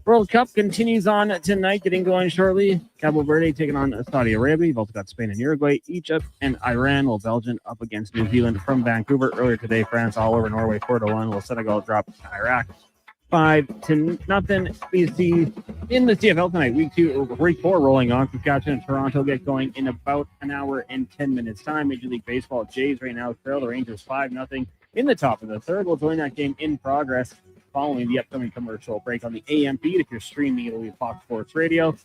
World Cup continues on tonight, getting going shortly. Cabo Verde taking on Saudi Arabia. You've also got Spain and Uruguay, Egypt and Iran, while Belgium up against New Zealand from Vancouver. Earlier today, France all over Norway 4-1, while Senegal dropped Iraq 5-0. We see in the CFL tonight, week 4 rolling on. Saskatchewan and Toronto get going in about an hour and 10 minutes time. Major League Baseball, Jays right now trail the Rangers 5-0 in the top of the third. We'll join that game in progress following the upcoming commercial break on the AM feed. If you're streaming, it'll be Fox Sports Radio.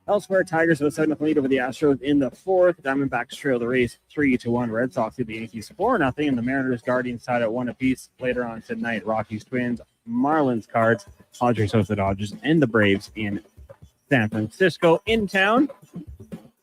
Elsewhere, Tigers with a 7-0 lead over the Astros in the 4th. Diamondbacks trail the race 3-1. Red Sox lead the Yankees 4-0, and the Mariners Guardians tied at 1 apiece. Later on tonight, Rockies Twins, Marlins Cards, Padres host the Dodgers, and the Braves in San Francisco. In town,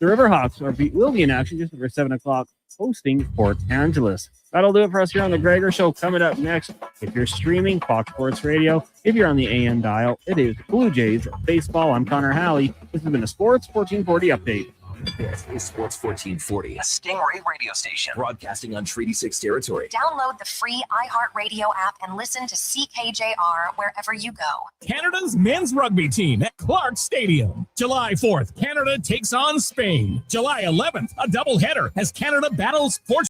the Riverhawks will be in action just over 7 o'clock, hosting Port Angeles. That'll do it for us here on the Gregor Show. Coming up next, if you're streaming, Fox Sports Radio. If you're on the AM dial, it is Blue Jays Baseball. I'm Connor Halley. This has been a Sports 1440 update. This is Sports 1440, a Stingray radio station broadcasting on Treaty 6 territory. Download the free iHeartRadio app and listen to CKJR wherever you go. Canada's men's rugby team at Clark Stadium. July 4th, Canada takes on Spain. July 11th, a doubleheader as Canada battles Portugal.